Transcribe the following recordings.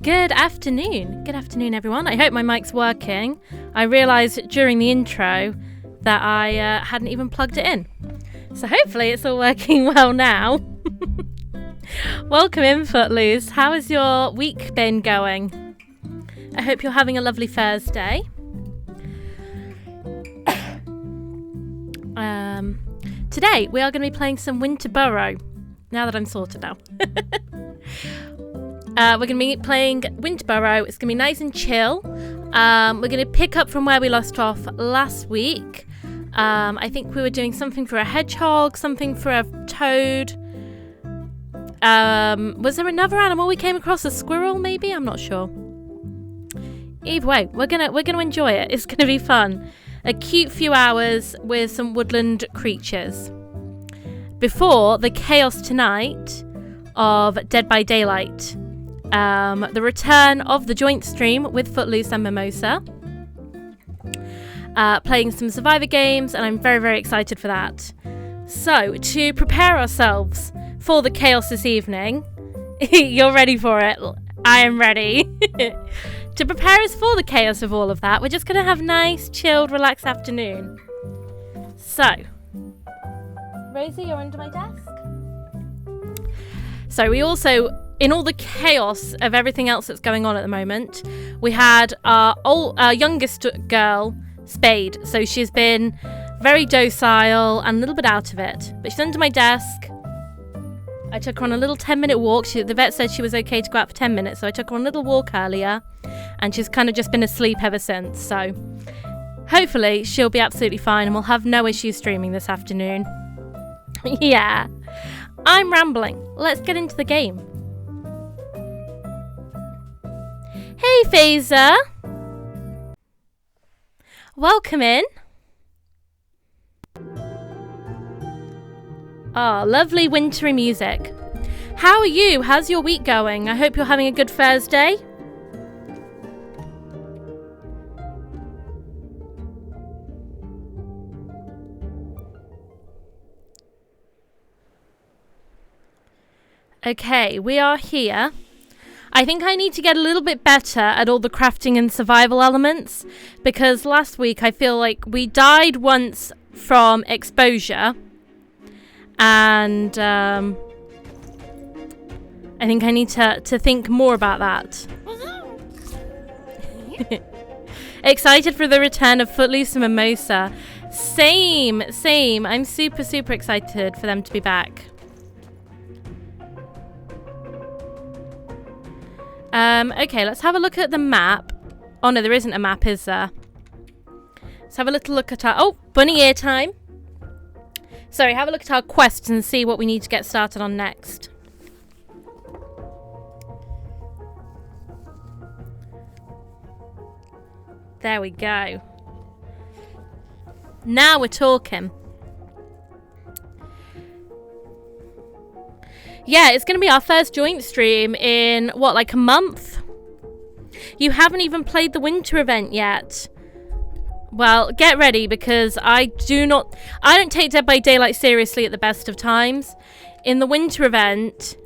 Good afternoon. Good afternoon, everyone. I hope my mic's working. I realised during the intro that I hadn't even plugged it in. So hopefully it's all working well now. Welcome in, Footloose. How has your week been going? I hope you're having a lovely Thursday. Today we are going to be playing some Winter Burrow. Now that I'm sorted now. We're going to be playing Winter Burrow. It's going to be nice and chill. We're going to pick up from where we left off last week. I think we were doing something for a hedgehog, something for a toad. Was there another animal we came across? A squirrel, maybe? I'm not sure. Either way, we're gonna enjoy it. It's gonna be fun. A cute few hours with some woodland creatures before the chaos tonight of Dead by Daylight. The return of the joint stream with Footloose and Mimosa. Playing some Survivor games, and I'm very, very excited for that. So, to prepare ourselves for the chaos this evening, you're ready for it. I am ready. To prepare us for the chaos of all of that, we're just going to have a nice, chilled, relaxed afternoon. So, Rosie, you're under my desk. So we also, in all the chaos of everything else that's going on at the moment, we had our youngest girl, Spade. So she's been very docile and a little bit out of it. But she's under my desk. I took her on a little 10-minute walk. The vet said she was okay to go out for 10 minutes, so I took her on a little walk earlier, and she's kind of just been asleep ever since. So hopefully she'll be absolutely fine, and we'll have no issues streaming this afternoon. Yeah, I'm rambling. Let's get into the game. Hey, Phaser. Welcome in. Ah, lovely wintry music. How are you? How's your week going? I hope you're having a good Thursday. Okay, we are here. I think I need to get a little bit better at all the crafting and survival elements, because last week I feel like we died once from exposure. And I think I need to think more about that. Excited for the return of Footloose and Mimosa. Same. I'm super, super excited for them to be back. Okay, let's have a look at the map. Oh no, there isn't a map, is there? Let's have a little look at our... Oh, bunny ear time. Sorry, have a look at our quests and see what we need to get started on next. There we go. Now we're talking. Yeah, it's going to be our first joint stream in, what, like a month? You haven't even played the winter event yet. Well, get ready, because I don't take Dead by Daylight seriously at the best of times. In the winter event,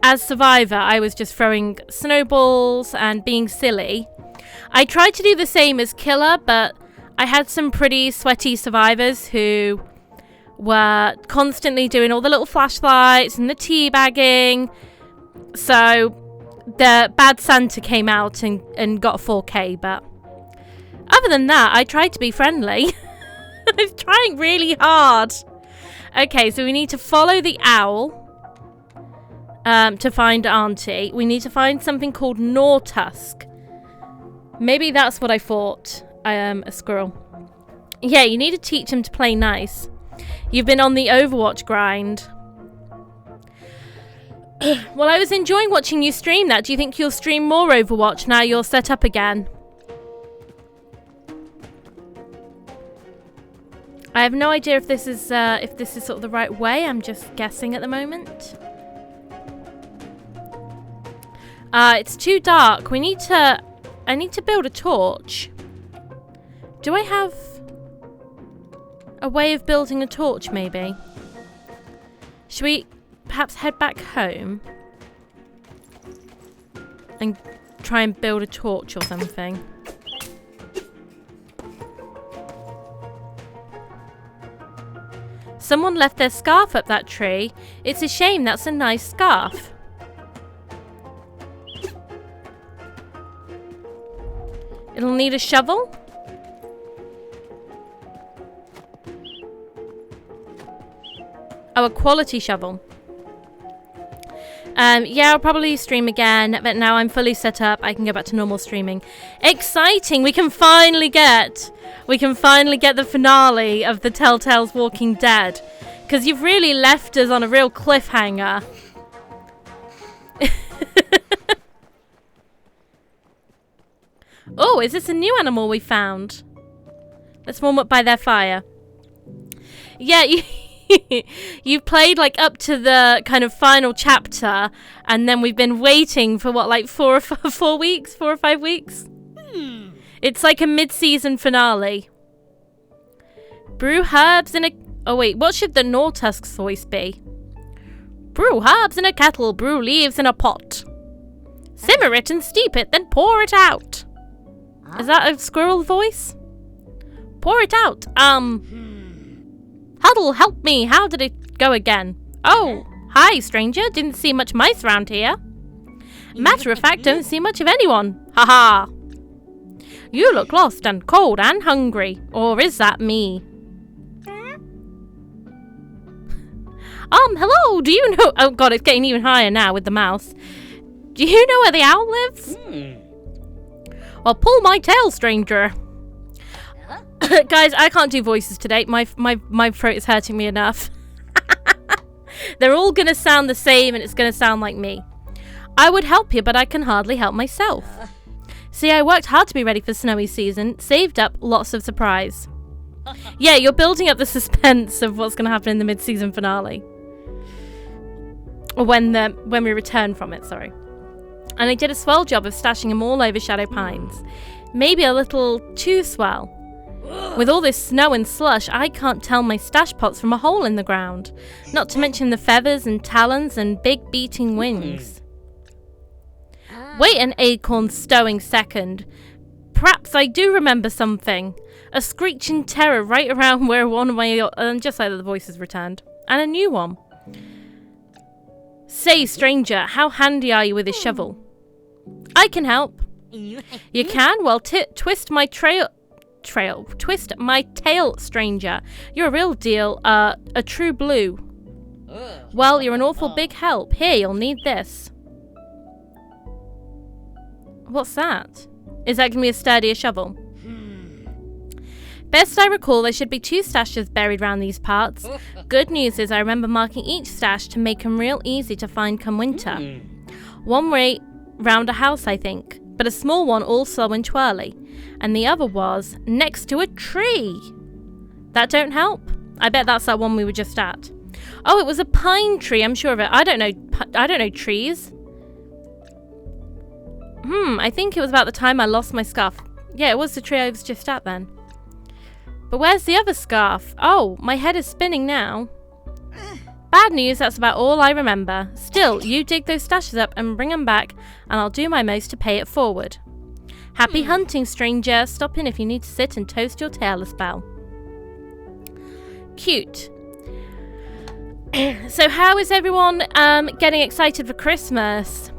as Survivor, I was just throwing snowballs and being silly. I tried to do the same as Killer, but I had some pretty sweaty survivors who were constantly doing all the little flashlights and the teabagging. So the bad Santa came out and got a 4K, but other than that, I tried to be friendly. I'm trying really hard. Okay, so we need to follow the owl to find Auntie. We need to find something called Nortusk. Maybe that's what I thought. A squirrel. Yeah, you need to teach him to play nice. You've been on the Overwatch grind. Well, I was enjoying watching you stream that. Do you think you'll stream more Overwatch now you're set up again? I have no idea if this is sort of the right way. I'm just guessing at the moment. It's too dark. I need to build a torch. Do I have a way of building a torch, maybe? Should we perhaps head back home? And try and build a torch or something. Someone left their scarf up that tree. It's a shame, that's a nice scarf. It'll need a shovel. Oh, a quality shovel. Yeah, I'll probably stream again, but now I'm fully set up. I can go back to normal streaming. Exciting! We can finally get the finale of the Telltale's Walking Dead. Because you've really left us on a real cliffhanger. Oh, is this a new animal we found? Let's warm up by their fire. Yeah, you've played like up to the kind of final chapter, and then we've been waiting for what, like 4 or 5 weeks? It's like a mid-season finale. Brew herbs in a... Oh wait, what should the Nortusk's voice be? Brew herbs in a kettle, brew leaves in a pot. Simmer it and steep it, then pour it out. Is that a squirrel voice? Pour it out. Huddle, help me. How did it go again? Oh, hi, stranger. Didn't see much mice around here. Matter of fact, don't see much of anyone. Ha-ha. You look lost and cold and hungry. Or is that me? Hello, do you know... Oh, God, it's getting even higher now with the mouse. Do you know where the owl lives? Well, pull my tail, stranger. Guys, I can't do voices today. My throat is hurting me enough. They're all going to sound the same and it's going to sound like me. I would help you, but I can hardly help myself. See, I worked hard to be ready for snowy season. Saved up lots of surprise. Yeah, you're building up the suspense of what's going to happen in the mid-season finale. Or when we return from it, sorry. And I did a swell job of stashing them all over Shadow Pines. Maybe a little too swell. With all this snow and slush, I can't tell my stash pots from a hole in the ground. Not to mention the feathers and talons and big beating wings. Wait an acorn stowing second. Perhaps I do remember something. A screeching terror right around where one of my... just like that the voice has returned. And a new one. Say, stranger, how handy are you with this shovel? I can help. You can? Well, twist my twist my tail, stranger. You're a real deal, a true blue. Well, you're an awful big help. Here, you'll need this. What's that? Is that going to be a sturdier shovel? Best I recall, there should be 2 stashes buried around these parts. Good news is I remember marking each stash to make them real easy to find come winter. One right round a house, I think, but a small one all slow and twirly. And the other was next to a tree. That don't help? I bet that's that one we were just at. Oh, it was a pine tree, I'm sure of it. I don't know trees. I think it was about the time I lost my scarf. Yeah, it was the tree I was just at then. But where's the other scarf? Oh, my head is spinning now. Bad news, that's about all I remember. Still, you dig those stashes up and bring them back, and I'll do my most to pay it forward. Happy hunting, stranger. Stop in if you need to sit and toast your tail a spell. Cute. So how is everyone getting excited for Christmas?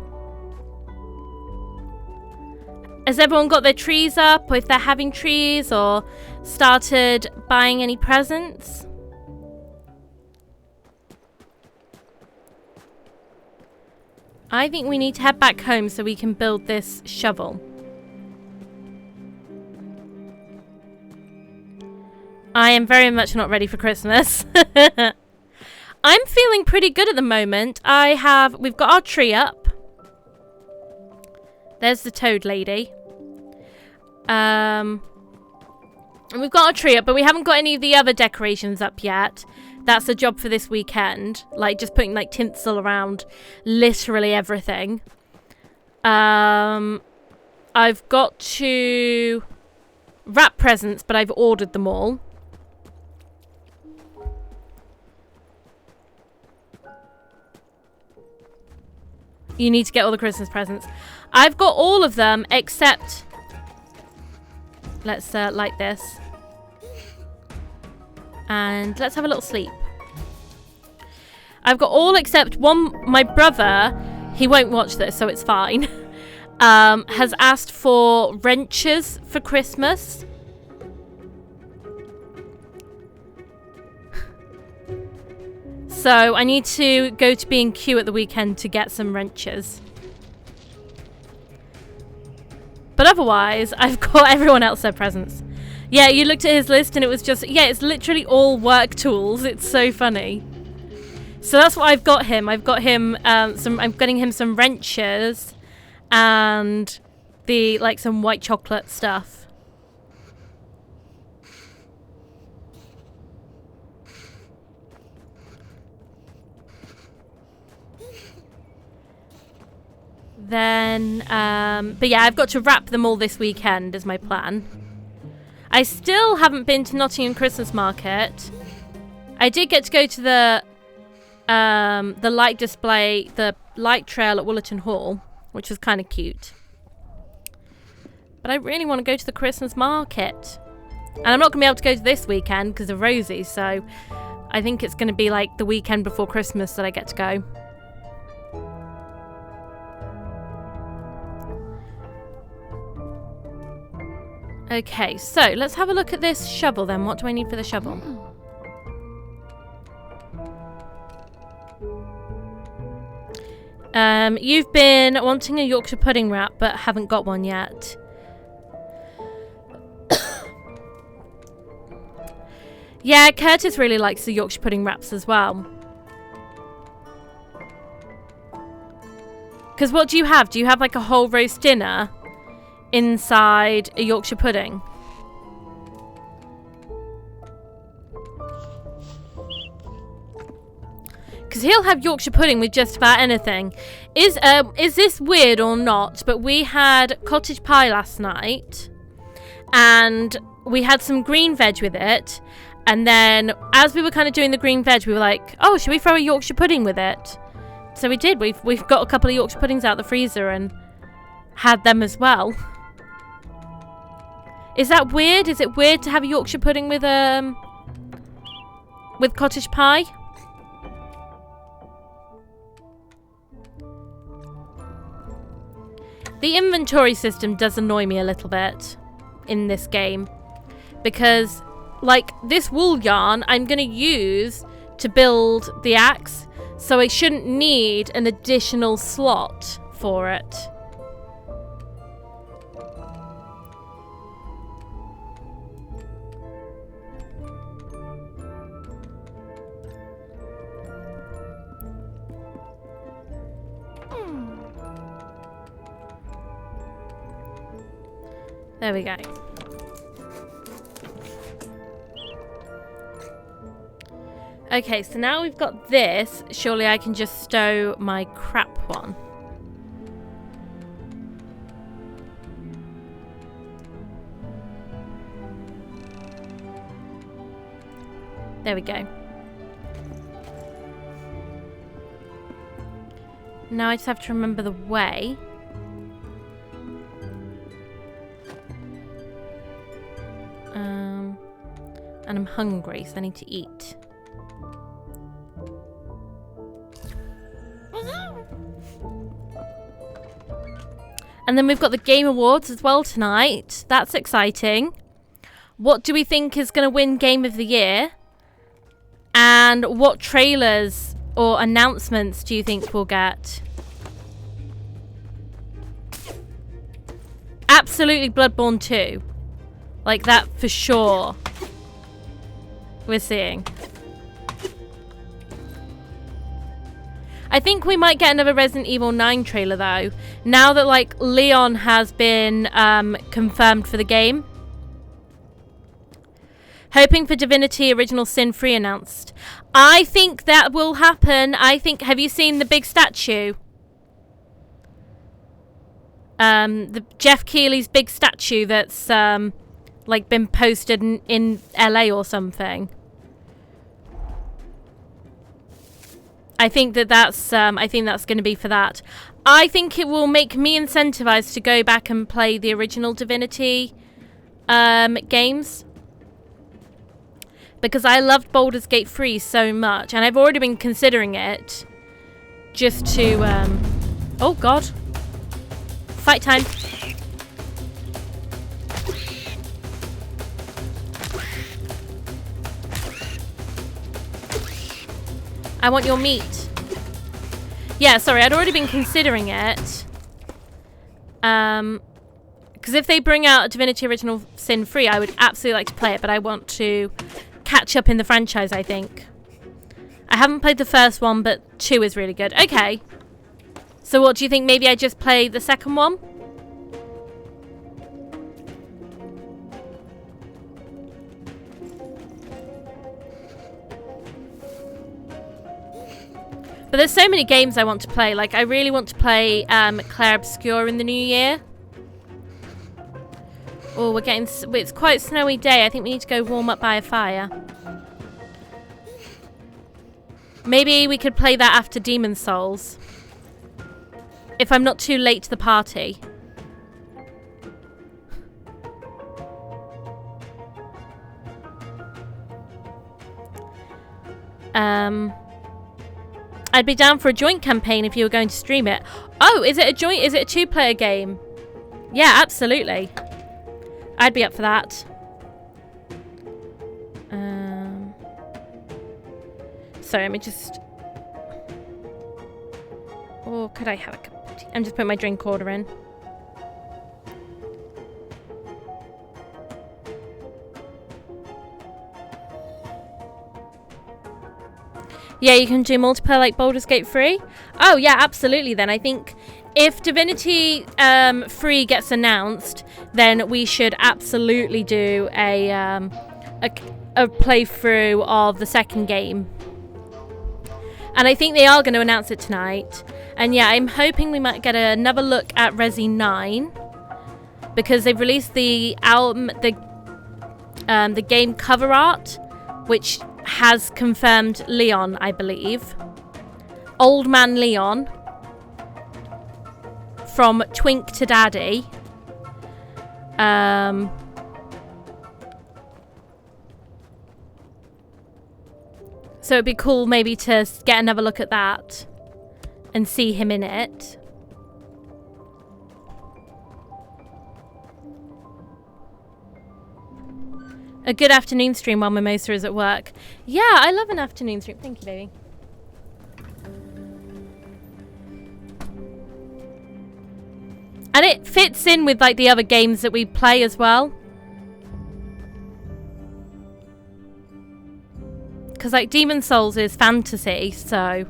Has everyone got their trees up, or if they're having trees, or started buying any presents? I think we need to head back home so we can build this shovel. I am very much not ready for Christmas. I'm feeling pretty good at the moment. We've got our tree up. There's the toad lady. And we've got our tree up, but we haven't got any of the other decorations up yet. That's a job for this weekend. Like, just putting, like, tinsel around literally everything. I've got to wrap presents, but I've ordered them all. You need to get all the Christmas presents. I've got all of them except... Let's light this. And let's have a little sleep. I've got all except one. My brother, he won't watch this, so it's fine, has asked for wrenches for Christmas. So I need to go to B&Q at the weekend to get some wrenches. But otherwise, I've got everyone else their presents. Yeah, you looked at his list and it was just... Yeah, it's literally all work tools. It's so funny. So that's what I've got him. I've got him I'm getting him some wrenches and some white chocolate stuff. Then, but yeah, I've got to wrap them all this weekend is my plan. I still haven't been to Nottingham Christmas Market. I did get to go to the light display, the light trail at Woollerton Hall, which was kind of cute. But I really want to go to the Christmas market. And I'm not going to be able to go to this weekend because of Rosie, so I think it's going to be like the weekend before Christmas that I get to go. Okay, so let's have a look at this shovel then. What do I need for the shovel? You've been wanting a Yorkshire pudding wrap, but haven't got one yet. Yeah, Curtis really likes the Yorkshire pudding wraps as well. Because what do you have? Do you have like a whole roast dinner inside a Yorkshire pudding? Because he'll have Yorkshire pudding with just about anything. Is this weird or not? But we had cottage pie last night, and we had some green veg with it. And then, as we were kind of doing the green veg, we were like, "Oh, should we throw a Yorkshire pudding with it?" So we did. We've got a couple of Yorkshire puddings out the freezer and had them as well. Is that weird? Is it weird to have a Yorkshire pudding with cottage pie? The inventory system does annoy me a little bit in this game, because like this wool yarn I'm going to use to build the axe, so I shouldn't need an additional slot for it. There we go. Okay, so now we've got this. Surely I can just stow my crap one. There we go. Now I just have to remember the way. And I'm hungry, so I need to eat. And then we've got the Game Awards as well tonight. That's exciting. What do we think is going to win Game of the Year? And what trailers or announcements do you think we'll get? Absolutely Bloodborne 2. Like that for sure. We're seeing. I think we might get another Resident Evil 9 trailer though, now that like Leon has been confirmed for the game. Hoping for Divinity Original Sin 3 announced. I think that will happen. Have you seen the big statue? The Jeff Keighley's big statue that's like been posted in LA or something. I think that's going to be for that. I think it will make me incentivized to go back and play the original Divinity games. Because I loved Baldur's Gate 3 so much. And I've already been considering it. Just to... oh, God. Fight time. I want your meat. Yeah, sorry, I'd already been considering it. Because if they bring out Divinity Original Sin 3, I would absolutely like to play it, but I want to catch up in the franchise, I think. I haven't played the first one, but 2 is really good. Okay. So what do you think? Maybe I just play the second one? But there's so many games I want to play. Like, I really want to play Clair Obscur in the new year. Oh, we're getting... It's quite a snowy day. I think we need to go warm up by a fire. Maybe we could play that after Demon Souls. If I'm not too late to the party. I'd be down for a joint campaign if you were going to stream it. Oh, is it a joint? Is it a 2-player game? Yeah, absolutely. I'd be up for that. Sorry, let me just... Or could I have a cup of tea? I'm just putting my drink order in. Yeah, you can do multiplayer like Baldur's Gate 3. Oh, yeah, absolutely then. I think if Divinity 3 gets announced, then we should absolutely do a playthrough of the second game. And I think they are going to announce it tonight. And yeah, I'm hoping we might get another look at Resi 9. Because they've released the album, the game cover art, which has confirmed Leon, I believe. Old Man Leon. From Twink to Daddy. So it'd be cool maybe to get another look at that. And see him in it. A good afternoon stream while Mimosa is at work. Yeah, I love an afternoon stream. Thank you, baby. And it fits in with like the other games that we play as well. Because like Demon Souls is fantasy, so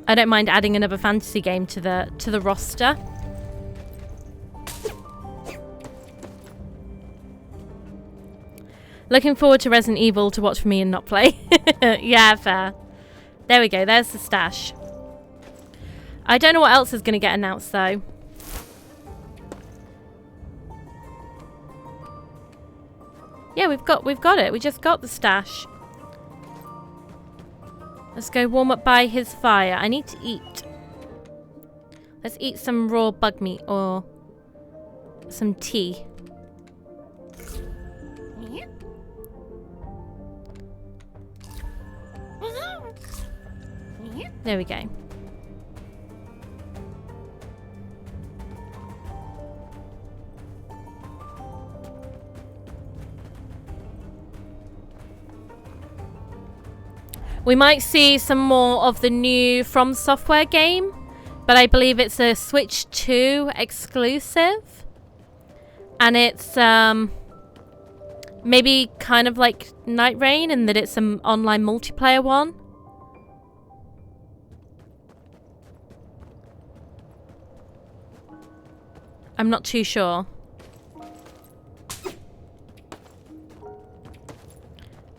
I don't mind adding another fantasy game to the roster. Looking forward to Resident Evil to watch for me and not play. Yeah, fair. There we go. There's the stash. I don't know what else is going to get announced, though. Yeah, we've got it. We just got the stash. Let's go warm up by his fire. I need to eat. Let's eat some raw bug meat or some tea. There we go. We might see some more of the new From Software game, but I believe it's a Switch 2 exclusive. And it's maybe kind of like Night Rain in that it's an online multiplayer one. I'm not too sure.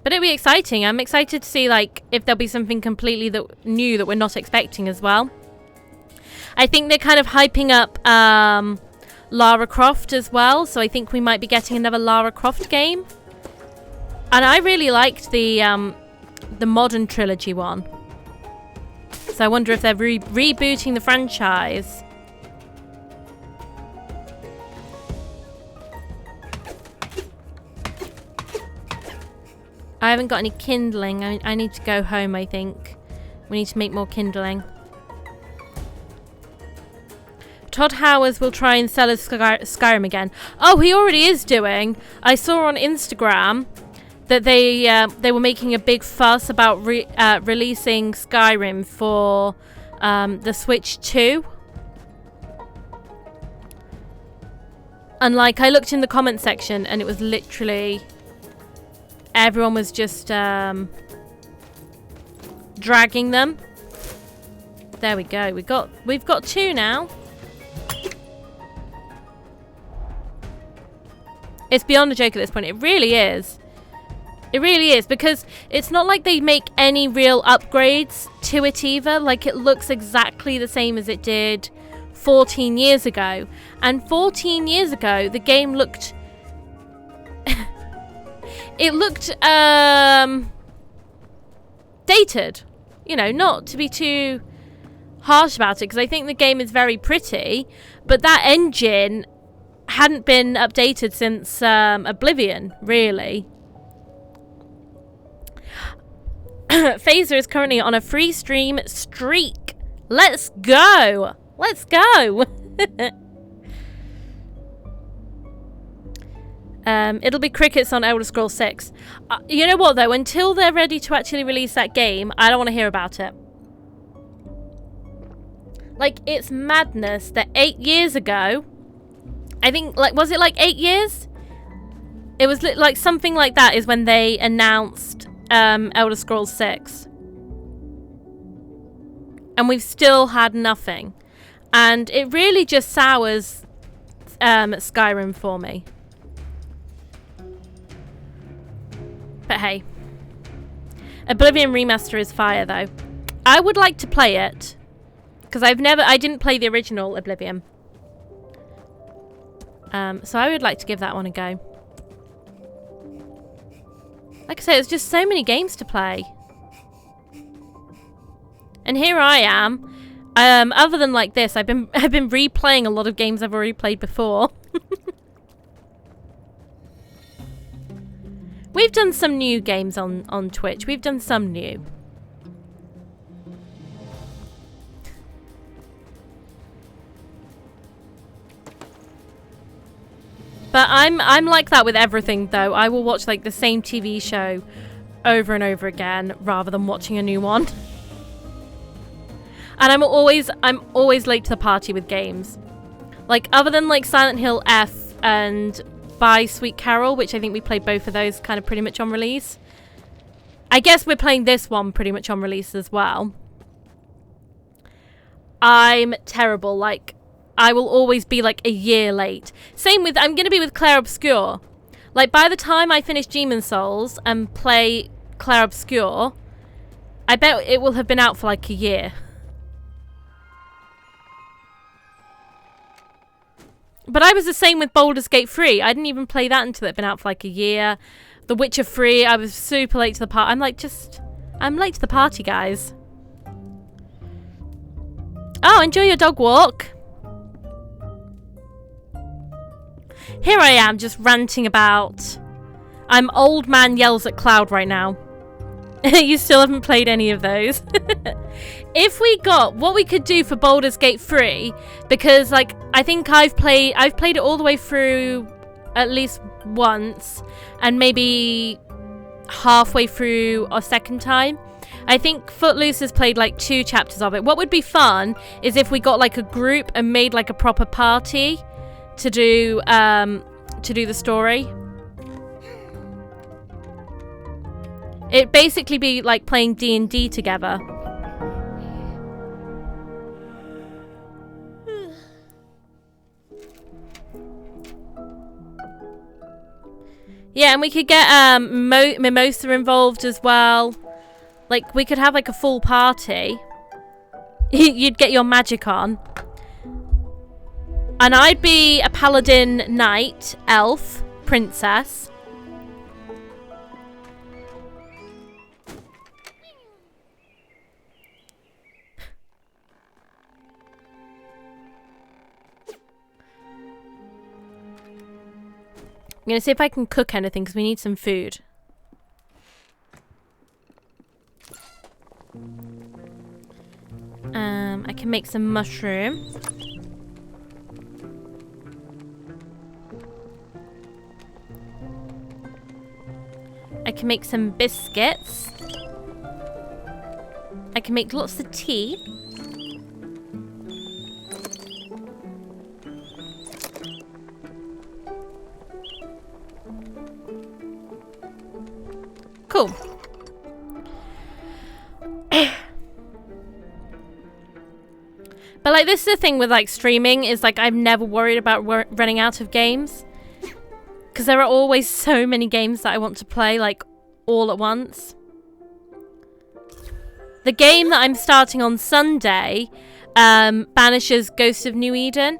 But it'll be exciting. I'm excited to see like if there'll be something completely new that we're not expecting as well. I think they're kind of hyping up Lara Croft as well, so I think we might be getting another Lara Croft game. And I really liked the modern trilogy one. So I wonder if they're rebooting the franchise. I haven't got any kindling. I need to go home, I think. We need to make more kindling. Todd Howard will try and sell his Skyrim again. Oh, he already is doing. I saw on Instagram that they were making a big fuss about releasing Skyrim for the Switch 2. And like, I looked in the comment section and it was literally... everyone was just dragging them. There we go. We've got 2 now. It's beyond a joke at this point. It really is. It really is, because it's not like they make any real upgrades to it either. Like, it looks exactly the same as it did 14 years ago. And 14 years ago, the game looked... it looked, dated. You know, not to be too harsh about it, because I think the game is very pretty, but that engine hadn't been updated since Oblivion, really. Phaser is currently on a free stream streak. Let's go! Let's go! It'll be crickets on Elder Scrolls 6. You know what, though? Until they're ready to actually release that game, I don't want to hear about it. Like, it's madness that 8 years ago... I think, like, was it like 8 years? It was like something like that is when they announced Elder Scrolls 6. And we've still had nothing. And it really just sours Skyrim for me. But hey. Oblivion Remaster is fire, though. I would like to play it. Because I didn't play the original Oblivion. So I would like to give that one a go. Like I say, there's just so many games to play. And here I am. Other than like this, I've been replaying a lot of games I've already played before. We've done some new games on Twitch. We've done some new. But I'm like that with everything, though. I will watch like the same TV show over and over again rather than watching a new one. And I'm always late to the party with games. Like, other than like Silent Hill F and Bye Sweet Carol, which I think we played both of those kind of pretty much on release. I guess we're playing this one pretty much on release as well. I'm terrible. Like, I will always be like a year late. Same with, I'm going to be with Claire Obscure. Like, by the time I finish Demon's Souls and play Claire Obscure, I bet it will have been out for like a year. But I was the same with Baldur's Gate 3. I didn't even play that until it had been out for like a year. The Witcher 3, I was super late to the party. I'm late to the party, guys. Oh, enjoy your dog walk. Here I am, just ranting about... I'm Old Man Yells at Cloud right now. You still haven't played any of those. If we got... What we could do for Baldur's Gate 3... Because, like, I think I've played it all the way through at least once. And maybe halfway through a second time. I think Footloose has played, like, 2 chapters of it. What would be fun is if we got, like, a group and made, like, a proper party... to do the story. It'd basically be like playing D&D together. Yeah, and we could get Mimosa involved as well. Like, we could have like a full party. You'd get your magic on. And I'd be a paladin, knight, elf, princess. I'm going to see if I can cook anything because we need some food. I can make some mushroom. I can make some biscuits. I can make lots of tea. Cool. But like, this is the thing with like streaming, is like I'm never worried about running out of games, because there are always so many games that I want to play like all at once. The game that I'm starting on Sunday banishes Ghost of New Eden.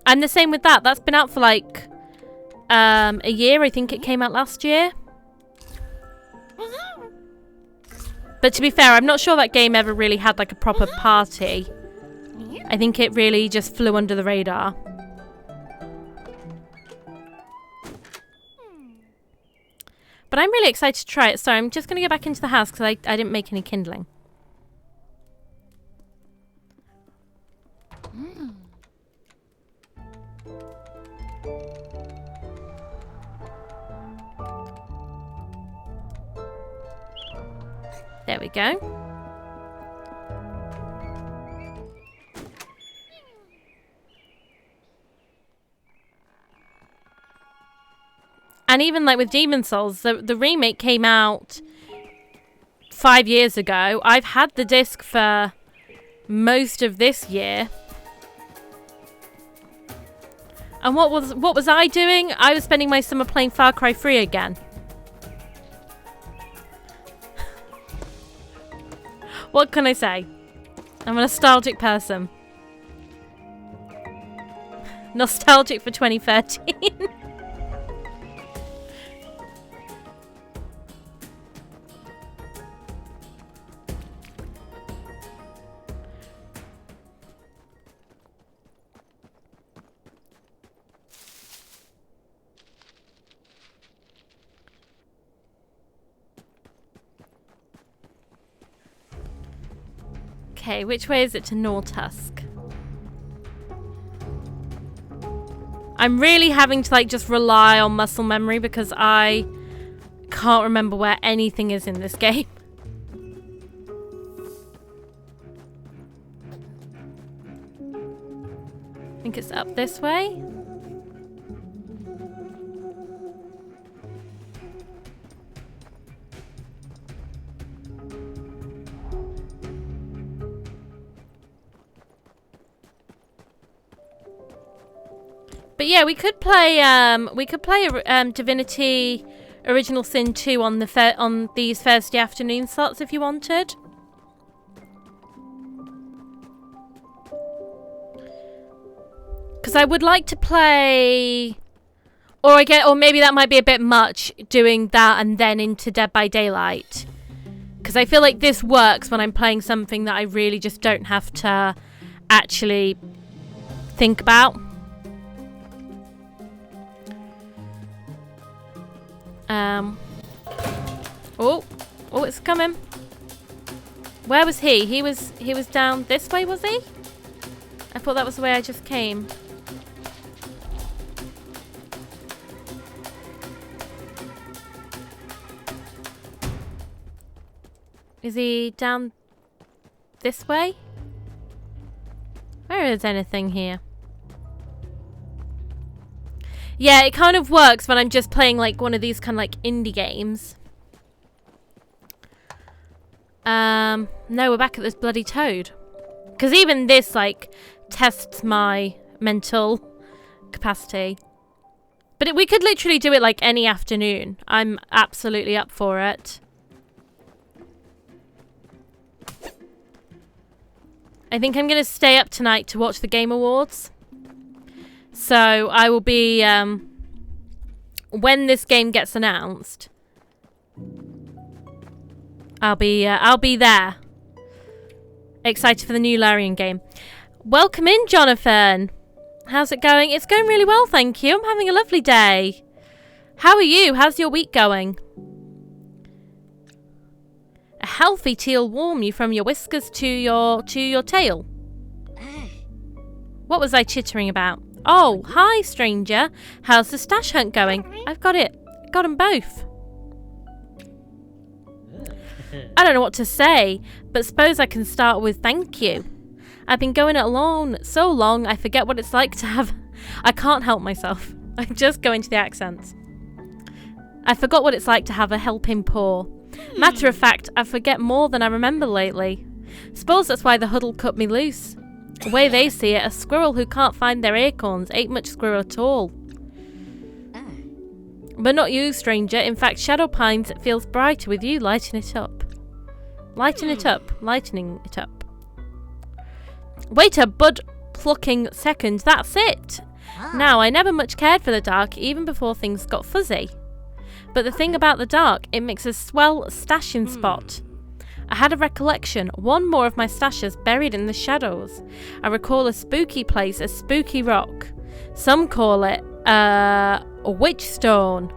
I'm the same with that. That's been out for like a year. I think it came out last year. But to be fair, I'm not sure that game ever really had like a proper party. I think it really just flew under the radar. But I'm really excited to try it. So I'm just going to go back into the house because I didn't make any kindling. There we go. And even like with Demon Souls, the remake came out 5 years ago. I've had the disc for most of this year. And what was I doing? I was spending my summer playing Far Cry 3 again. What can I say? I'm a nostalgic person. Nostalgic for 2013. Okay, which way is it to Nortusk? I'm really having to like just rely on muscle memory because I can't remember where anything is in this game. I think it's up this way. But yeah, we could play Divinity Original Sin 2 on these Thursday afternoon slots if you wanted. Because I would like to play, or maybe that might be a bit much doing that and then into Dead by Daylight. Because I feel like this works when I'm playing something that I really just don't have to actually think about. Oh, it's coming. Where was he? He was down this way, was he? I thought that was the way I just came. Is he down this way? Where is anything here? Yeah, it kind of works when I'm just playing like one of these kind of like indie games. No, we're back at this bloody toad. Because even this like tests my mental capacity. But we could literally do it like any afternoon. I'm absolutely up for it. I think I'm going to stay up tonight to watch the Game Awards. So I will be, when this game gets announced, I'll be there. Excited for the new Larian game. Welcome in, Jonathan. How's it going? It's going really well, thank you. I'm having a lovely day. How are you? How's your week going? A healthy teal warm you from your whiskers to your tail. What was I chittering about? Oh, hi, stranger. How's the stash hunt going? I've got it. Got them both. I don't know what to say, but suppose I can start with thank you. I've been going it alone so long, I forget what it's like to have... I can't help myself. I just go into the accents. I forgot what it's like to have a helping paw. Matter of fact, I forget more than I remember lately. Suppose that's why the huddle cut me loose. The way they see it, a squirrel who can't find their acorns ain't much squirrel at all. But not you, stranger. In fact, Shadow Pines feels brighter with you lighting it up. Lightening it up. Wait a bud-plucking second, that's it! Now, I never much cared for the dark, even before things got fuzzy. But the thing about the dark, it makes a swell stashing spot. I had a recollection, one more of my stashes buried in the shadows. I recall a spooky place, a spooky rock. Some call it a witch stone.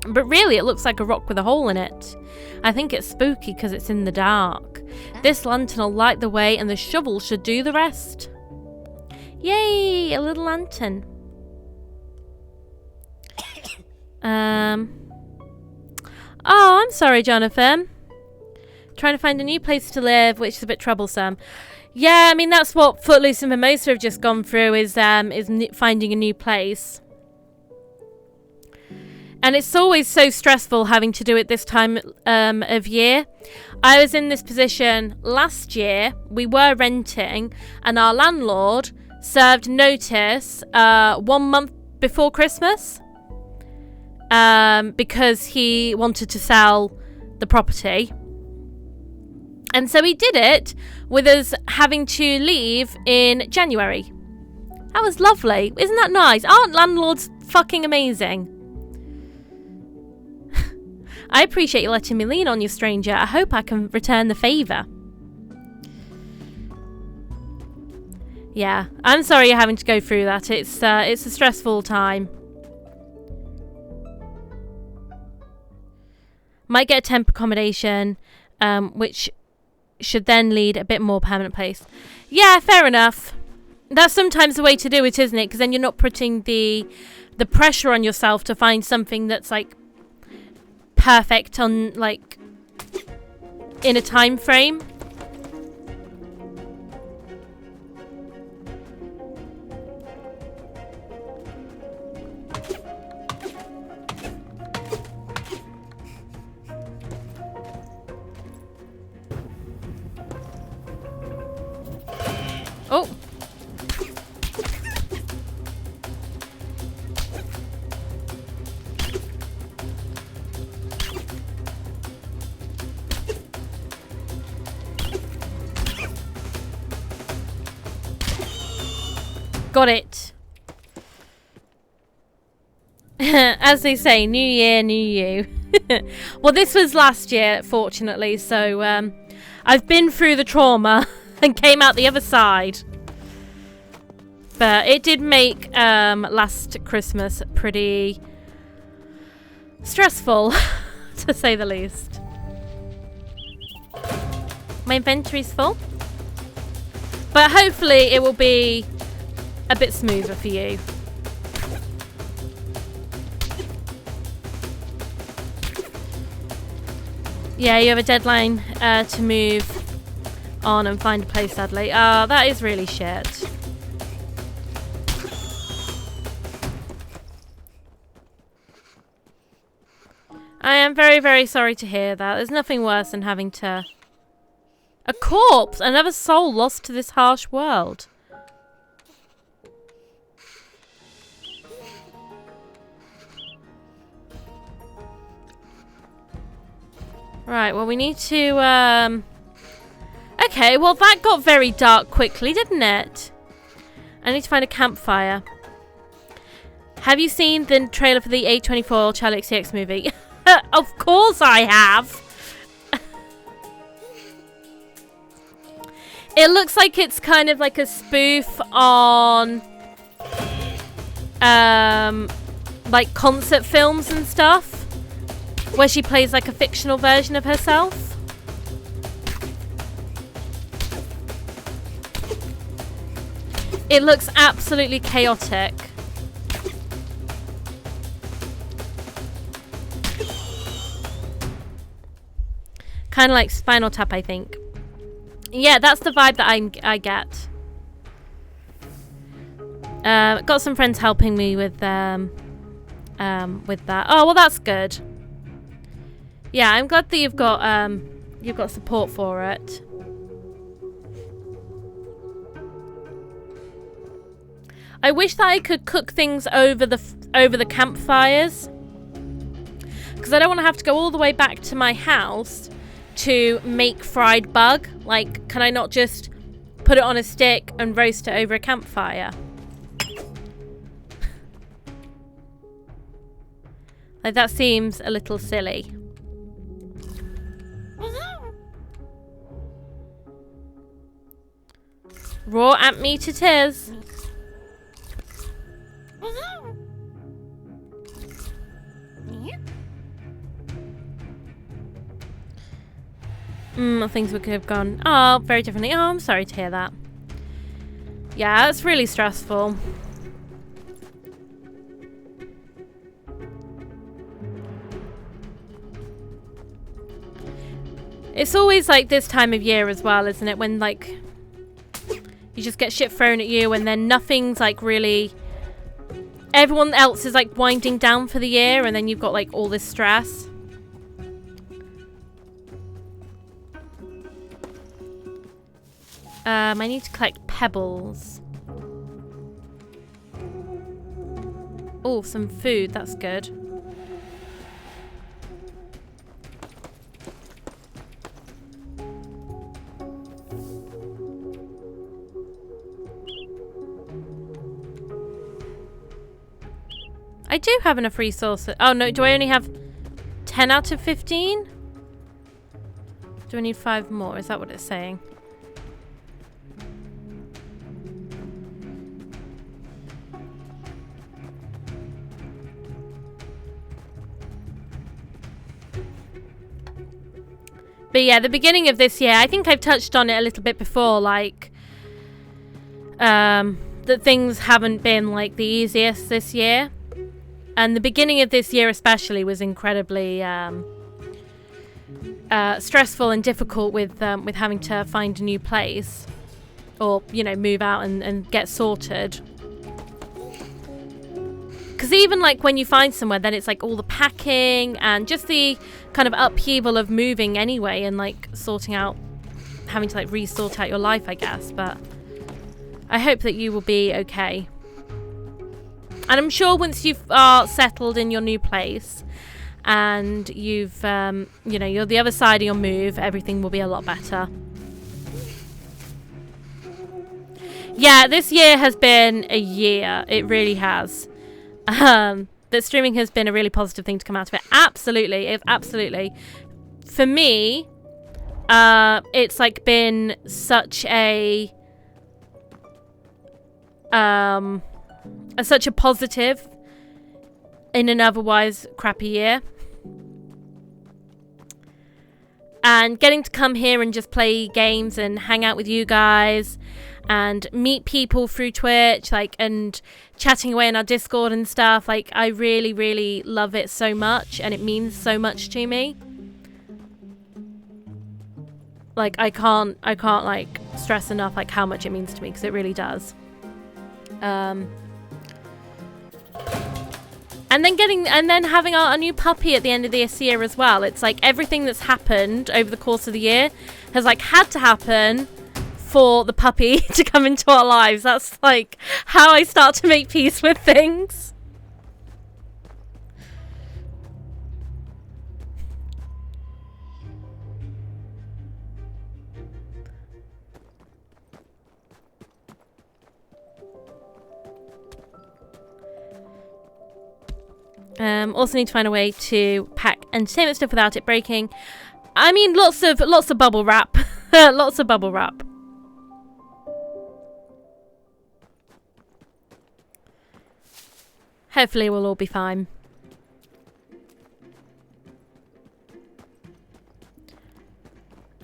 But really, it looks like a rock with a hole in it. I think it's spooky because it's in the dark. This lantern will light the way and the shovel should do the rest. Yay, a little lantern. Oh, I'm sorry, Jonathan. Trying to find a new place to live, which is a bit troublesome. Yeah, I mean, that's what Footloose and Mimosa have just gone through, is finding a new place. And it's always so stressful having to do it this time of year. I was in this position last year. We were renting, and our landlord served notice 1 month before Christmas because he wanted to sell the property. And so he did it with us having to leave in January. That was lovely. Isn't that nice? Aren't landlords fucking amazing? I appreciate you letting me lean on you, stranger. I hope I can return the favour. Yeah, I'm sorry you're having to go through that. It's a stressful time. Might get a temp accommodation, which should then lead a bit more permanent place. Yeah, fair enough. That's sometimes the way to do it, isn't it? Because then you're not putting the pressure on yourself to find something that's like perfect on like in a time frame. Oh. Got it. As they say, new year, new you. Well, this was last year, fortunately, so I've been through the trauma and came out the other side. But it did make last Christmas pretty stressful, to say the least. My inventory's full. But hopefully it will be a bit smoother for you. Yeah, you have a deadline to move on and find a place, sadly. Oh, that is really shit. I am very, very sorry to hear that. There's nothing worse than having to... A corpse! Another soul lost to this harsh world. Right, well, we need to, Okay, well, that got very dark quickly, didn't it? I need to find a campfire. Have you seen the trailer for the A24 Charlie XCX movie? Of course I have! It looks like it's kind of like a spoof on... like concert films and stuff, where she plays like a fictional version of herself. It looks absolutely chaotic. Kind of like Spinal Tap, I think. Yeah, that's the vibe that I get. Got some friends helping me with that. Oh, well, that's good. Yeah, I'm glad that you've got support for it. I wish that I could cook things over the campfires, because I don't want to have to go all the way back to my house to make fried bug. Like, can I not just put it on a stick and roast it over a campfire? Like, that seems a little silly. Raw ant meat it is. Things could have gone very differently. Oh, I'm sorry to hear that. Yeah, it's really stressful. It's always like this time of year as well, isn't it? When like you just get shit thrown at you, and then nothing's like really. Everyone else is like winding down for the year, and then you've got like all this stress. I need to collect pebbles. Oh, some food. That's good. I do have enough resources. Oh, no. Do I only have 10 out of 15? Do I need 5 more? Is that what it's saying? But yeah, the beginning of this year, I think I've touched on it a little bit before, like, that things haven't been, like, the easiest this year. And the beginning of this year especially was incredibly stressful and difficult with having to find a new place. Or, you know, move out and get sorted. Because even, like, when you find somewhere, then it's, like, all the packing and just the kind of upheaval of moving anyway and, like, sorting out, having to, like, re-sort out your life, I guess. But I hope that you will be okay. And I'm sure once you are settled in your new place and you've, you know, you're the other side of your move, everything will be a lot better. Yeah, this year has been a year. It really has. That streaming has been a really positive thing to come out of it. Absolutely. Absolutely. For me, it's like been such a such a positive in an otherwise crappy year. And getting to come here and just play games and hang out with you guys and meet people through Twitch, like, and chatting away in our Discord and stuff, like, I really, really love it so much, and it means so much to me. Like, I can't like stress enough like how much it means to me, because it really does. And then having our new puppy at the end of this year as well. It's like everything that's happened over the course of the year has like had to happen for the puppy to come into our lives. That's like how I start to make peace with things. Also need to find a way to pack entertainment stuff without it breaking. I mean, lots of bubble wrap. Lots of bubble wrap. Hopefully we'll all be fine.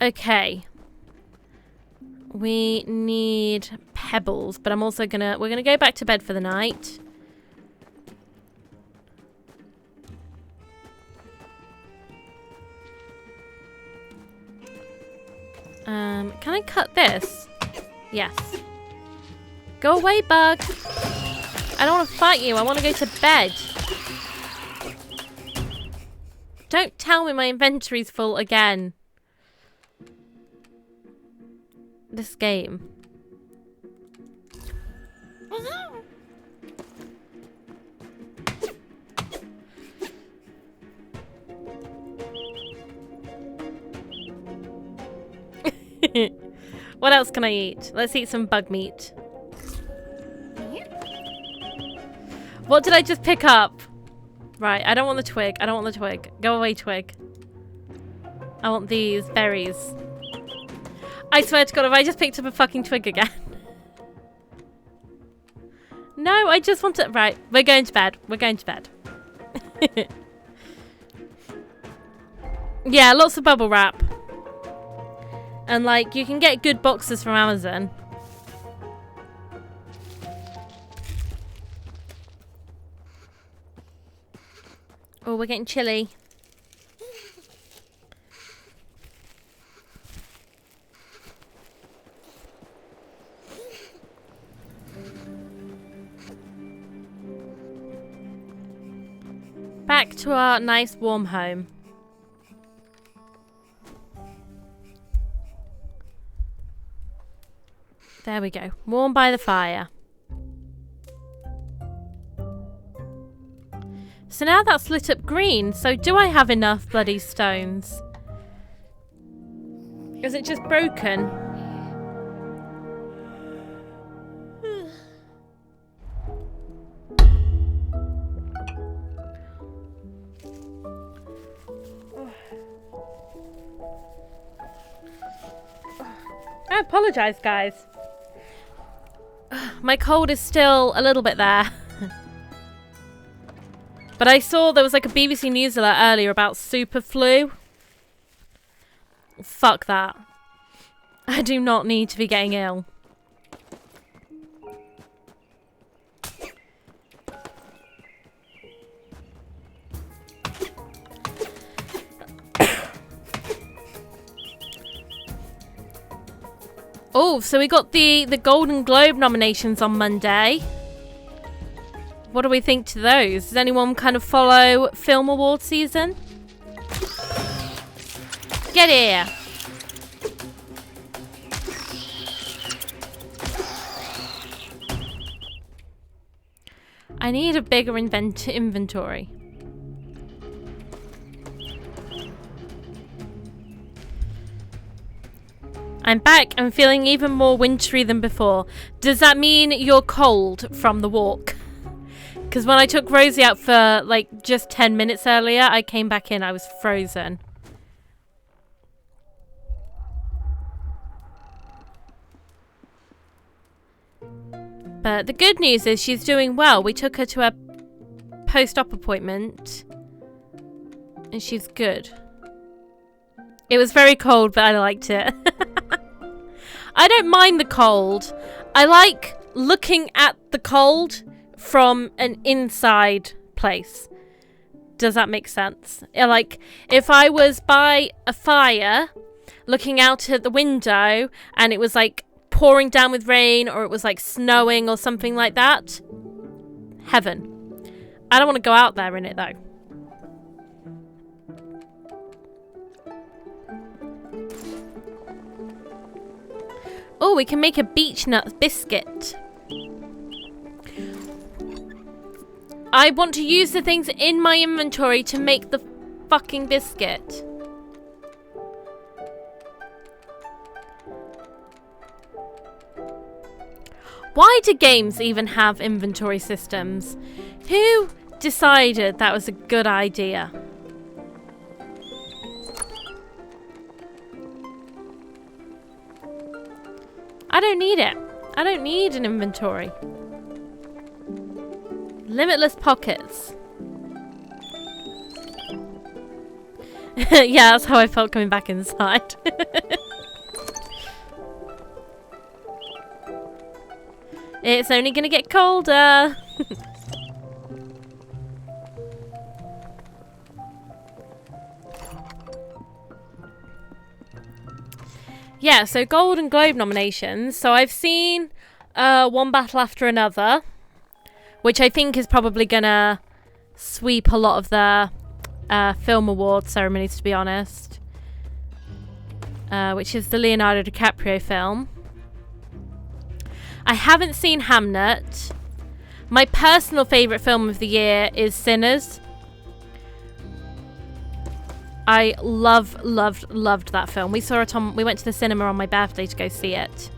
Okay. We need pebbles, but I'm also we're gonna go back to bed for the night. Can I cut this? Yes. Go away, bug. I don't want to fight you. I want to go to bed. Don't tell me my inventory's full again. This game. What else can I eat? Let's eat some bug meat. What did I just pick up? Right, I don't want the twig. I don't want the twig. Go away, twig. I want these berries. I swear to God, if I just picked up a fucking twig again. No, I just want to... Right, we're going to bed. We're going to bed. Yeah, lots of bubble wrap. And, like, you can get good boxes from Amazon. Oh, we're getting chilly. Back to our nice warm home. There we go. Warm by the fire. So now that's lit up green. So do I have enough bloody stones? Is it just broken? I apologise, guys. My cold is still a little bit there. But I saw there was like a BBC News alert earlier about super flu. Fuck that. I do not need to be getting ill. Oh, so we got the Golden Globe nominations on Monday. What do we think to those? Does anyone kind of follow film award season? Get here. I need a bigger inventory. I'm back. I'm feeling even more wintry than before. Does that mean you're cold from the walk? Because when I took Rosie out for like just 10 minutes earlier, I came back in. I was frozen. But the good news is she's doing well. We took her to a post-op appointment. And she's good. It was very cold, but I liked it. I don't mind the cold. I like looking at the cold from an inside place. Does that make sense? Like, if I was by a fire, looking out at the window, and it was like pouring down with rain, or it was like snowing or something like that, heaven. I don't want to go out there in it though. Oh, we can make a beech nut biscuit. I want to use the things in my inventory to make the fucking biscuit. Why do games even have inventory systems? Who decided that was a good idea? I don't need it. I don't need an inventory. Limitless pockets. Yeah, that's how I felt coming back inside. It's only gonna get colder. Yeah, so Golden Globe nominations. So I've seen One Battle After Another, which I think is probably gonna sweep a lot of the film award ceremonies, to be honest. Which is the Leonardo DiCaprio film. I haven't seen Hamnet. My personal favourite film of the year is Sinners. I loved that film. We saw it on. We went to the cinema on my birthday to go see it.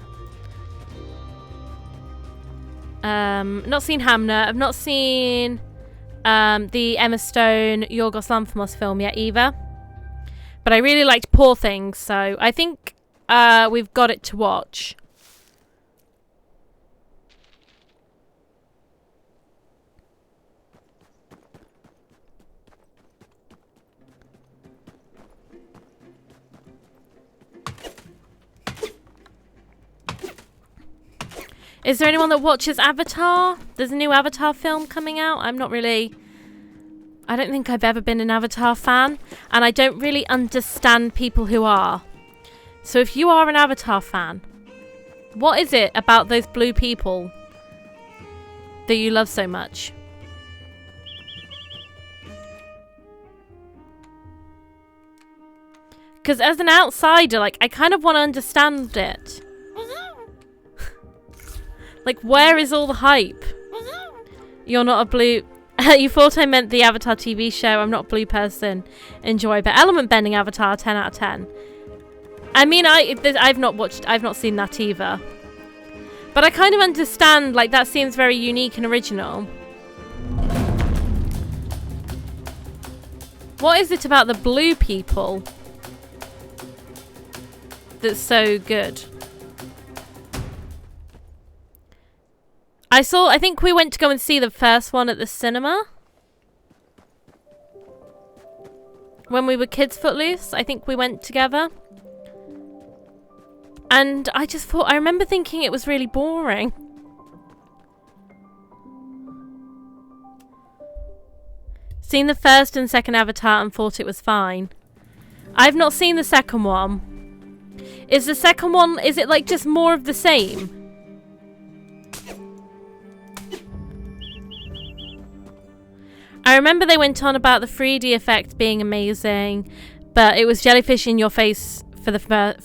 Not seen Hamnet. I've not seen the Emma Stone Yorgos Lanthimos film yet either. But I really liked Poor Things, so I think we've got it to watch. Is there anyone that watches Avatar? There's a new Avatar film coming out. I don't think I've ever been an Avatar fan, and I don't really understand people who are. So if you are an Avatar fan, what is it about those blue people that you love so much? Because as an outsider, like, I kind of want to understand it. Like, where is all the hype? You're not a blue... You thought I meant the Avatar TV show. I'm not a blue person. Enjoy. But element bending Avatar, 10 out of 10. I mean, I've not seen that either. But I kind of understand, like, that seems very unique and original. What is it about the blue people that's so good? I think we went to go and see the first one at the cinema. When we were kids, Footloose. I think we went together. And I remember thinking it was really boring. Seen the first and second Avatar and thought it was fine. I've not seen the second one. Is it like just more of the same? I remember they went on about the 3D effect being amazing, but it was jellyfish in your face for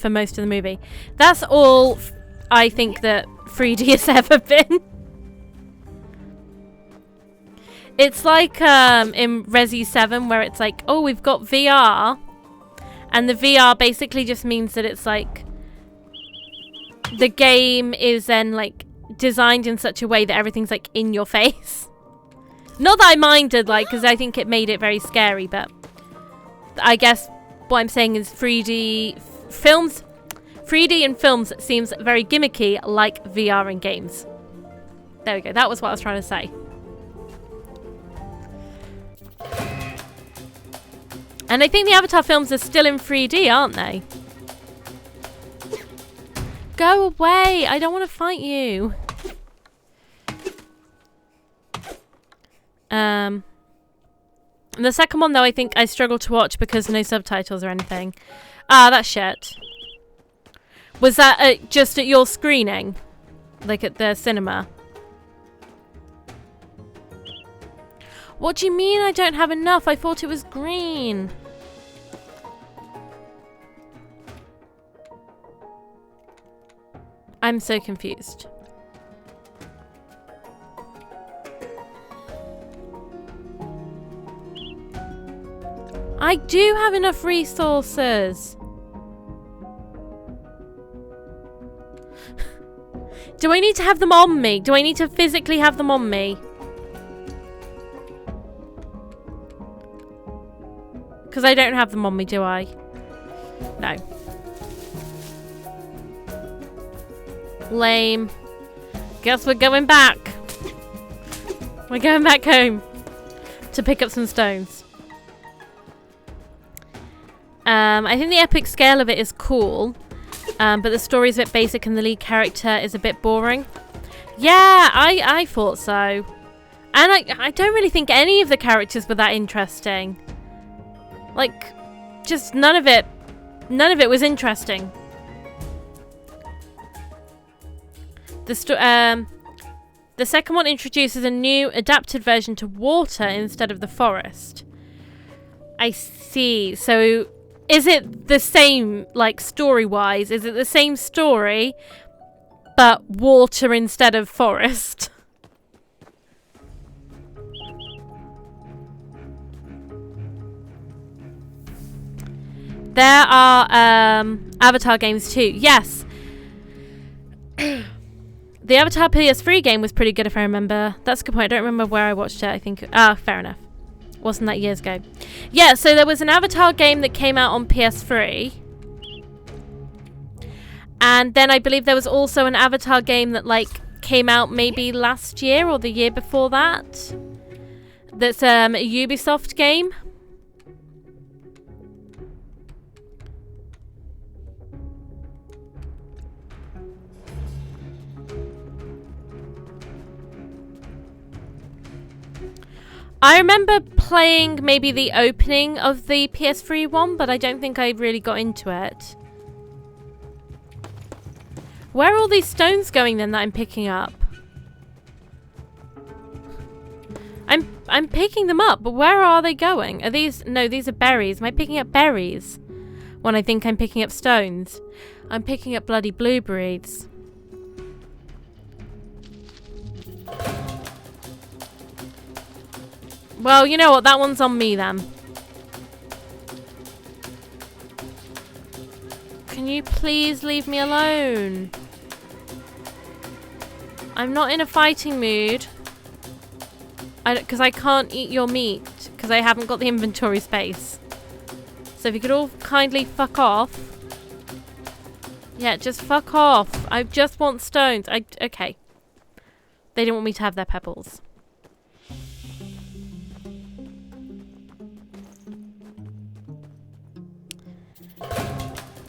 most of the movie. That's all I think that 3D has ever been. It's like in Resi 7 where it's like, oh, we've got VR, and the VR basically just means that it's like the game is then like designed in such a way that everything's like in your face. Not that I minded, like, because I think it made it very scary, but I guess what I'm saying is 3D in films seems very gimmicky, like VR in games. There we go. That was what I was trying to say. And I think the Avatar films are still in 3D, aren't they? Go away! I don't want to fight you. The second one, though, I think I struggled to watch because no subtitles or anything. Ah, that's shit. Was that just at your screening? Like at the cinema? What do you mean I don't have enough? I thought it was green. I'm so confused. I do have enough resources. Do I need to have them on me? Do I need to physically have them on me? Because I don't have them on me, do I? No. Lame. Guess we're going back. We're going back home to pick up some stones. I think the epic scale of it is cool, but the story is a bit basic and the lead character is a bit boring. Yeah, I thought so. And I don't really think any of the characters were that interesting. Like, just none of it was interesting. The second one introduces a new adapted version to water instead of the forest. I see. So, is it the same, like, story-wise? Is it the same story, but water instead of forest? There are Avatar games too. Yes. The Avatar PS3 game was pretty good if I remember. That's a good point. I don't remember where I watched it. I think... fair enough. Wasn't that years ago? Yeah, so there was an Avatar game that came out on PS3. And then I believe there was also an Avatar game that, like, came out maybe last year or the year before that. That's a Ubisoft game. I remember playing maybe the opening of the PS3 one, but I don't think I really got into it. Where are all these stones going then that I'm picking up? I'm picking them up, but where are they going? Are these... No, these are berries. Am I picking up berries when I think I'm picking up stones? I'm picking up bloody blueberries. Well, you know what? That one's on me then. Can you please leave me alone? I'm not in a fighting mood. Because I can't eat your meat. Because I haven't got the inventory space. So if you could all kindly fuck off. Yeah, just fuck off. I just want stones. Okay. They didn't want me to have their pebbles.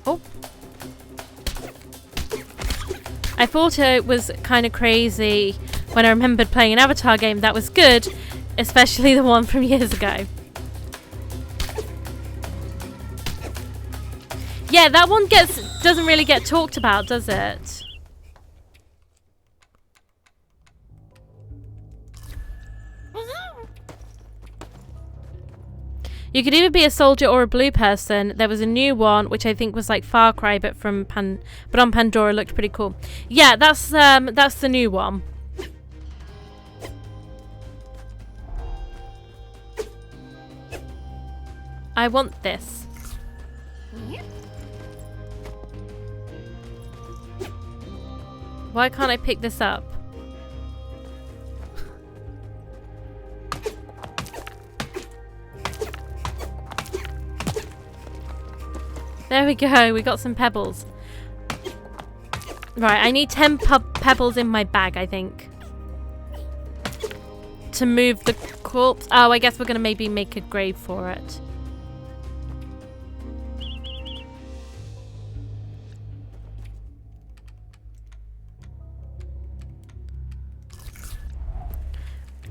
Oh. I thought it was kind of crazy when I remembered playing an Avatar game that was good, especially the one from years ago. Yeah, that one doesn't really get talked about, does it? You could either be a soldier or a blue person. There was a new one, which I think was like Far Cry, but on Pandora, looked pretty cool. Yeah, that's the new one. I want this. Why can't I pick this up? There we go, we got some pebbles. Right, I need 10 pebbles in my bag, I think. To move the corpse. Oh, I guess we're going to maybe make a grave for it.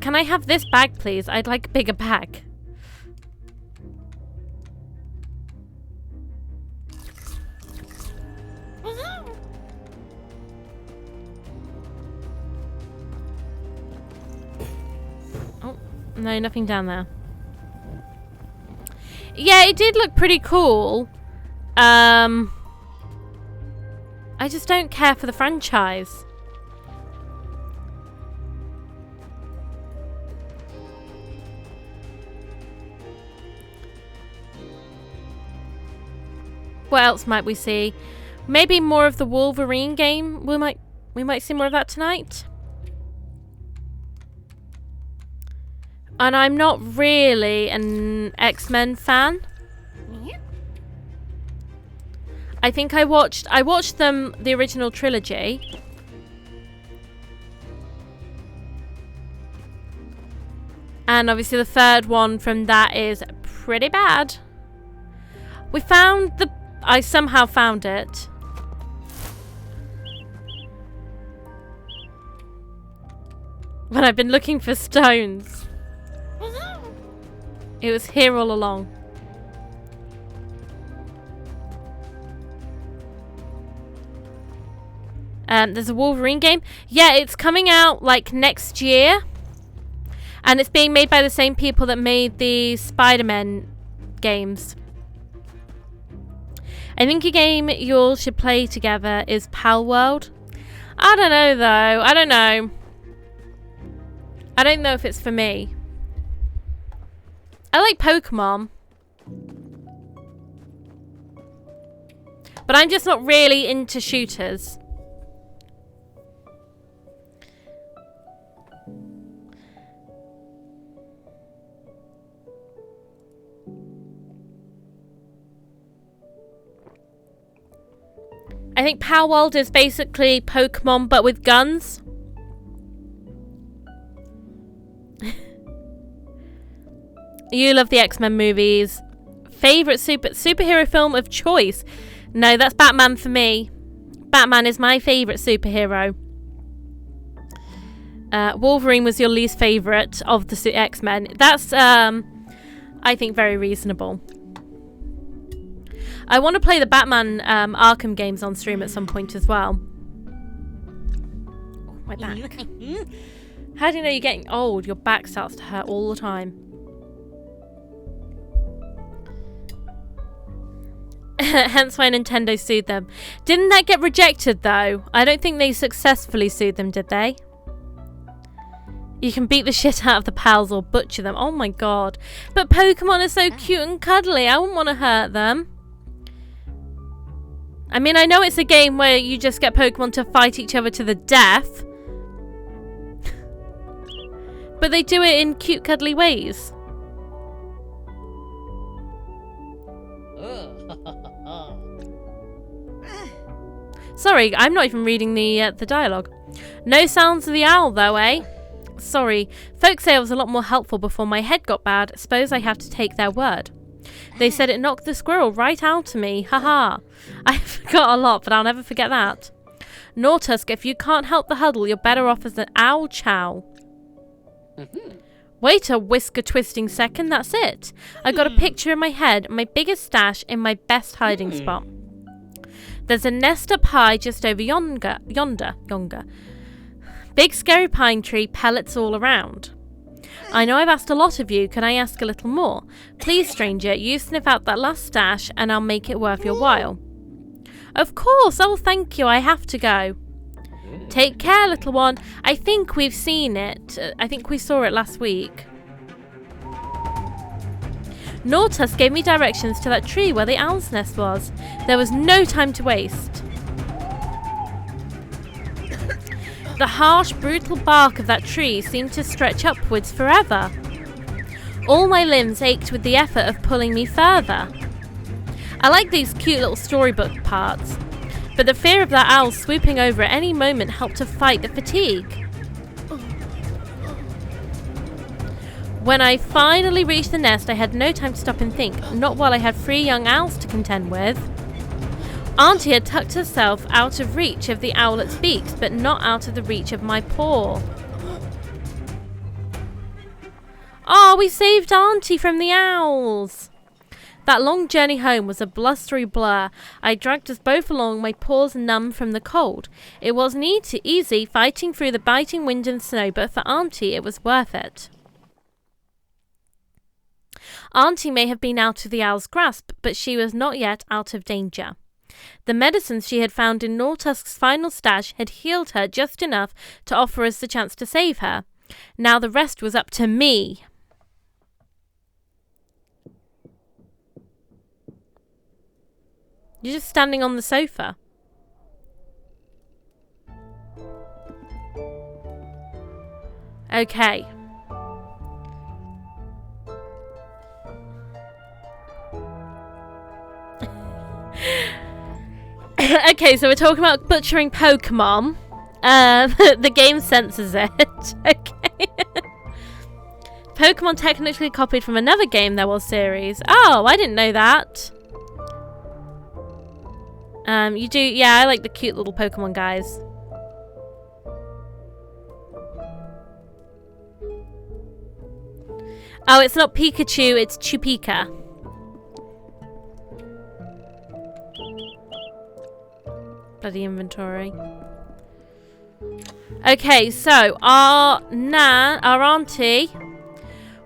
Can I have this bag, please? I'd like a bigger bag. No, nothing down there. Yeah, it did look pretty cool. I just don't care for the franchise. What else might we see? Maybe more of the Wolverine game. We might see more of that tonight. And I'm not really an X-Men fan. I think I watched them, the original trilogy. And obviously the third one from that is pretty bad. We found I somehow found it. But I've been looking for stones. It was here all along. There's a Wolverine game. Yeah, it's coming out like next year. And it's being made by the same people that made the Spider-Man games. I think a game you all should play together is Pal World. I don't know though. I don't know. I don't know if it's for me. I like Pokemon. But I'm just not really into shooters. I think Pal World is basically Pokemon but with guns. You love the X-Men movies. Favorite superhero film of choice? No, that's Batman for me. Batman is my favorite superhero. Wolverine was your least favorite of the X-Men. That's, I think, very reasonable. I want to play the Batman Arkham games on stream at some point as well. Oh, my back. How do you know you're getting old? Your back starts to hurt all the time. Hence why Nintendo sued them. Didn't that get rejected though? I don't think they successfully sued them, did they? You can beat the shit out of the pals or butcher them. Oh my god. But Pokemon are so cute and cuddly. I wouldn't want to hurt them. I mean, I know it's a game where you just get Pokemon to fight each other to the death. But they do it in cute, cuddly ways. Sorry, I'm not even reading the dialogue. No sounds of the owl, though, eh? Sorry. Folks say I was a lot more helpful before my head got bad. Suppose I have to take their word. They said it knocked the squirrel right out of me. Haha. I forgot a lot, but I'll never forget that. Nortusk, if you can't help the huddle, you're better off as an owl chow. Wait a whisker-twisting second, that's it. I got a picture in my head, my biggest stash in my best hiding spot. There's a nest up high just over yonder. Big scary pine tree, pellets all around. I know I've asked a lot of you, can I ask a little more? Please, stranger, you sniff out that last stash and I'll make it worth your while. Of course, oh thank you, I have to go. Take care, little one. I think we've seen it. I think we saw it last week. Nortusk gave me directions to that tree where the owl's nest was. There was no time to waste. The harsh, brutal bark of that tree seemed to stretch upwards forever. All my limbs ached with the effort of pulling me further. I like these cute little storybook parts, but the fear of that owl swooping over at any moment helped to fight the fatigue. When I finally reached the nest, I had no time to stop and think, not while I had 3 young owls to contend with. Auntie had tucked herself out of reach of the owlet's beaks, but not out of the reach of my paw. Oh, we saved Auntie from the owls! That long journey home was a blustery blur. I dragged us both along, my paws numb from the cold. It wasn't easy fighting through the biting wind and snow, but for Auntie it was worth it. Auntie may have been out of the owl's grasp, but she was not yet out of danger. The medicines she had found in Nortusk's final stash had healed her just enough to offer us the chance to save her. Now the rest was up to me. You're just standing on the sofa. Okay. Okay, so we're talking about butchering Pokemon. The game censors it. Okay. Pokemon technically copied from another game there was series. Oh, I didn't know that. You do, yeah, I like the cute little Pokemon guys. Oh, it's not Pikachu, it's Chupika. Bloody inventory. Okay, so our auntie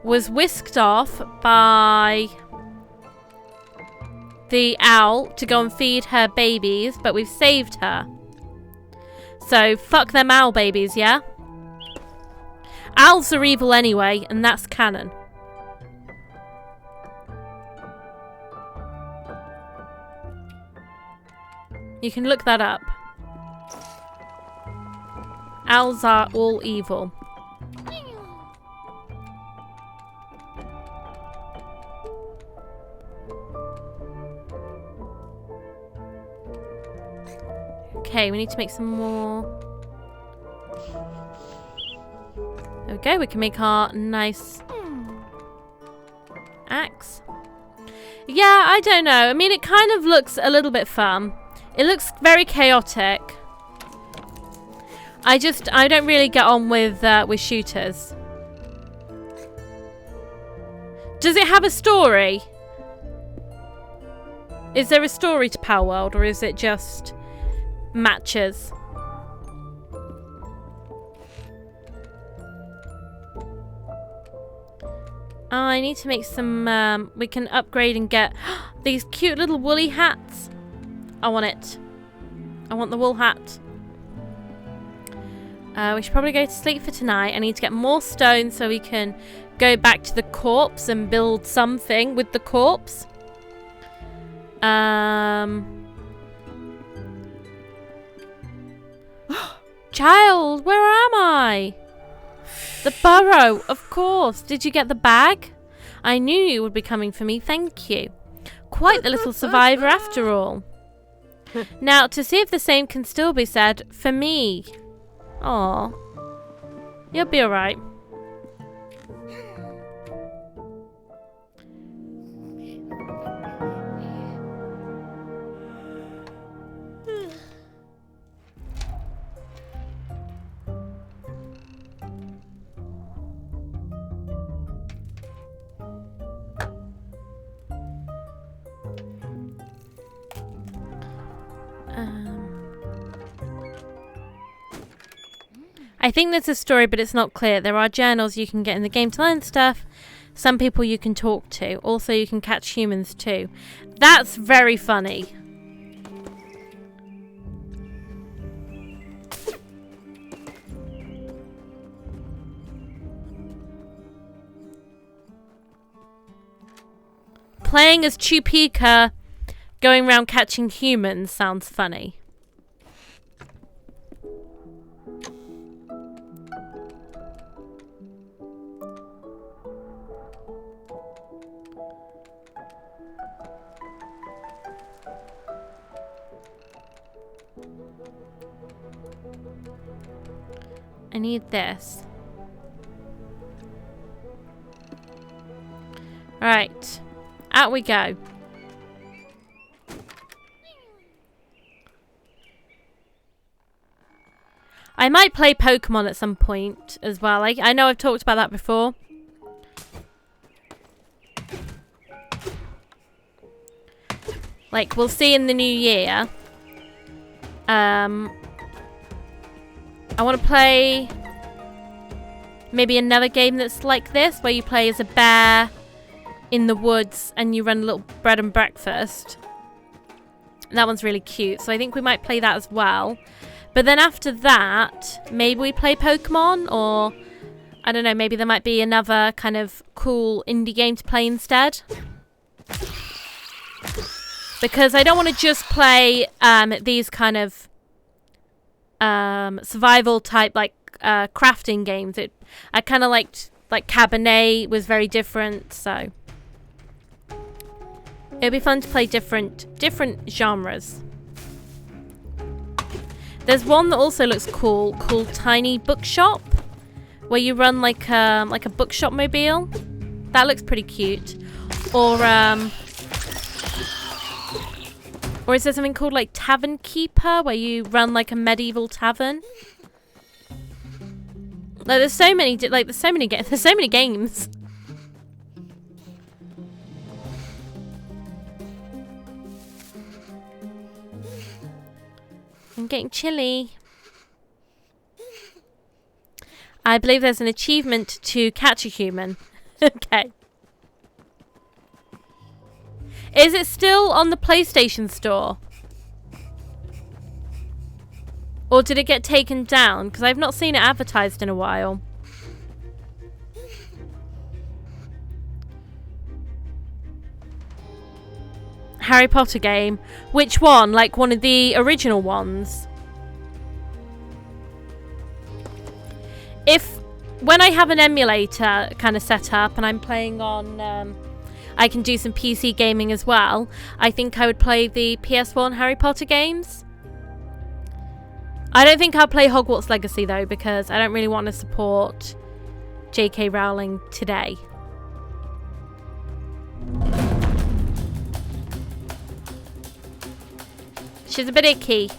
was whisked off by the owl to go and feed her babies, but we've saved her. So fuck them owl babies, yeah? Owls are evil anyway, and that's canon. You can look that up. Owls are all evil. Okay, we need to make some more. There we go, we can make our nice axe. Yeah, I don't know. I mean, it kind of looks a little bit fun. It looks very chaotic. I don't really get on with shooters. Does it have a story? Is there a story to Power World, or is it just matches? Oh, I need to make some, we can upgrade and get these cute little woolly hats. I want it. I want the wool hat. We should probably go to sleep for tonight. I need to get more stone so we can go back to the corpse and build something with the corpse. Child, where am I? The burrow, of course. Did you get the bag? I knew you would be coming for me, thank you. Quite the little survivor after all. Now, to see if the same can still be said for me. Aw. You'll be alright. I think there's a story, but it's not clear. There are journals you can get in the game to learn stuff. Some people you can talk to. Also, you can catch humans too. That's very funny. Playing as Chupika, going around catching humans sounds funny. I need this. Right. Out we go. I might play Pokemon at some point as well. I know I've talked about that before. Like, we'll see in the new year. I want to play maybe another game that's like this, where you play as a bear in the woods and you run a little bread and breakfast. That one's really cute, so I think we might play that as well. But then after that, maybe we play Pokemon, or I don't know, maybe there might be another kind of cool indie game to play instead. Because I don't want to just play these kind of survival type, like crafting games. I kind of liked, like Cabernet was very different, so it'd be fun to play different genres. There's one that also looks cool called Tiny Bookshop, where you run like a bookshop mobile. That looks pretty cute. Or is there something called like Tavern Keeper, where you run like a medieval tavern? Like there's so many games. I'm getting chilly. I believe there's an achievement to catch a human. Okay. Is it still on the PlayStation Store? Or did it get taken down? Because I've not seen it advertised in a while. Harry Potter game. Which one? Like one of the original ones? When I have an emulator kind of set up and I'm playing on, I can do some PC gaming as well, I think I would play the PS1 Harry Potter games. I don't think I'll play Hogwarts Legacy though, because I don't really want to support J.K. Rowling today. She's a bit icky.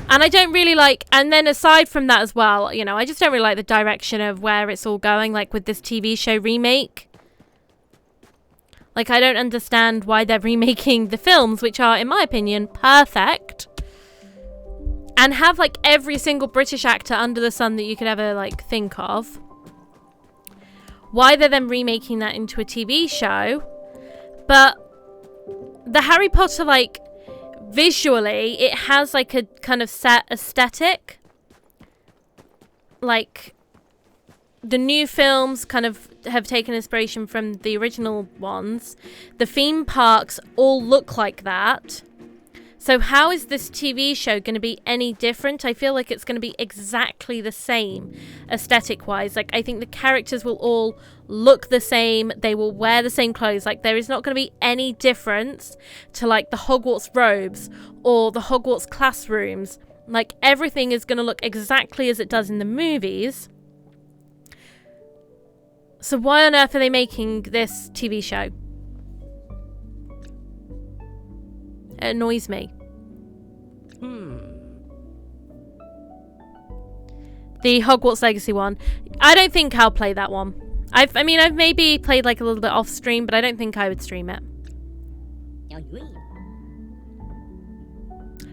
And I don't really like, and then aside from that as well, you know, I just don't really like the direction of where it's all going, like with this TV show remake. Like, I don't understand why they're remaking the films, which are, in my opinion, perfect. And have, like, every single British actor under the sun that you could ever, like, think of. Why they're then remaking that into a TV show. But the Harry Potter, like, visually, it has like a kind of set aesthetic. Like the new films kind of have taken inspiration from the original ones. The theme parks all look like that. So how is this TV show going to be any different? I feel like it's going to be exactly the same aesthetic-wise. Like, I think the characters will all look the same. They will wear the same clothes. Like, there is not going to be any difference to, like, the Hogwarts robes or the Hogwarts classrooms. Like, everything is going to look exactly as it does in the movies. So why on earth are they making this TV show? It annoys me. The Hogwarts Legacy one. I don't think I'll play that one. I've maybe played like a little bit off stream, but I don't think I would stream it.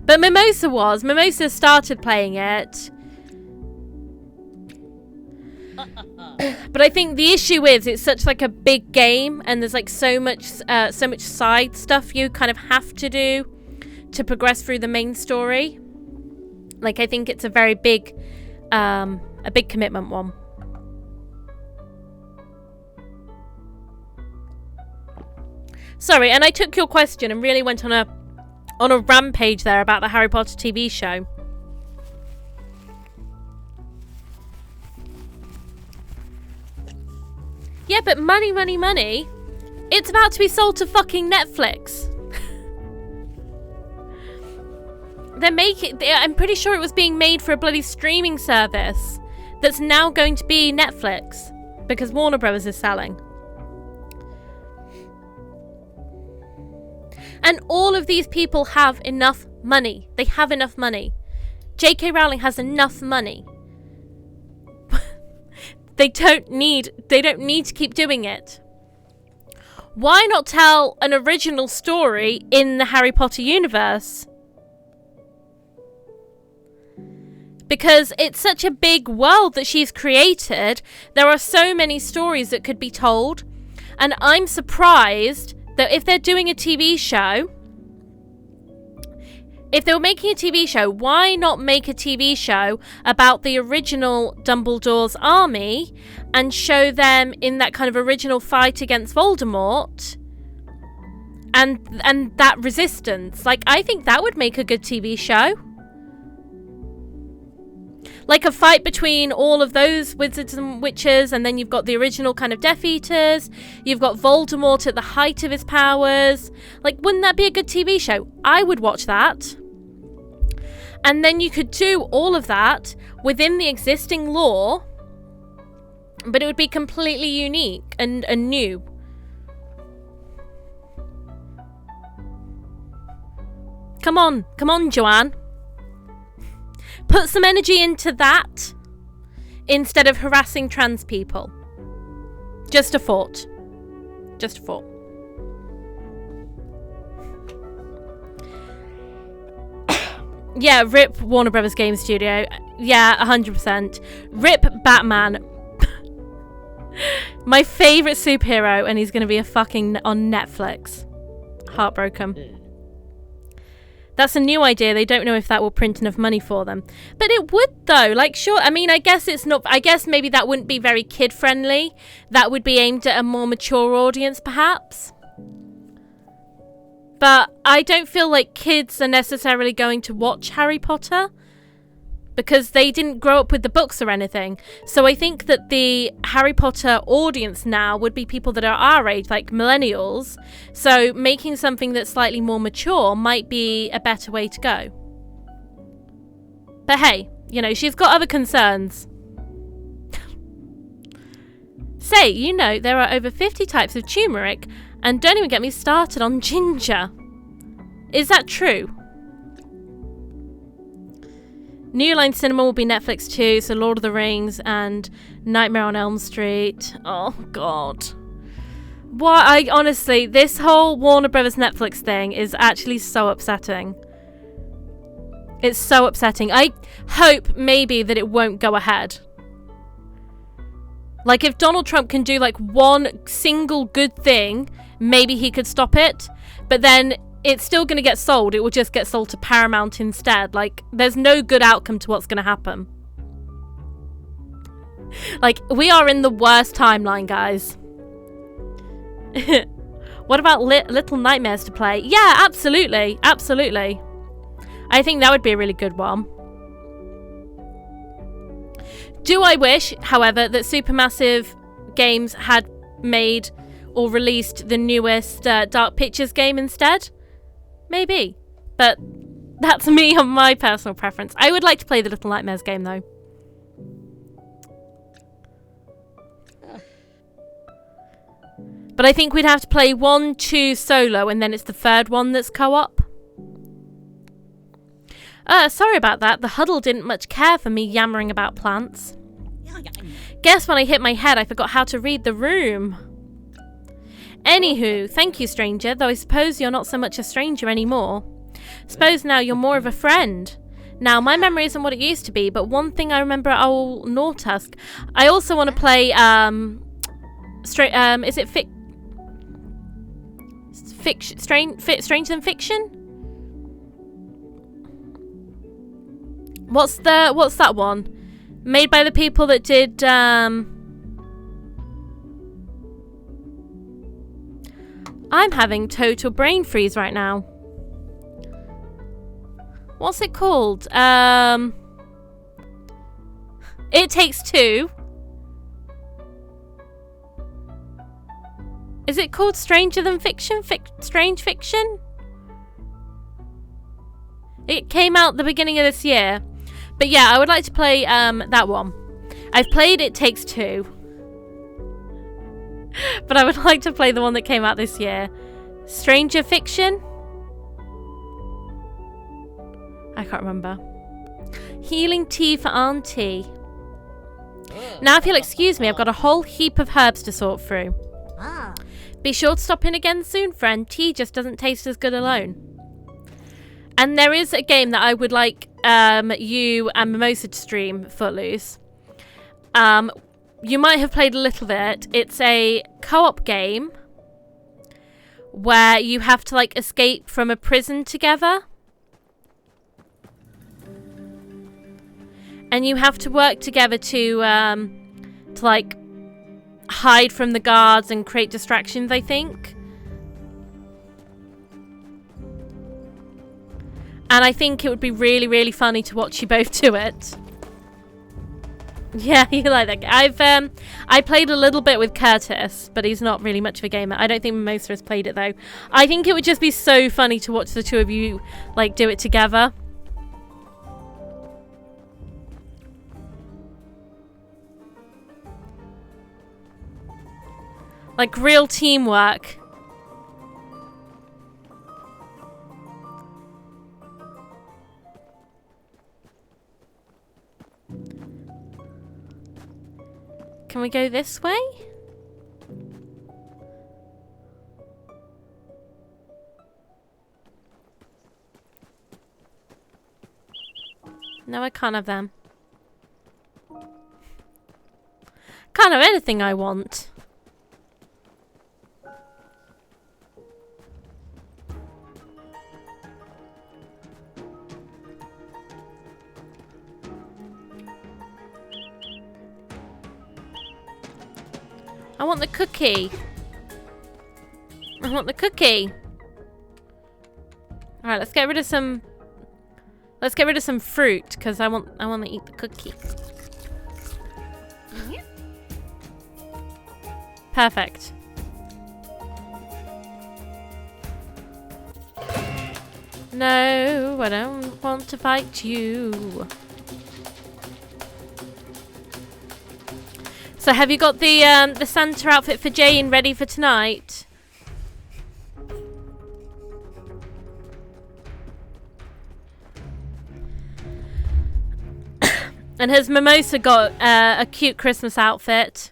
But Mimosa started playing it. But I think the issue is it's such like a big game, and there's like so much side stuff you kind of have to do to progress through the main story. Like, I think it's a very big commitment one. Sorry, and I took your question and really went on a rampage there about the Harry Potter TV show. Yeah, but money. It's about to be sold to fucking Netflix. I'm pretty sure it was being made for a bloody streaming service that's now going to be Netflix because Warner Bros. Is selling. And all of these people have enough money. They have enough money. J.K. Rowling has enough money. They don't need to keep doing it. Why not tell an original story in the Harry Potter universe? Because it's such a big world that she's created. There are so many stories that could be told. And I'm surprised that if they're doing a TV show, if they were making a TV show, why not make a TV show about the original Dumbledore's army and show them in that kind of original fight against Voldemort and that resistance? Like, I think that would make a good TV show. Like a fight between all of those wizards and witches, and then you've got the original kind of Death Eaters. You've got Voldemort at the height of his powers. Like, wouldn't that be a good TV show? I would watch that. And then you could do all of that within the existing lore, but it would be completely unique and new. Come on, Joanne. Put some energy into that instead of harassing trans people. Just a thought. Just a thought. Yeah, rip Warner Brothers Game Studio. Yeah, 100%. Rip Batman. My favourite superhero, and he's going to be on Netflix. Heartbroken. That's a new idea. They don't know if that will print enough money for them. But it would, though. Like, sure, I mean, I guess it's not... I guess maybe that wouldn't be very kid-friendly. That would be aimed at a more mature audience, perhaps. But I don't feel like kids are necessarily going to watch Harry Potter, because they didn't grow up with the books or anything. So I think that the Harry Potter audience now would be people that are our age, like millennials. So making something that's slightly more mature might be a better way to go. But hey, you know, she's got other concerns. Say, you know, there are over 50 types of turmeric, and don't even get me started on ginger. Is that true? New Line Cinema will be Netflix too, so Lord of the Rings and Nightmare on Elm Street. Oh, God. Why? Honestly, this whole Warner Brothers Netflix thing is actually so upsetting. It's so upsetting. I hope maybe that it won't go ahead. Like, if Donald Trump can do, like, one single good thing, maybe he could stop it. But then... it's still going to get sold. It will just get sold to Paramount instead. Like, there's no good outcome to what's going to happen. Like, we are in the worst timeline, guys. What about Little Nightmares to play? Yeah, absolutely. Absolutely. I think that would be a really good one. Do I wish, however, that Supermassive Games had made or released the newest Dark Pictures game instead? Maybe. But that's me on my personal preference. I would like to play the Little Nightmares game, though. But I think we'd have to play 1, 2 solo, and then it's the third one that's co-op. Sorry about that. The huddle didn't much care for me yammering about plants. Guess when I hit my head, I forgot how to read the room. Anywho, thank you, stranger, though I suppose you're not so much a stranger anymore. Suppose now you're more of a friend. Now, my memory isn't what it used to be, but one thing I remember at old Nortusk. I also want to play, is it Stranger Than Fiction? What's that one? Made by the people that did, I'm having total brain freeze right now. What's it called? It Takes Two. Is it called Stranger Than Fiction? Strange Fiction? It came out the beginning of this year. But yeah, I would like to play that one. I've played It Takes Two. But I would like to play the one that came out this year. Stranger Fiction? I can't remember. Healing tea for Auntie. Now, if you'll excuse me, I've got a whole heap of herbs to sort through. Be sure to stop in again soon, friend. Tea just doesn't taste as good alone. And there is a game that I would like you and Mimosa to stream, Footloose. You might have played a little bit. It's a co-op game where you have to, like, escape from a prison together. And you have to work together to like, hide from the guards and create distractions, I think. And I think it would be really, really funny to watch you both do it. Yeah, you like that game. I played a little bit with Curtis, but he's not really much of a gamer. I don't think Mimosa has played it, though. I think it would just be so funny to watch the two of you, like, do it together. Like real teamwork. Can we go this way? No, I can't have them. Can't have anything I want. I want the cookie. I want the cookie. All right, let's get rid of some. Let's get rid of some fruit because I want to eat the cookie. Perfect. No, I don't want to fight you. So have you got the Santa outfit for Jane ready for tonight? And has Mimosa got a cute Christmas outfit?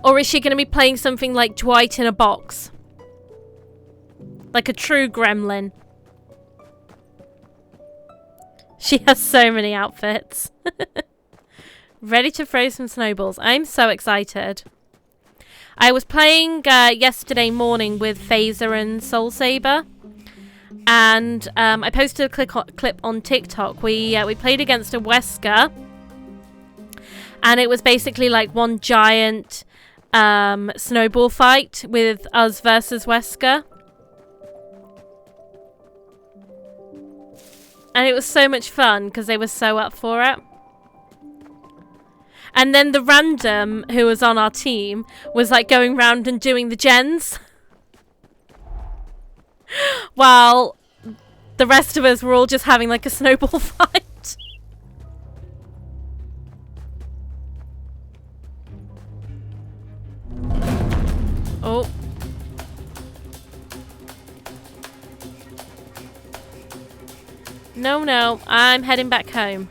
Or is she going to be playing something like Dwight in a box? Like a true gremlin. She has so many outfits. Ready to throw some snowballs. I'm so excited. I was playing yesterday morning with Phaser and Soul Saber. And I posted a clip on TikTok. We played against a Wesker. And it was basically like one giant snowball fight with us versus Wesker. And it was so much fun because they were so up for it. And then the random who was on our team was like going round and doing the gens. While the rest of us were all just having like a snowball fight. Oh. No, I'm heading back home.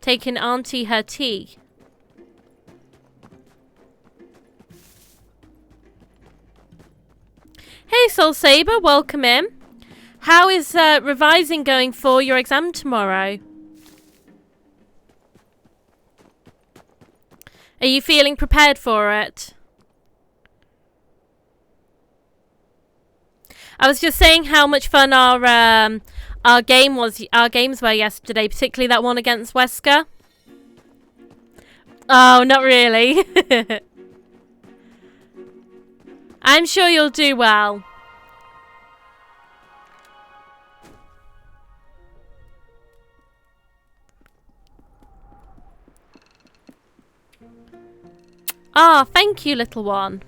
Taking Auntie her tea. Hey Soul Saber, welcome in. How is revising going for your exam tomorrow? Are you feeling prepared for it? I was just saying how much fun our games were yesterday, particularly that one against Wesker. Oh, not really. I'm sure you'll do well. Ah, thank you, little one.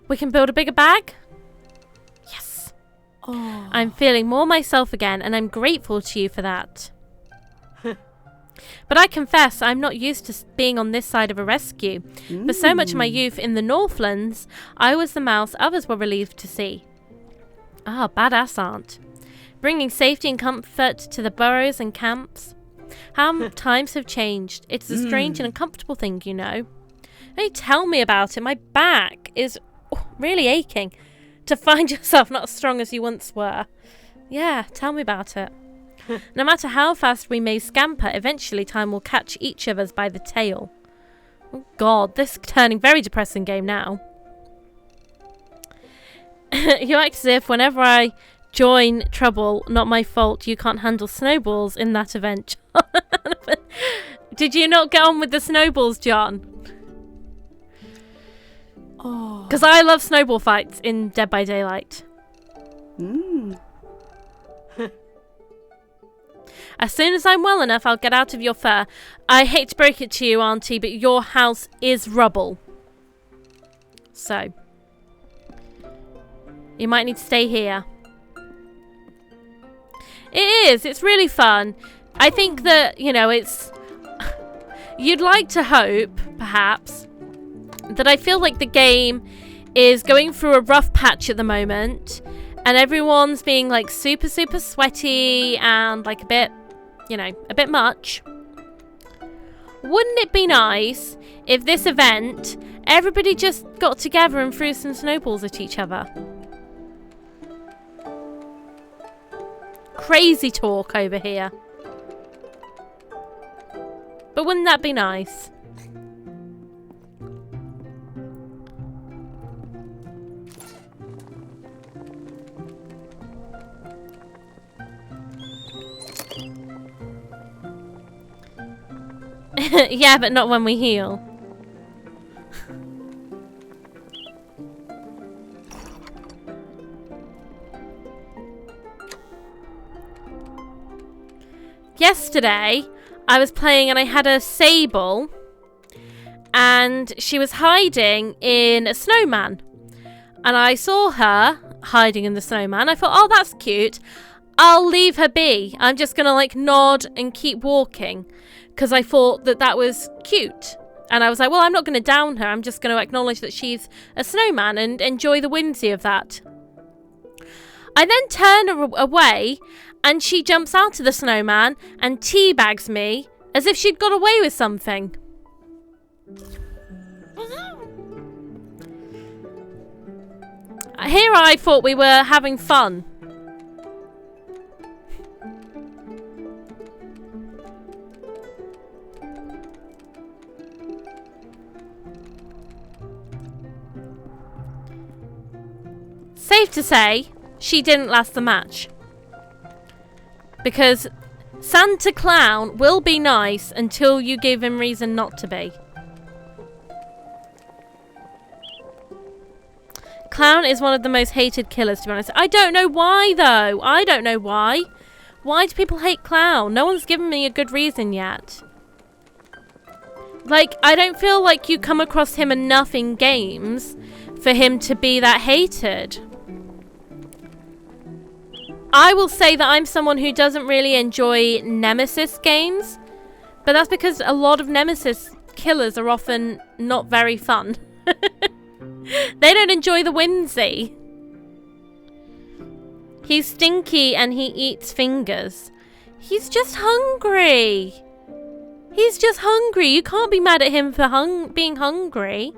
We can build a bigger bag? Yes. Oh. I'm feeling more myself again, and I'm grateful to you for that. But I confess, I'm not used to being on this side of a rescue. For so much of my youth in the Northlands, I was the mouse others were relieved to see. Ah, badass aunt. Bringing safety and comfort to the burrows and camps. How times have changed. It's a strange and uncomfortable thing, you know. Hey, tell me about it. My back is really aching. To find yourself not as strong as you once were. Yeah, tell me about it. No matter how fast we may scamper, eventually time will catch each of us by the tail. Oh God, this is turning very depressing game now. You act as if whenever I join trouble, not my fault, you can't handle snowballs in that event. Did you not get on with the snowballs, John? Oh. Because I love snowball fights in Dead by Daylight. As soon as I'm well enough, I'll get out of your fur. I hate to break it to you, Auntie, but your house is rubble. So, you might need to stay here. It is. It's really fun. I think that, you know, it's... You'd like to hope, perhaps, that I feel like the game is going through a rough patch at the moment, and everyone's being, like, super, super sweaty and, like, a bit, you know, a bit much. Wouldn't it be nice if this event, everybody just got together and threw some snowballs at each other? Crazy talk over here. But wouldn't that be nice? Yeah, but not when we heal. Yesterday, I was playing and I had a sable, and she was hiding in a snowman. And I saw her hiding in the snowman. I thought, oh, that's cute. I'll leave her be. I'm just going to like nod and keep walking, because I thought that that was cute. And I was like, well, I'm not going to down her. I'm just going to acknowledge that she's a snowman and enjoy the whimsy of that. I then turn her away, and she jumps out of the snowman and teabags me as if she'd got away with something. Here I thought we were having fun. Safe to say, she didn't last the match. Because Santa Clown will be nice until you give him reason not to be. Clown is one of the most hated killers, to be honest. I don't know why, though. I don't know why. Why do people hate Clown? No one's given me a good reason yet. Like, I don't feel like you come across him enough in games for him to be that hated. I will say that I'm someone who doesn't really enjoy Nemesis games, but that's because a lot of Nemesis killers are often not very fun. They don't enjoy the whimsy. He's stinky and he eats fingers. He's just hungry. He's just hungry. You can't be mad at him for being hungry.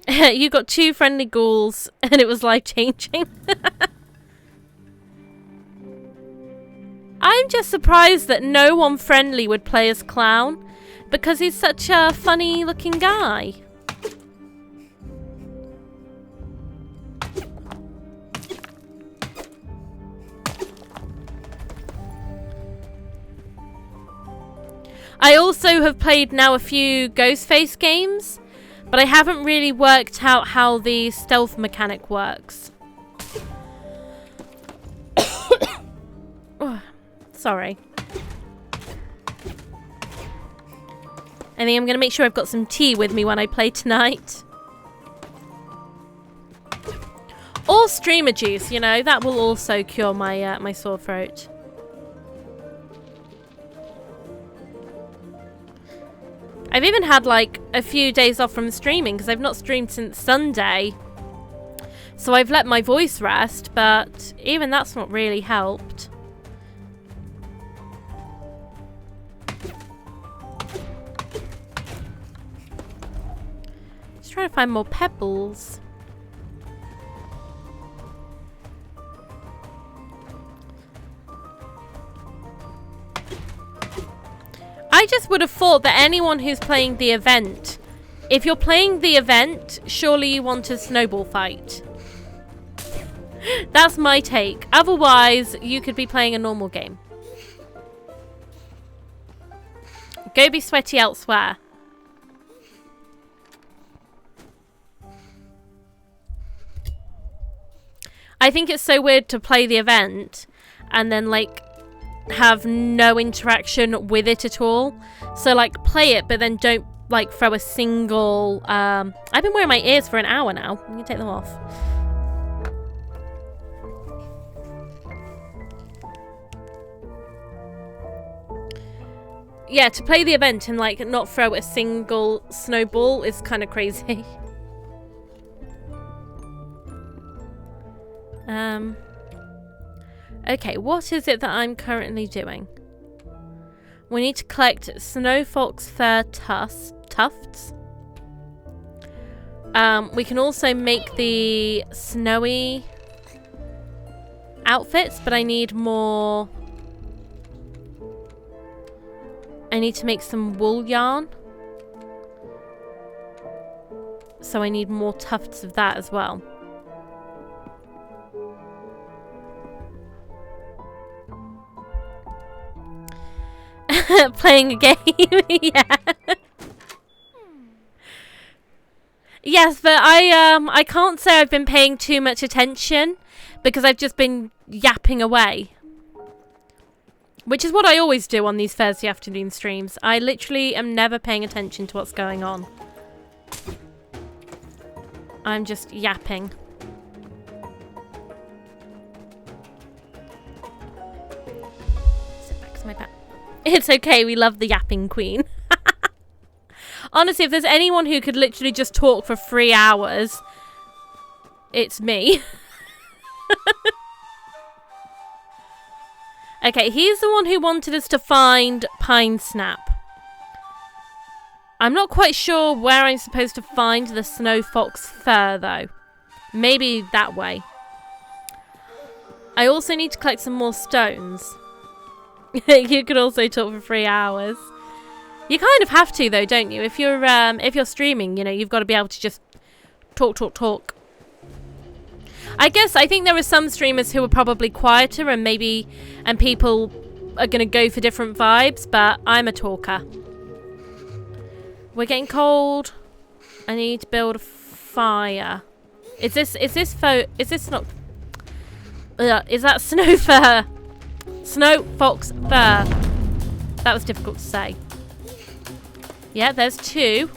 You got 2 friendly ghouls and it was life-changing. I'm just surprised that no one friendly would play as Clown, because he's such a funny-looking guy. I also have played now a few Ghostface games, but I haven't really worked out how the stealth mechanic works. Oh, sorry. I think I'm going to make sure I've got some tea with me when I play tonight. Or streamer juice, you know, that will also cure my my sore throat. I've even had like a few days off from streaming because I've not streamed since Sunday. So I've let my voice rest, but even that's not really helped. Just trying to find more pebbles. I just would have thought that anyone who's playing the event, if you're playing the event, surely you want a snowball fight. That's my take. Otherwise, you could be playing a normal game. Go be sweaty elsewhere. I think it's so weird to play the event and then, like, have no interaction with it at all. So, like, play it, but then don't, like, throw a single... I've been wearing my ears for an hour now. I'm gonna take them off. Yeah, to play the event and like not throw a single snowball is kind of crazy. Okay, what is it that I'm currently doing? We need to collect snow fox fur tufts. We can also make the snowy outfits, but I need more. I need to make some wool yarn. So I need more tufts of that as well. Playing a game, yeah. Yes, but I can't say I've been paying too much attention because I've just been yapping away. Which is what I always do on these Thursday afternoon streams. I literally am never paying attention to what's going on. I'm just yapping. Sit back to my back. It's okay, we love the yapping queen. Honestly, if there's anyone who could literally just talk for 3 hours, it's me. Okay, he's the one who wanted us to find Pine Snap. I'm not quite sure where I'm supposed to find the snow fox fur, though. Maybe that way. I also need to collect some more stones. You could also talk for 3 hours. You kind of have to, though, don't you? If you're streaming, you know, you've got to be able to just talk. I think there are some streamers who are probably quieter and people are going to go for different vibes, but I'm a talker. We're getting cold. I need to build a fire. Is that snow fur? Snow fox fur. That was difficult to say. Yeah, there's 2.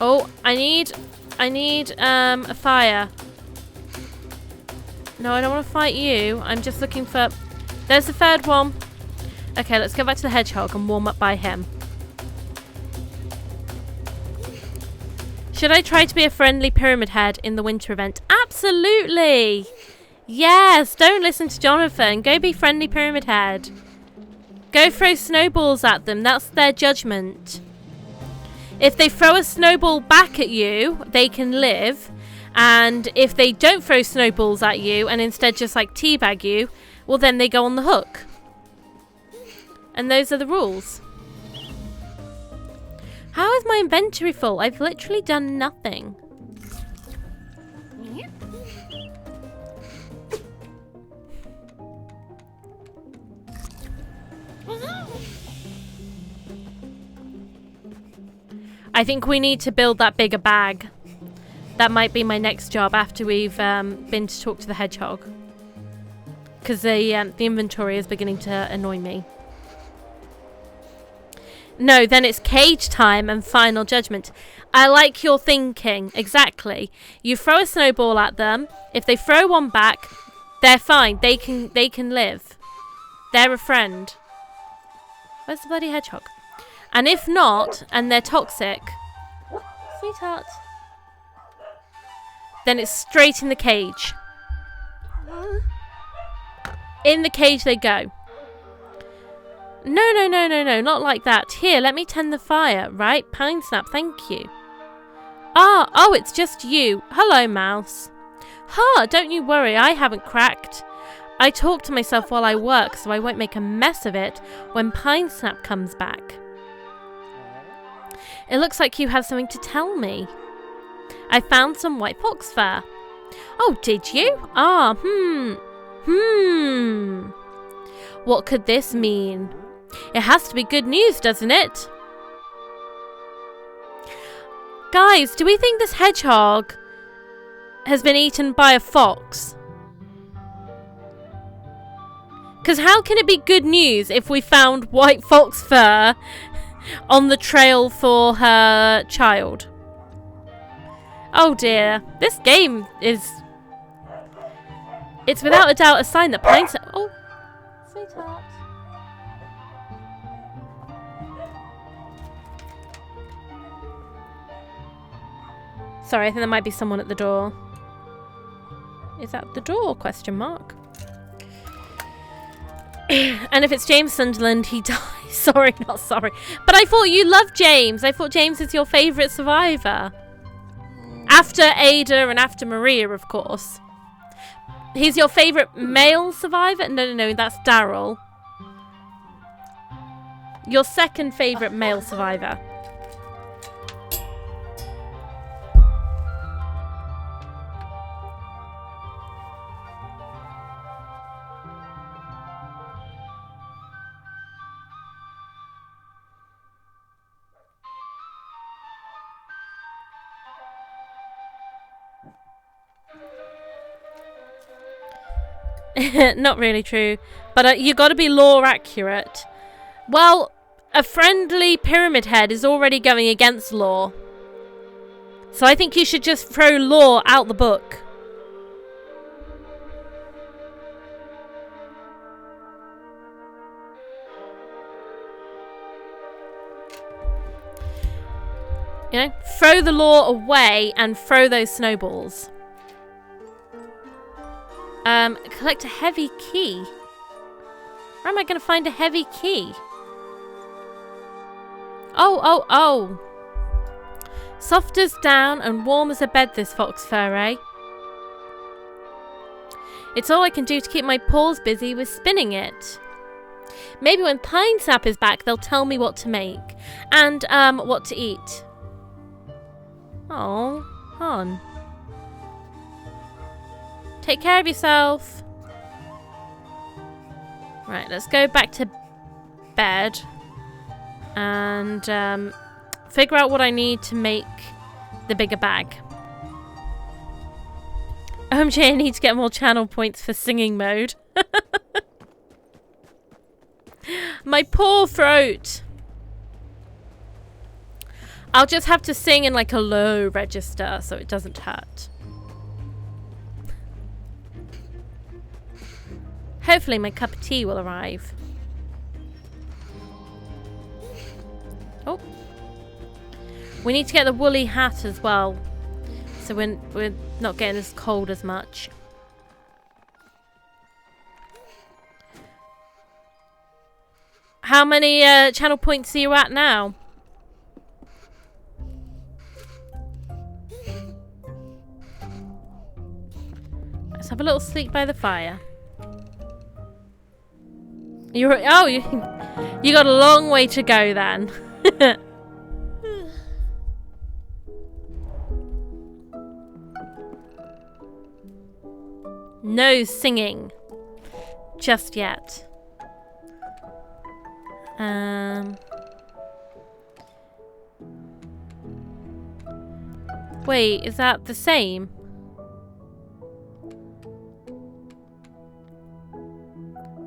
Oh, I need a fire. No, I don't want to fight you. I'm just looking for... There's the 3rd one. Okay, let's go back to the hedgehog and warm up by him. Should I try to be a friendly pyramid head in the winter event? Absolutely! Yes, don't listen to Jonathan. Go be friendly pyramid head. Go throw snowballs at them. That's their judgment. If they throw a snowball back at you, they can live. And if they don't throw snowballs at you and instead just like teabag you, well then they go on the hook. And those are the rules. How is my inventory full? I've literally done nothing. I think we need to build that bigger bag. That might be my next job after we've been to talk to the hedgehog. Because the inventory is beginning to annoy me. No, then it's cage time and final judgment. I like your thinking. Exactly. You throw a snowball at them. If they throw one back, they're fine. They can live. They're a friend. Where's the bloody hedgehog? And if not, and they're toxic... Sweetheart. Then it's straight in the cage. In the cage they go. No, not like that. Here, let me tend the fire, right? Pine Snap, thank you. Oh, it's just you. Hello, mouse. Don't you worry, I haven't cracked. I talk to myself while I work, so I won't make a mess of it when Pine Snap comes back. It looks like you have something to tell me. I found some white fox fur. Oh, did you? What could this mean? It has to be good news, doesn't it? Guys, do we think this hedgehog has been eaten by a fox? Because how can it be good news if we found white fox fur on the trail for her child? Oh dear, this game is... It's without a doubt a sign that Pine Snap... Oh, sweetheart. Sorry, I think there might be someone at the door. Is that the door? Question mark. And if it's James Sunderland, he dies. Sorry, not sorry. But I thought you loved James. I thought James is your favourite survivor. After Ada and after Maria, of course. He's your favourite male survivor? No, that's Daryl. Your second favourite male survivor. Not really true. But you got to be lore accurate. Well, a friendly pyramid head is already going against lore. So I think you should just throw lore out the book. You know, throw the lore away and throw those snowballs. Collect a heavy key. Where am I going to find a heavy key? Oh. Soft as down and warm as a bed, this fox fur, eh? It's all I can do to keep my paws busy with spinning it. Maybe when Pine Sap is back, they'll tell me what to make. And, what to eat. Oh, hon. Take care of yourself. Right, let's go back to bed. And, figure out what I need to make the bigger bag. OMG, I need to get more channel points for singing mode. My poor throat. I'll just have to sing in like a low register so it doesn't hurt. Hopefully my cup of tea will arrive. Oh. We need to get the woolly hat as well. So we're not getting as cold as much. How many channel points are you at now? Let's have a little sleep by the fire. You got a long way to go then. No singing just yet. Wait, is that the same?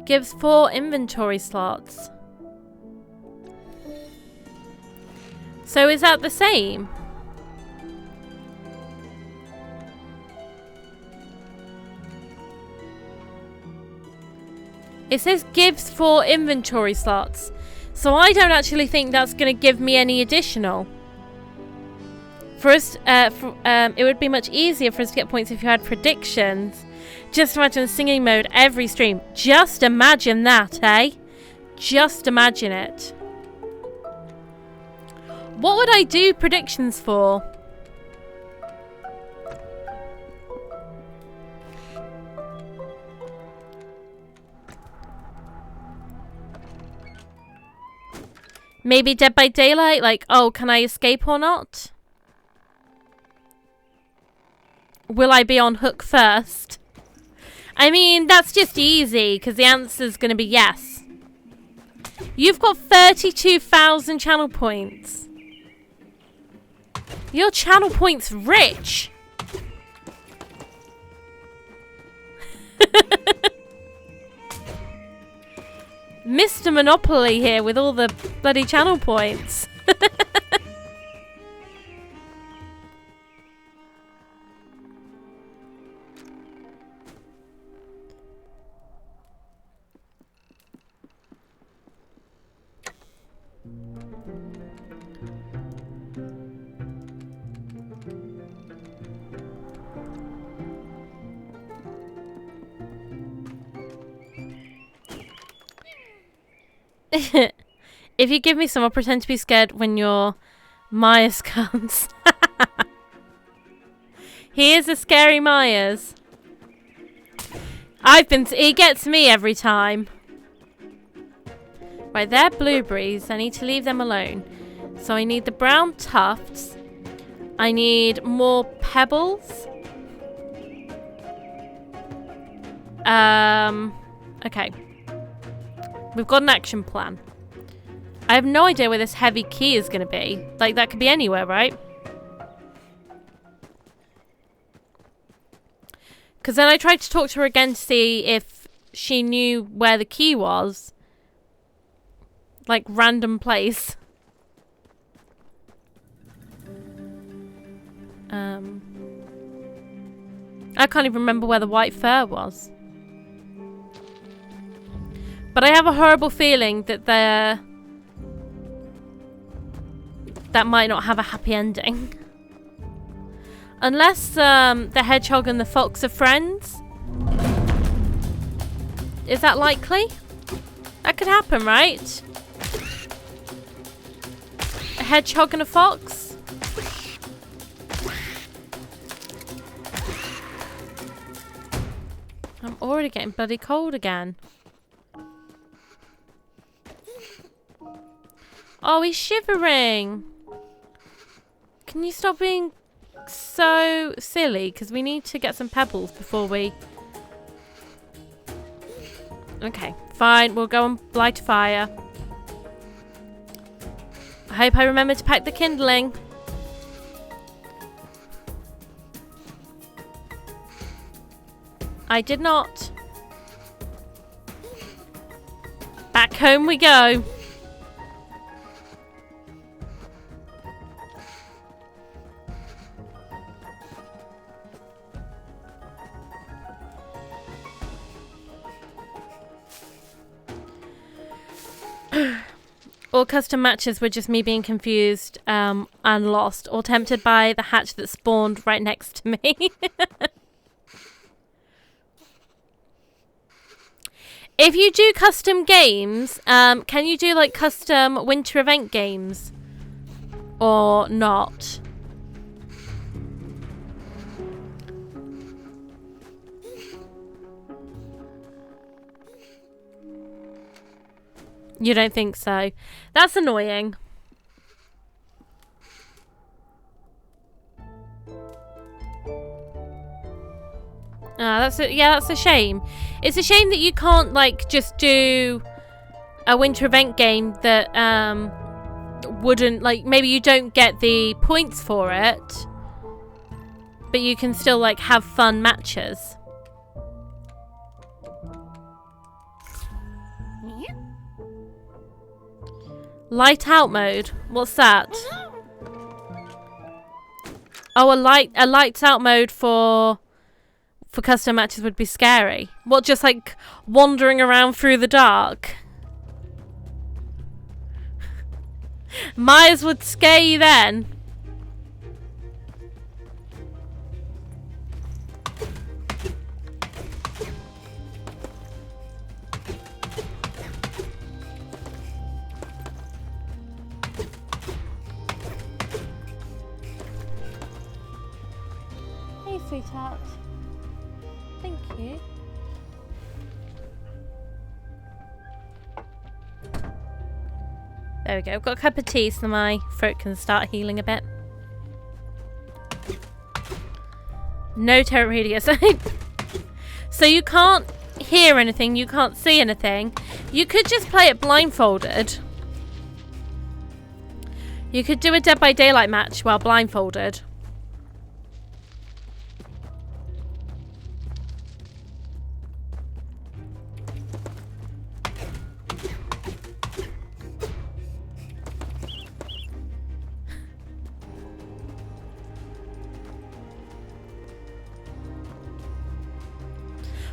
Gives 4 inventory slots. So is that the same? It says gives 4 inventory slots. So I don't actually think that's going to give me any additional. For us, it would be much easier for us to get points if you had predictions. Just imagine singing mode every stream. Just imagine that, eh? Just imagine it. What would I do predictions for? Maybe Dead by Daylight? Like, oh, can I escape or not? Will I be on hook first? I mean, that's just easy, because the answer's going to be yes. You've got 32,000 channel points. Your channel points rich. Mr. Monopoly here with all the bloody channel points. If you give me some, I'll pretend to be scared when your Myers comes. He is a scary Myers. He gets me every time. Right, they're blueberries. I need to leave them alone. So I need the brown tufts. I need more pebbles. Okay. We've got an action plan. I have no idea where this heavy key is going to be. Like, that could be anywhere, right? Because then I tried to talk to her again to see if she knew where the key was. Like, random place. I can't even remember where the white fur was. But I have a horrible feeling that that might not have a happy ending. Unless the hedgehog and the fox are friends. Is that likely? That could happen, right? A hedgehog and a fox? I'm already getting bloody cold again. Oh, he's shivering. Can you stop being so silly? Because we need to get some pebbles before we... Okay, fine. We'll go and light a fire. I hope I remember to pack the kindling. I did not. Back home we go. All custom matches were just me being confused and lost, or tempted by the hatch that spawned right next to me. If you do custom games, can you do like custom winter event games? Or not? You don't think so? That's annoying. That's a shame. It's a shame that you can't like just do a winter event game that wouldn't like, maybe you don't get the points for it, but you can still like have fun matches. Light out mode. What's that? Oh, a lights out mode for custom matches would be scary. What, just like wandering around through the dark? Myers would scare you then. Hey, sweetheart. Thank you. There we go. I've got a cup of tea so my throat can start healing a bit. No terror radio. So you can't hear anything, you can't see anything. You could just play it blindfolded. You could do a Dead by Daylight match while blindfolded.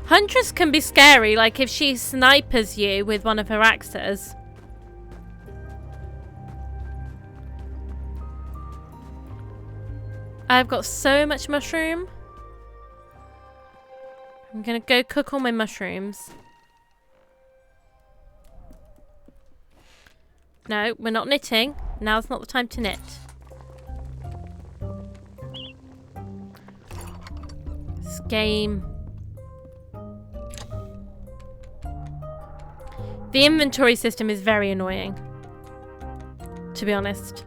Huntress can be scary, like if she snipers you with one of her axes. I've got so much mushroom. I'm gonna go cook all my mushrooms. No, we're not knitting. Now's not the time to knit. This game. The inventory system is very annoying, to be honest.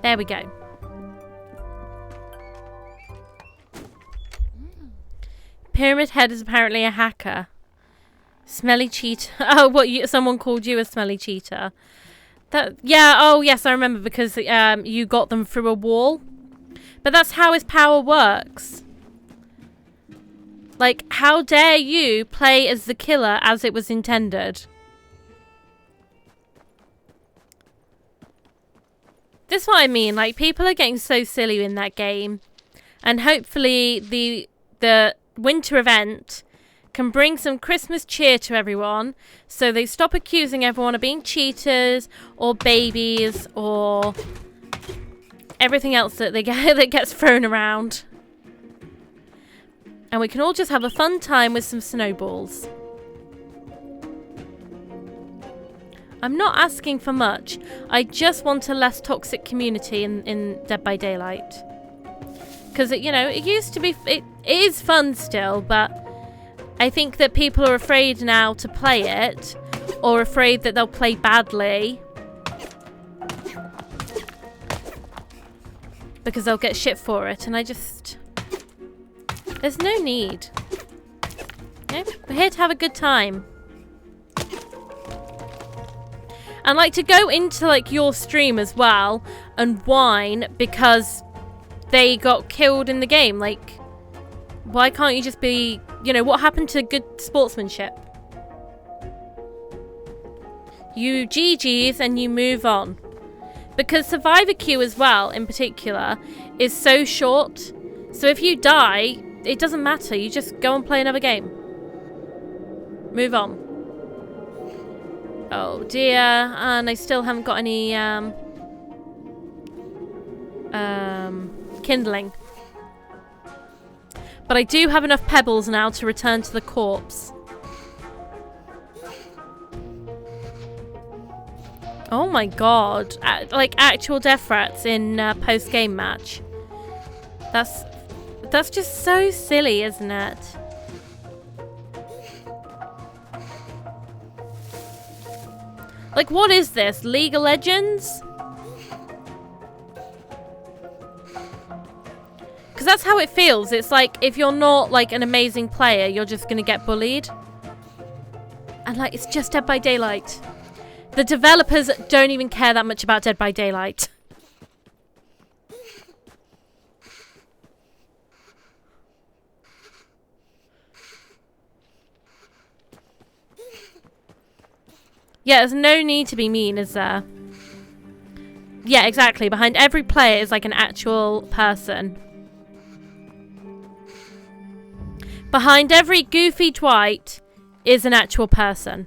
There we go. Pyramid Head is apparently a hacker. Smelly cheetah. Oh, what? Someone called you a smelly cheetah. Yeah. Oh, yes, I remember because you got them through a wall. But that's how his power works. Like, how dare you play as the killer as it was intended? This is what I mean. Like, people are getting so silly in that game, and hopefully the winter event can bring some Christmas cheer to everyone, so they stop accusing everyone of being cheaters or babies or everything else that they get that gets thrown around, and we can all just have a fun time with some snowballs. I'm not asking for much. I just want a less toxic community in Dead by Daylight. Because, you know, it used to be... It is fun still, but I think that people are afraid now to play it, or afraid that they'll play badly. Because they'll get shit for it, and I just... There's no need. Okay? We're here to have a good time. And like to go into like your stream as well and whine because they got killed in the game. Like, why can't you just be, you know, what happened to good sportsmanship? You GG's and you move on. Because survivor queue as well, in particular, is so short. So if you die, it doesn't matter. You just go and play another game. Move on. Oh dear, and I still haven't got any kindling. But I do have enough pebbles now to return to the corpse. Oh my god, like actual death threats in post-game match. That's just so silly, isn't it? Like, what is this? League of Legends? Because that's how it feels. It's like, if you're not, like, an amazing player, you're just going to get bullied. And, like, it's just Dead by Daylight. The developers don't even care that much about Dead by Daylight. Yeah, there's no need to be mean, is there? Yeah, exactly. Behind every player is like an actual person. Behind every goofy Dwight is an actual person.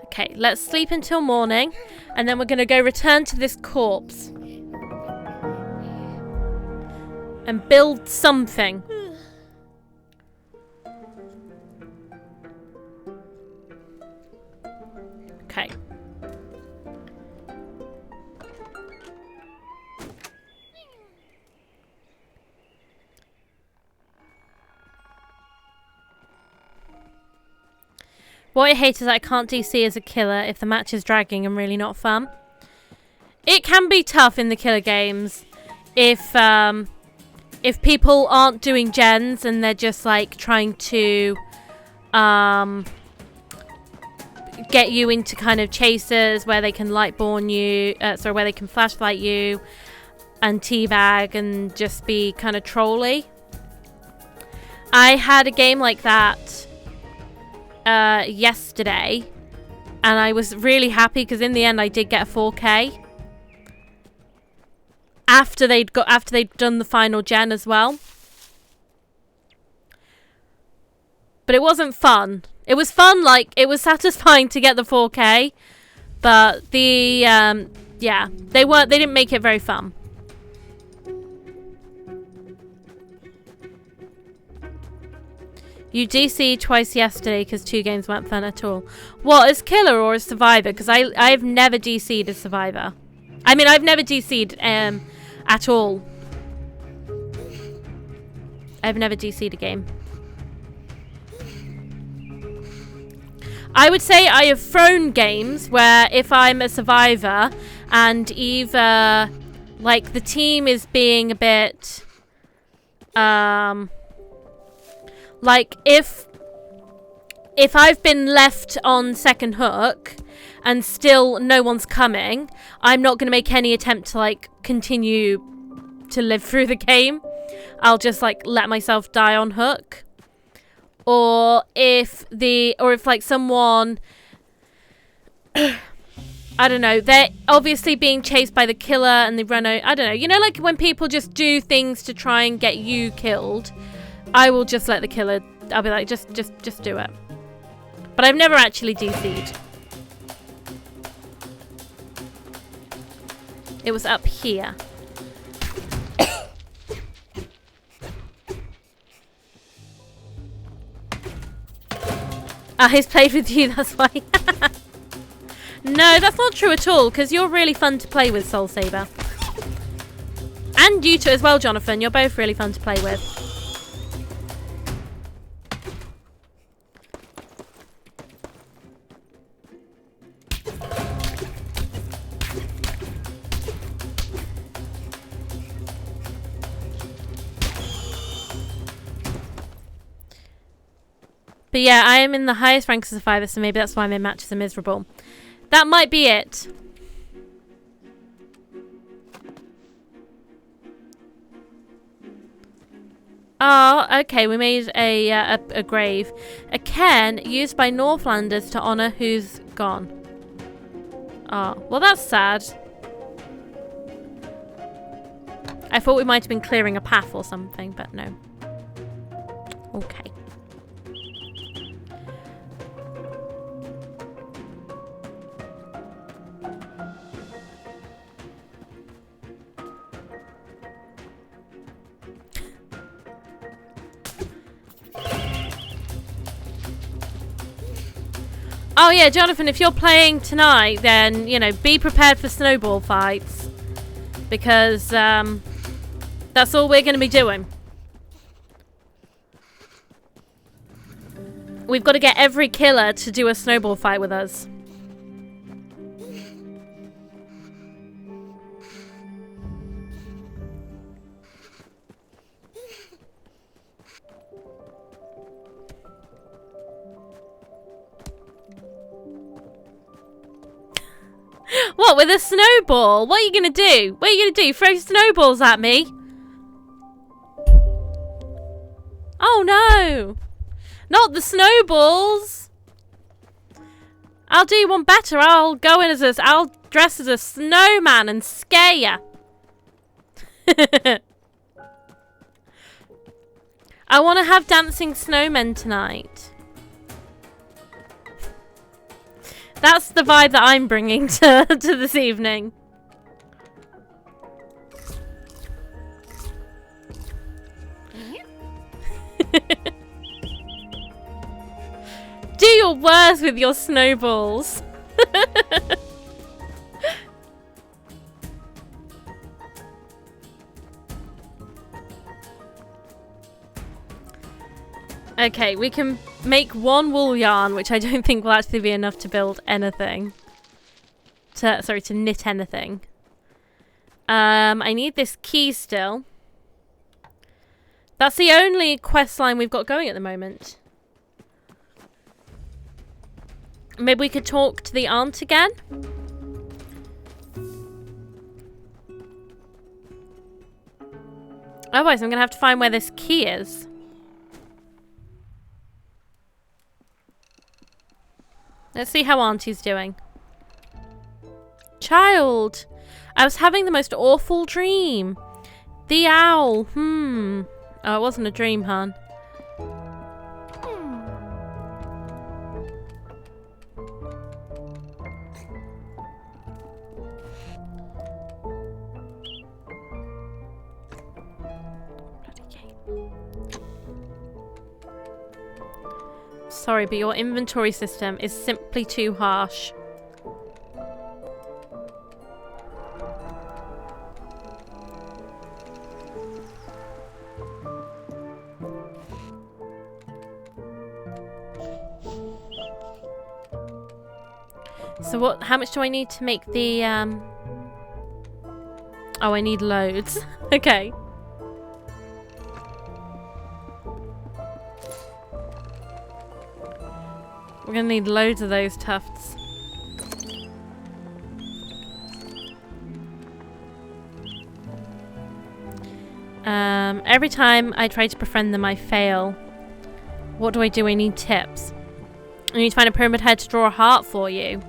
Okay, let's sleep until morning, and then we're going to go return to this corpse. And build something. Okay. What I hate is that I can't DC as a killer if the match is dragging and really not fun. It can be tough in the killer games if people aren't doing gens and they're just like trying to get you into kind of chases where they can lightborn you, where they can flashlight you and teabag and just be kind of trolly. I had a game like that yesterday, and I was really happy because in the end I did get a 4K after they'd done the final gen as well. But it wasn't fun. It was fun, like, it was satisfying to get the 4K. But the, yeah, they didn't make it very fun. You DC'd twice yesterday because 2 games weren't fun at all. What, as killer or as survivor? Because I've never DC'd as survivor. I mean, I've never DC'd at all. I've never DC'd a game. I would say I have thrown games where if I'm a survivor and either, like, the team is being a bit, like, if I've been left on second hook and still no one's coming, I'm not going to make any attempt to, like, continue to live through the game. I'll just, like, let myself die on hook. Or if like someone, I don't know, they're obviously being chased by the killer and they run out. I don't know. You know, like when people just do things to try and get you killed, I will just let the killer. I'll be like, just do it. But I've never actually DC'd. It was up here. He's played with you, that's why. No, that's not true at all, because you're really fun to play with, Soul Saber. And you two as well, Jonathan. You're both really fun to play with. But yeah, I am in the highest rank as a survivor, so maybe that's why my matches are miserable. That might be it. Oh, okay, we made a grave. A cairn used by Northlanders to honour who's gone. Oh, well that's sad. I thought we might have been clearing a path or something, but no. Okay. Oh yeah, Jonathan, if you're playing tonight, then, you know, be prepared for snowball fights. Because, that's all we're going to be doing. We've got to get every killer to do a snowball fight with us. What, with a snowball? What are you going to do? What are you going to do? Throw snowballs at me? Oh no! Not the snowballs! I'll do one better. I'll dress as a snowman and scare ya. I want to have dancing snowmen tonight. That's the vibe that I'm bringing to this evening. Do your worst with your snowballs. Okay, we can make 1 wool yarn, which I don't think will actually be enough to build anything. Sorry, to knit anything. I need this key still. That's the only quest line we've got going at the moment. Maybe we could talk to the aunt again? Otherwise, I'm going to have to find where this key is. Let's see how Auntie's doing. Child, I was having the most awful dream. The owl. Oh, it wasn't a dream, hon. sorry, but your inventory system is simply too harsh. So what, how much do I need to make the, Oh, I need loads. Okay. We're gonna need loads of those tufts. Every time I try to befriend them, I fail. What do? I need tips. I need to find a pyramid head to draw a heart for you.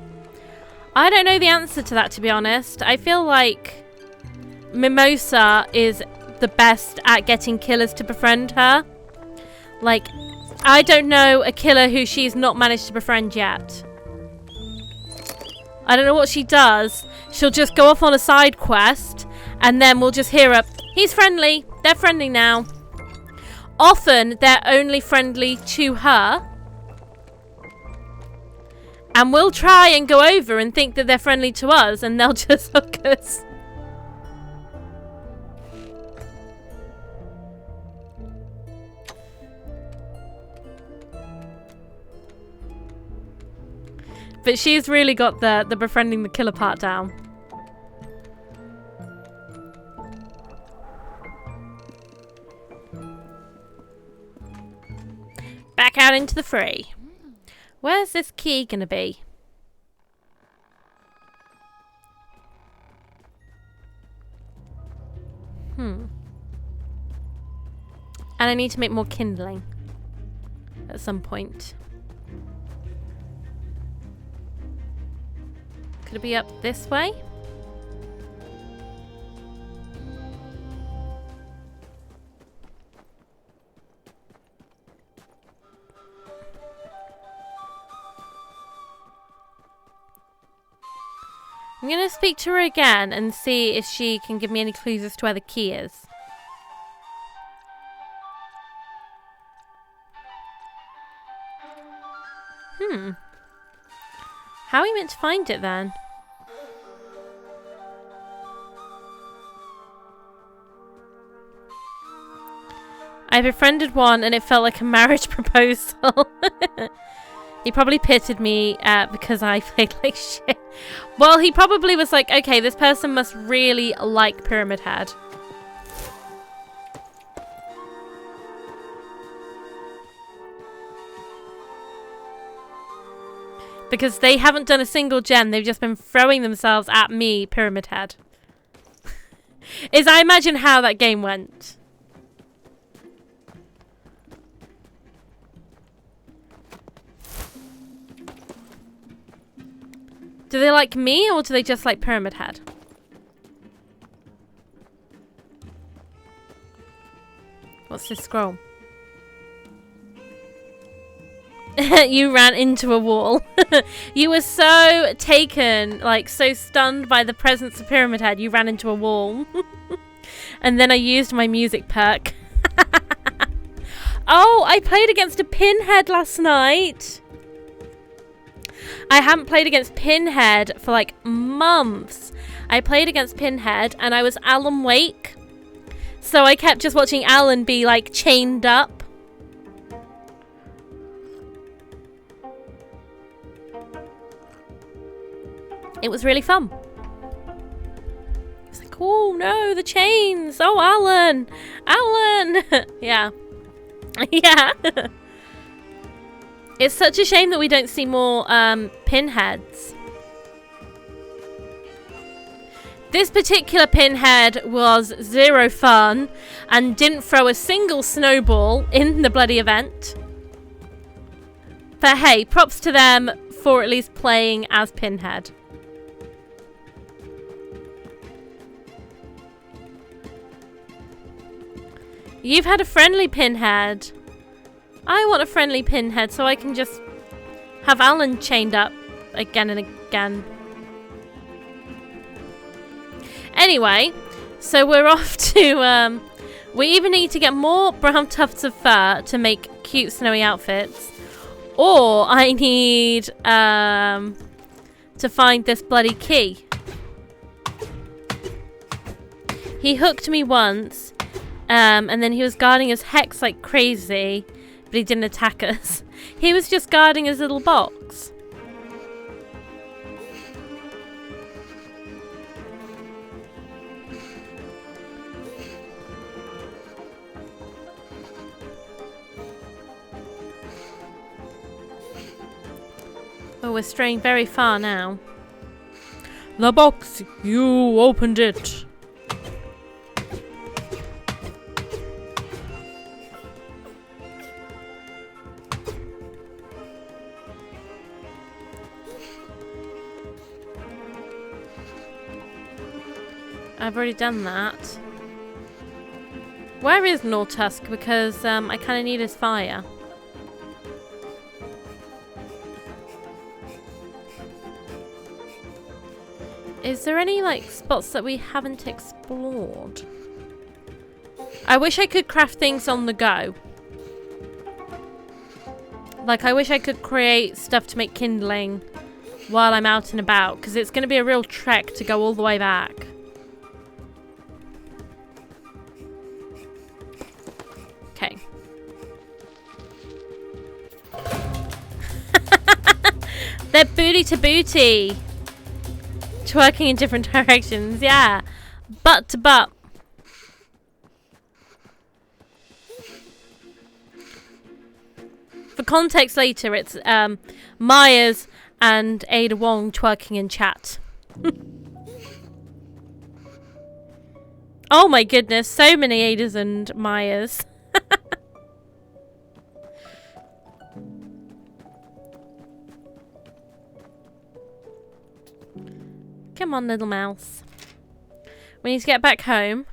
I don't know the answer to that, to be honest. I feel like Mimosa is the best at getting killers to befriend her. Like, I don't know a killer who she's not managed to befriend yet. I don't know what she does. She'll just go off on a side quest, and then we'll just hear her, he's friendly. They're friendly now. Often, they're only friendly to her. And we'll try and go over and think that they're friendly to us, and they'll just hook us. But she's really got the befriending the killer part down. Back out into the fray. Where's this key gonna be? And I need to make more kindling at some point. Could it be up this way? I'm going to speak to her again and see if she can give me any clues as to where the key is. How are we meant to find it then? I befriended one and it felt like a marriage proposal. He probably pitied me because I played like shit. Well, he probably was like, okay, this person must really like Pyramid Head. Because they haven't done a single gem. They've just been throwing themselves at me, Pyramid Head. Is I imagine how that game went. Do they like me or do they just like Pyramid Head? What's this scroll? You ran into a wall. You were so taken, like so stunned by the presence of Pyramid Head, you ran into a wall. And then I used my music perk. Oh, I played against a pinhead last night. I haven't played against Pinhead for like months. I played against Pinhead and I was Alan Wake. So I kept just watching Alan be like chained up. It was really fun. It was like, oh no, the chains. Oh, Alan. Alan. Yeah. Yeah. It's such a shame that we don't see more pinheads. This particular pinhead was zero fun and didn't throw a single snowball in the bloody event. But hey, props to them for at least playing as Pinhead. You've had a friendly Pinhead. I want a friendly Pinhead so I can just have Alan chained up again and again. Anyway, so we're off to... we even need to get more brown tufts of fur to make cute snowy outfits. Or I need to find this bloody key. He hooked me once, and then he was guarding his hex like crazy, but he didn't attack us. He was just guarding his little box. Oh, we're straying very far now. The box! You opened it! I've already done that. Where is Nortusk? Because I kind of need his fire. Is there any like spots that we haven't explored? I wish I could craft things on the go. Like I wish I could create stuff to make kindling while I'm out and about, because it's going to be a real trek to go all the way back. Okay. They're booty to booty. Twerking in different directions, yeah. Butt to butt. For context later, it's Myers and Ada Wong twerking in chat. Oh my goodness, so many Adas and Myers. Come on, little mouse. We need to get back home.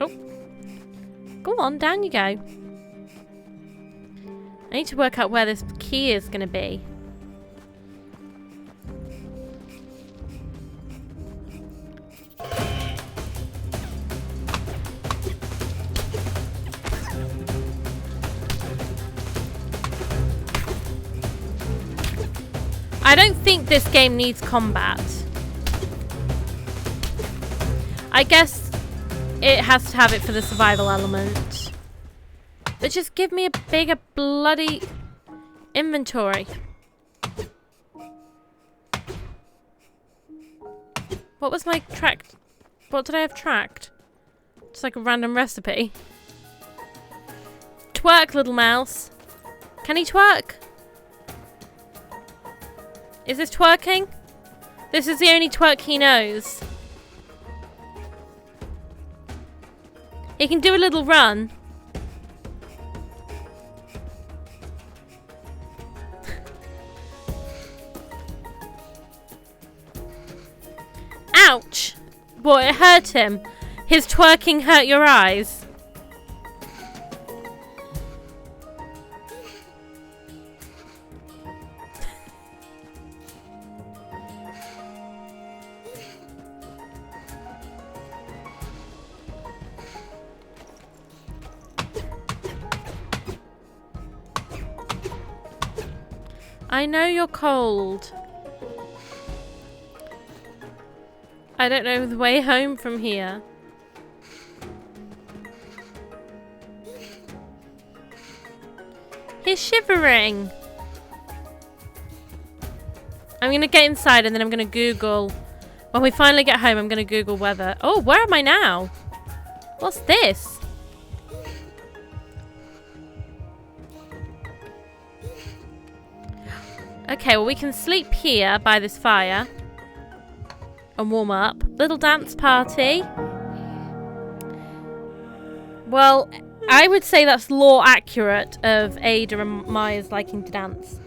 Oh. Go on, down you go. I need to work out where this key is going to be. I don't think this game needs combat. I guess it has to have it for the survival element. But just give me a bigger bloody inventory. What was my tracked? What did I have tracked? Just like a random recipe. Twerk, little mouse. Can he twerk? Is this twerking? This is the only twerk he knows. He can do a little run. Ouch! Boy, it hurt him. His twerking hurt your eyes. I know you're cold. I don't know the way home from here. He's shivering. I'm going to get inside and then I'm going to Google. When we finally get home, I'm going to Google weather. Oh, where am I now? What's this? Okay, well we can sleep here by this fire and warm up. Little dance party. Well, I would say that's lore accurate of Ada and Myers liking to dance.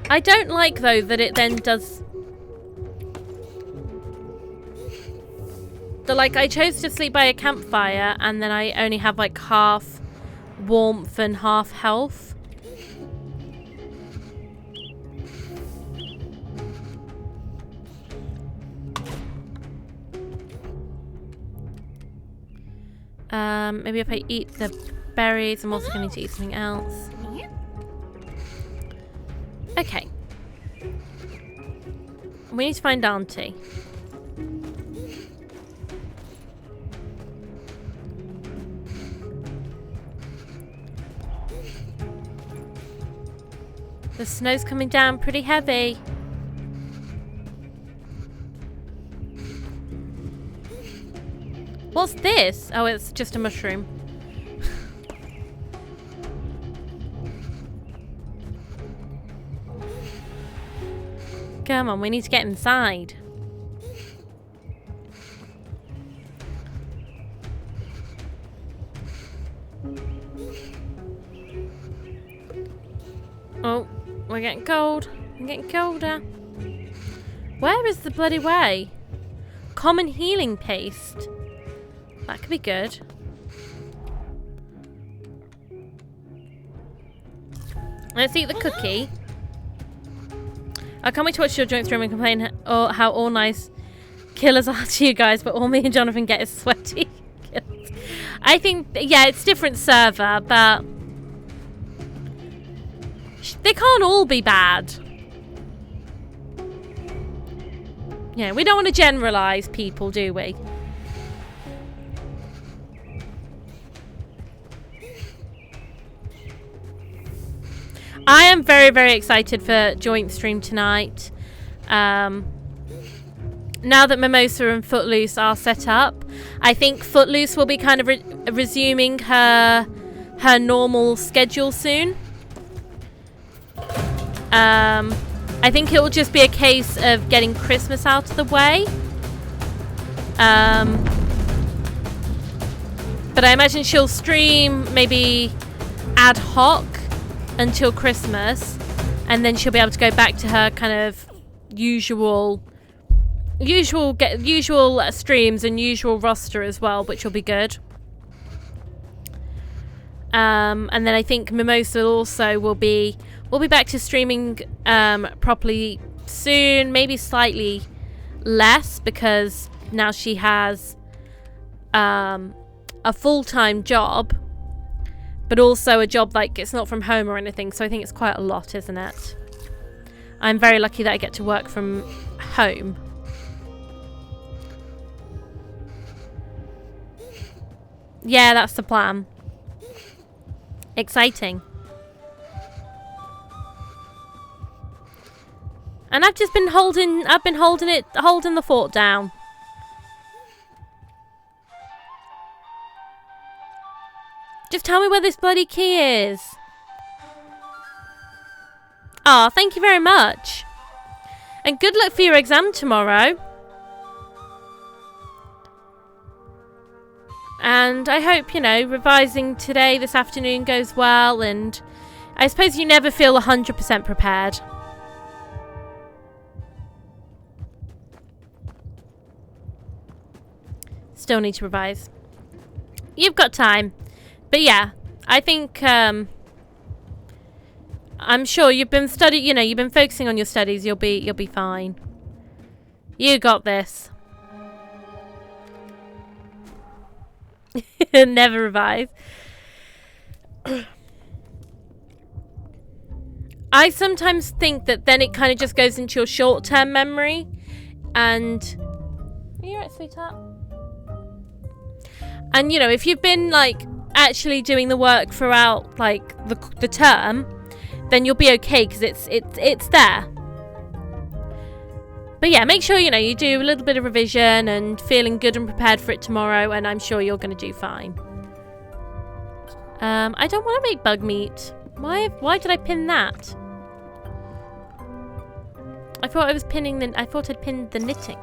I don't like though that it then does I chose to sleep by a campfire and then I only have like half warmth and half health. Maybe if I eat the berries, I'm also going to eat something else. Okay. We need to find Auntie. The snow's coming down pretty heavy. What's this? Oh, it's just a mushroom. Come on, we need to get inside. Oh, we're getting cold. We're getting colder. Where is the bloody way? Common healing paste. That could be good. Let's eat the cookie. I can't wait to watch your joint stream and complain how all nice killers are to you guys, but all me and Jonathan get is sweaty kills. I think, yeah, it's different server, but they can't all be bad. Yeah, we don't want to generalize people, do we? I am very, very excited for joint stream tonight. Now that Mimosa and Footloose are set up, I think Footloose will be kind of resuming her normal schedule soon. I think it will just be a case of getting Christmas out of the way. But I imagine she'll stream maybe ad hoc until Christmas, and then she'll be able to go back to her kind of usual streams and usual roster as well, which will be good. And then I think Mimosa also will be back to streaming properly soon, maybe slightly less because now she has a full-time job, but also a job like it's not from home or anything, so I think it's quite a lot, isn't it? I'm very lucky that I get to work from home. Yeah, that's the plan. Exciting. And I've just been holding the fort down. Just tell me where this bloody key is. Ah, thank you very much. And good luck for your exam tomorrow. And I hope, revising today, this afternoon goes well. And I suppose you never feel 100% prepared. Still need to revise. You've got time. But yeah, I think I'm sure you've been you've been focusing on your studies. You'll be fine. You got this. Never revise. I sometimes think that then it kind of just goes into your short-term memory. And are you right, sweetheart? And if you've been actually doing the work throughout the term, then you'll be okay because it's there. But yeah, make sure you do a little bit of revision and feeling good and prepared for it tomorrow, and I'm sure you're going to do fine. I don't want to make bug meat. Why did I pin that? I thought I'd pinned the knitting.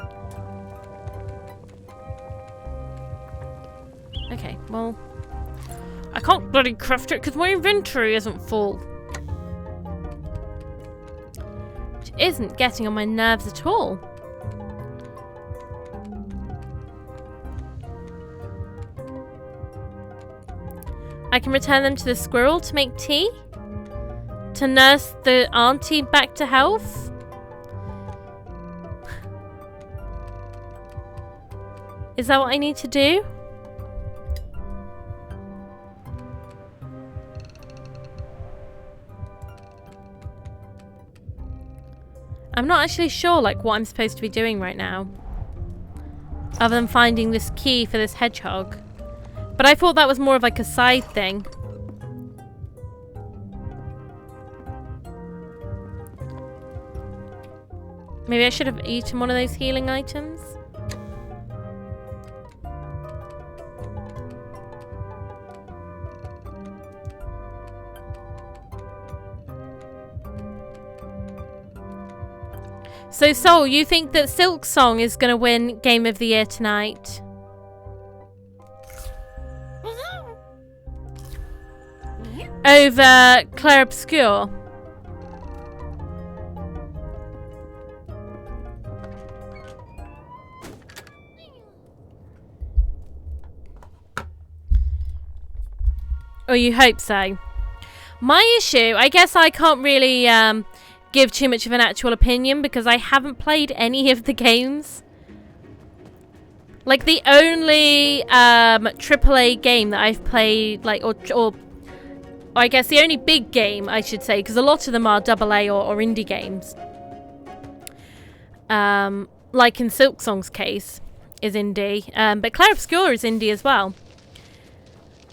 Okay, well, I can't bloody craft it because my inventory isn't full. Which isn't getting on my nerves at all. I can return them to the squirrel to make tea? To nurse the auntie back to health? Is that what I need to do? I'm not actually sure, like, what I'm supposed to be doing right now. Other than finding this key for this hedgehog. But I thought that was more of, like, a side thing. Maybe I should have eaten one of those healing items. So, Soul, you think that Silksong is going to win Game of the Year tonight? Over Clair Obscur? Or you hope so? My issue, I guess I can't really give too much of an actual opinion because I haven't played any of the games. Like, the only AAA game that I've played, like, or I guess the only big game, I should say, because a lot of them are AA or indie games. Like in Silksong's case, is indie. But Clair Obscur is indie as well.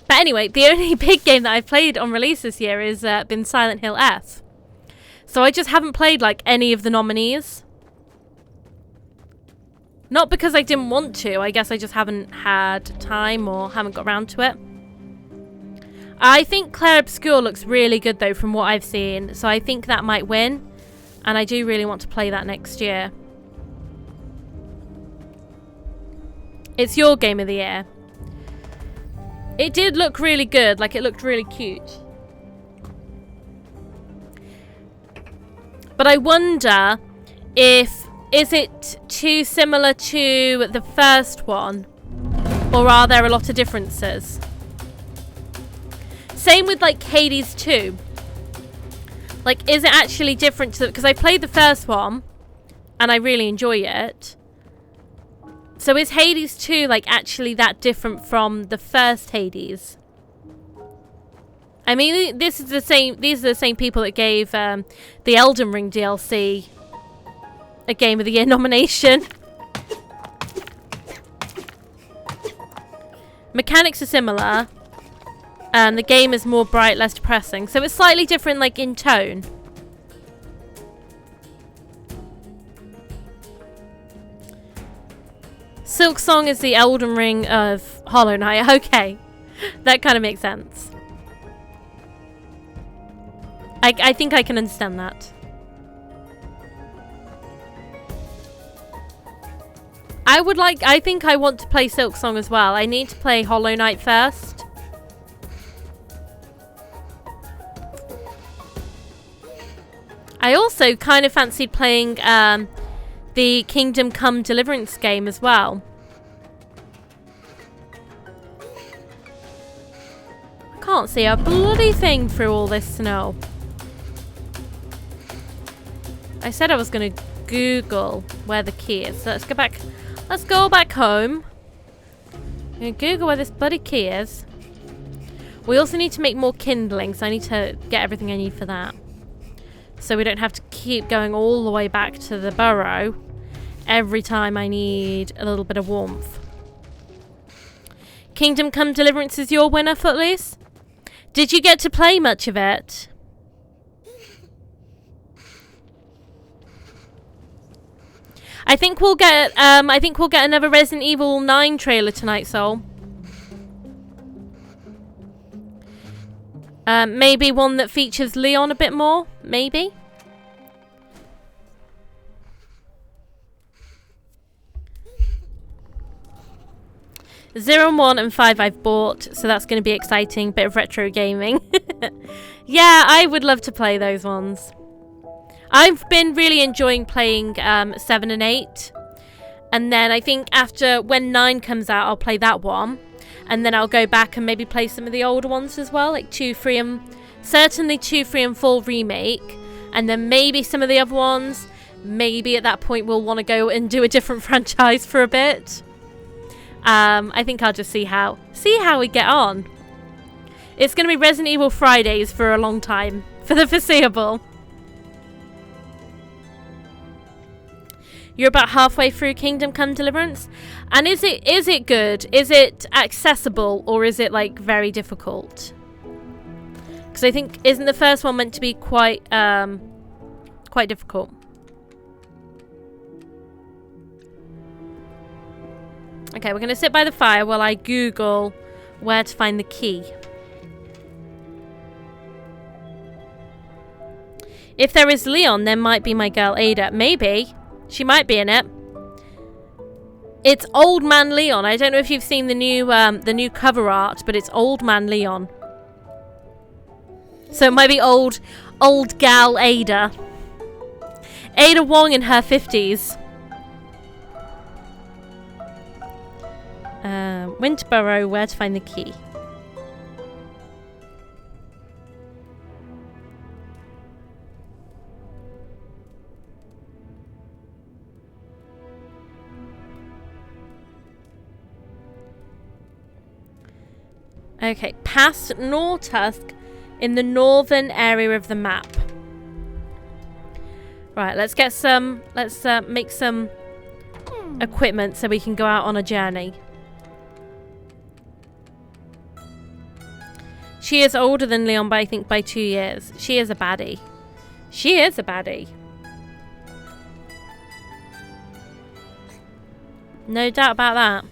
But anyway, the only big game that I've played on release this year has been Silent Hill F. So I just haven't played, like, any of the nominees. Not because I didn't want to. I guess I just haven't had time or haven't got around to it. I think Clair Obscur looks really good, though, from what I've seen. So I think that might win. And I do really want to play that next year. It's your Game of the Year. It did look really good. Like, it looked really cute. But I wonder if... Is it too similar to the first one? Or are there a lot of differences? Same with, like, Hades 2. Like, is it actually different to... Because I played the first one. And I really enjoy it. So is Hades 2, like, actually that different from the first Hades? I mean, this is the same. These are the same people that gave the Elden Ring DLC a Game of the Year nomination. Mechanics are similar. The game is more bright, less depressing. So it's slightly different, like, in tone. Silksong is the Elden Ring of Hollow Knight. Okay. That kind of makes sense. I think I can understand that. I think I want to play Silksong as well. I need to play Hollow Knight first. I also kind of fancied playing the Kingdom Come Deliverance game as well. I can't see a bloody thing through all this snow. I said I was going to Google where the key is. So let's go back. Let's go back home. I'm going to Google where this bloody key is. We also need to make more kindling, so I need to get everything I need for that. So we don't have to keep going all the way back to the burrow every time I need a little bit of warmth. Kingdom Come Deliverance is your winner, Footloose? Did you get to play much of it? I think we'll get another Resident Evil 9 trailer tonight, Soul. Maybe one that features Leon a bit more, maybe. Zero and 1 and 5 I've bought, so that's going to be exciting. Bit of retro gaming. Yeah, I would love to play those ones. I've been really enjoying playing 7 and 8. And then I think after when 9 comes out, I'll play that one. And then I'll go back and maybe play some of the older ones as well. Like 2, 3 and... Certainly 2, 3 and 4 remake. And then maybe some of the other ones. Maybe at that point we'll want to go and do a different franchise for a bit. I think I'll just see how we get on. It's going to be Resident Evil Fridays for a long time. For the foreseeable. You're about halfway through Kingdom Come Deliverance. And is it good? Is it accessible, or is it like very difficult? Because I think, isn't the first one meant to be quite difficult? Okay, we're going to sit by the fire while I Google where to find the key. If there is Leon, there might be my girl Ada. Maybe. She might be in it. It's Old Man Leon. I don't know if you've seen the new cover art, but it's Old Man Leon. So it might be old gal Ada. Ada Wong in her 50s. Winterboro, where to find the key. Okay, past Nortusk in the northern area of the map. Right, let's get some, make some equipment so we can go out on a journey. She is older than Leon, but I think by 2 years. She is a baddie. She is a baddie. No doubt about that.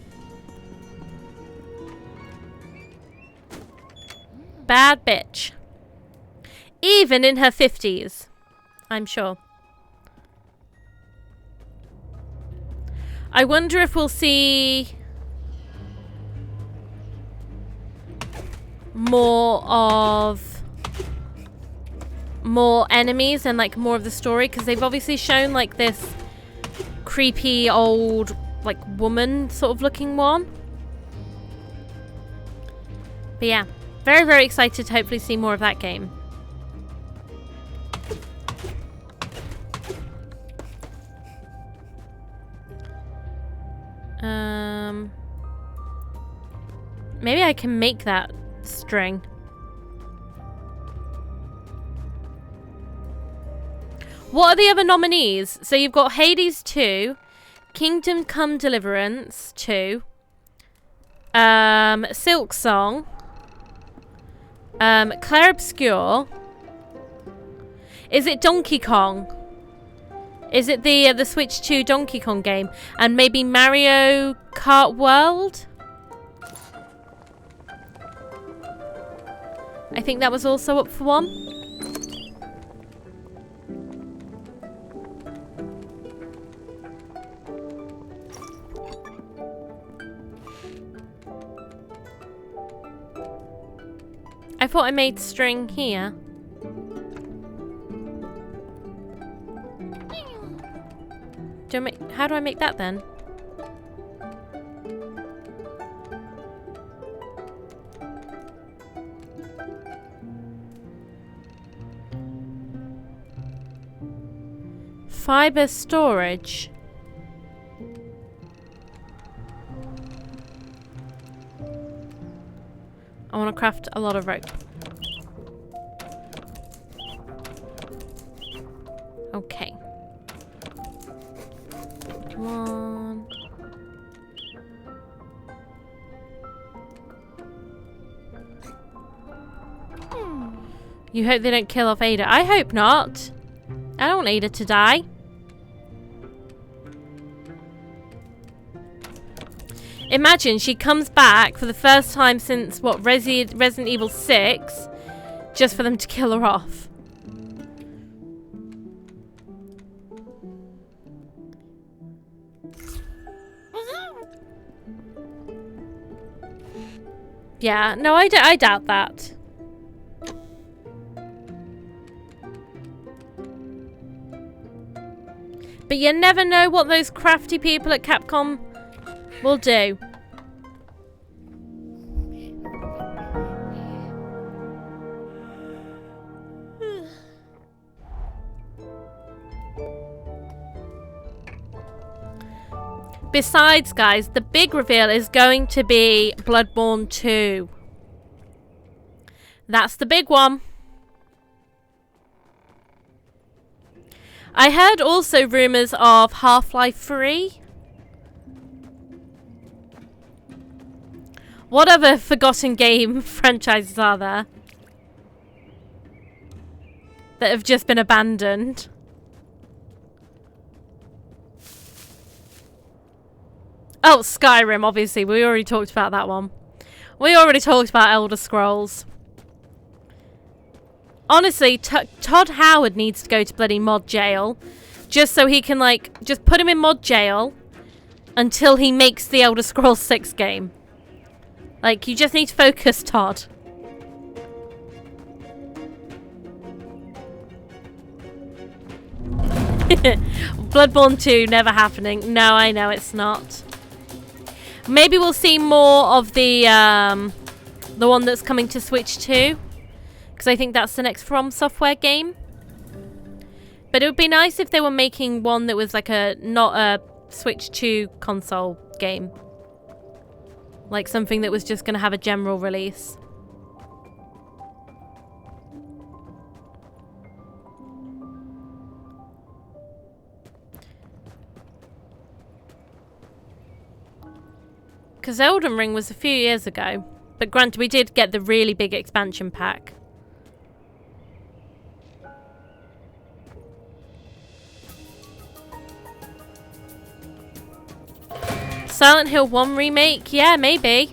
Bad bitch. Even in her 50s. I'm sure. I wonder if we'll see more enemies and like more of the story, because they've obviously shown like this creepy old like woman sort of looking one. But yeah, very, very excited to hopefully see more of that game. Maybe I can make that string. What are the other nominees? So you've got Hades 2, Kingdom Come Deliverance 2, Silk Song, Claire Obscure. Is it Donkey Kong? Is it the Switch 2 Donkey Kong game? And maybe Mario Kart World? I think that was also up for one. I thought I made string here. How do I make that then? Fiber storage. I want to craft a lot of rope. Okay. One. You hope they don't kill off Ada. I hope not. I don't want Ada to die. Imagine she comes back for the first time since, what, Resident Evil 6, just for them to kill her off. Yeah, no, I doubt that. But you never know what those crafty people at Capcom will do. Besides, guys, the big reveal is going to be Bloodborne 2. That's the big one. I heard also rumours of Half-Life 3. What other forgotten game franchises are there that have just been abandoned? Oh, Skyrim, obviously. We already talked about that one. We already talked about Elder Scrolls. Honestly, Todd Howard needs to go to bloody mod jail. Just so he can, like, just put him in mod jail until he makes the Elder Scrolls 6 game. Like, you just need to focus, Todd. Bloodborne 2, never happening. No, I know it's not. Maybe we'll see more of the one that's coming to Switch 2. Because I think that's the next From Software game. But it would be nice if they were making one that was like not a Switch 2 console game. Like something that was just going to have a general release. Because Elden Ring was a few years ago. But granted, we did get the really big expansion pack. Silent Hill 1 remake? Yeah, maybe.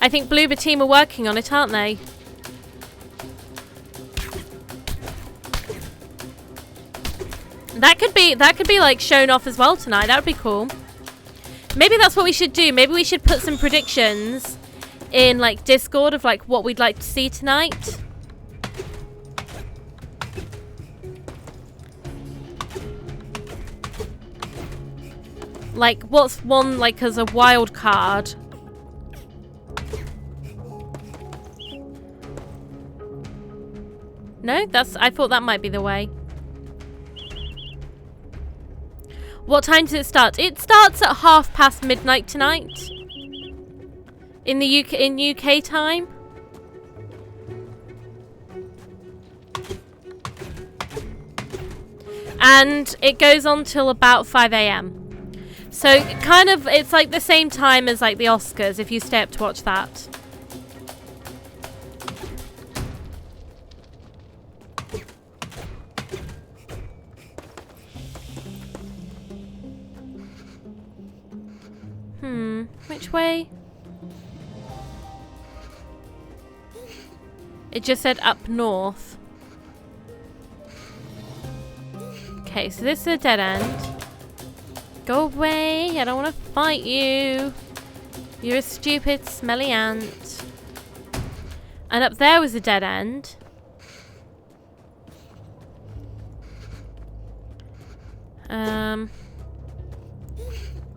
I think Bloober Team are working on it, aren't they? That could be like shown off as well tonight. That would be cool. Maybe that's what we should do. Maybe we should put some predictions in like Discord of like what we'd like to see tonight. Like, what's one, like, as a wild card? No? I thought that might be the way. What time does it start? It starts at midnight tonight. In the UK time. And it goes on till about 5 AM. So, kind of, it's like the same time as like the Oscars, if you stay up to watch that. Which way? It just said up north. Okay, so this is a dead end. Go away, I don't want to fight you. You're a stupid, smelly ant. And up there was a dead end.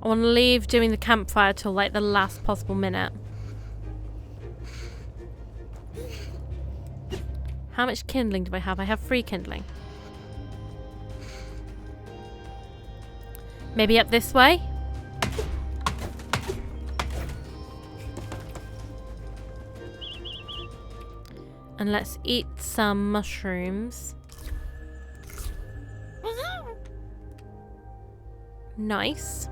I want to leave doing the campfire till like the last possible minute. How much kindling do I have? I have 3 kindling. Maybe up this way? And let's eat some mushrooms. Nice.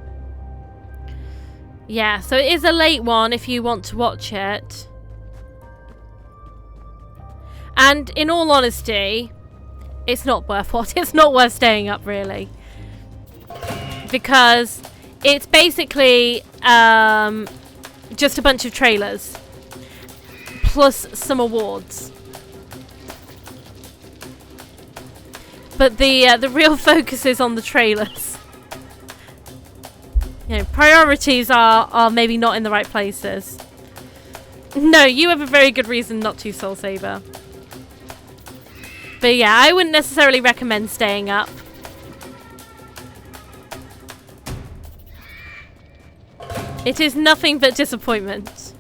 Yeah, so it is a late one if you want to watch it. And in all honesty, it's not worth watching. It's not worth staying up, really. Because it's basically just a bunch of trailers. Plus some awards. But the real focus is on the trailers. You know, priorities are maybe not in the right places. No, you have a very good reason not to, Soul Saber. But yeah, I wouldn't necessarily recommend staying up. It is nothing but disappointment.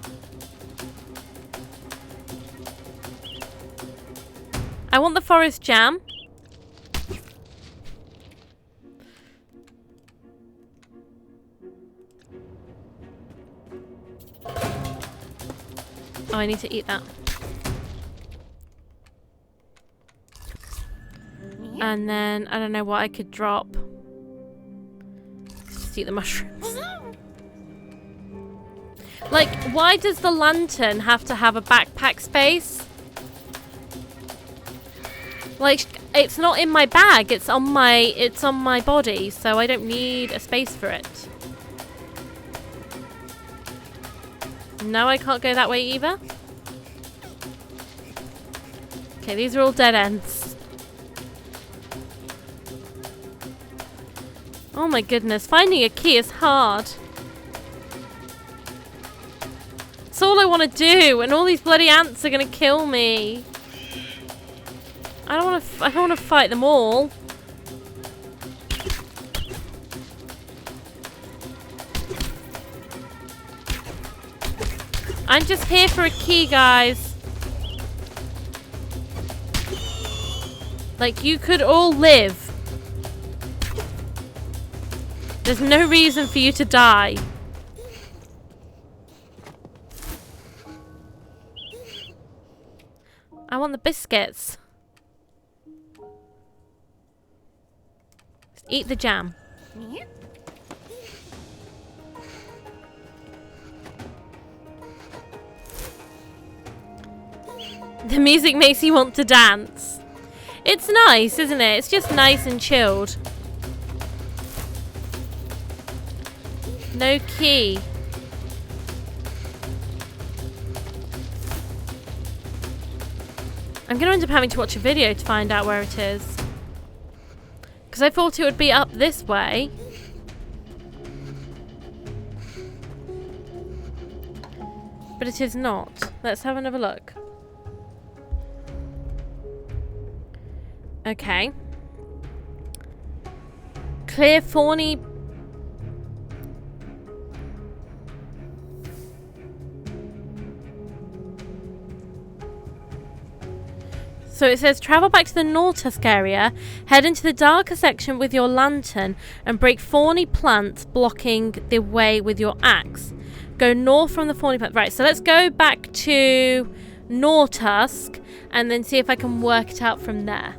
I want the forest jam. Oh, I need to eat that. And then, I don't know what I could drop. Just eat the mushrooms. Like, why does the lantern have to have a backpack space? Like, it's not in my bag, it's on my body, so I don't need a space for it. No, I can't go that way either. Okay, these are all dead ends. Oh my goodness, finding a key is hard. It's all I want to do, and all these bloody ants are gonna kill me. I don't want to fight them all. I'm just here for a key, guys. Like, you could all live. There's no reason for you to die. I want the biscuits. Just eat the jam. The music makes you want to dance. It's nice, isn't it? It's just nice and chilled. No key. I'm going to end up having to watch a video to find out where it is. Because I thought it would be up this way. But it is not. Let's have another look. Okay. Clear thorny. So it says, travel back to the Nortusk area, head into the darker section with your lantern, and break thorny plants blocking the way with your axe. Go north from the thorny plant. Right, so let's go back to Nortusk, and then see if I can work it out from there.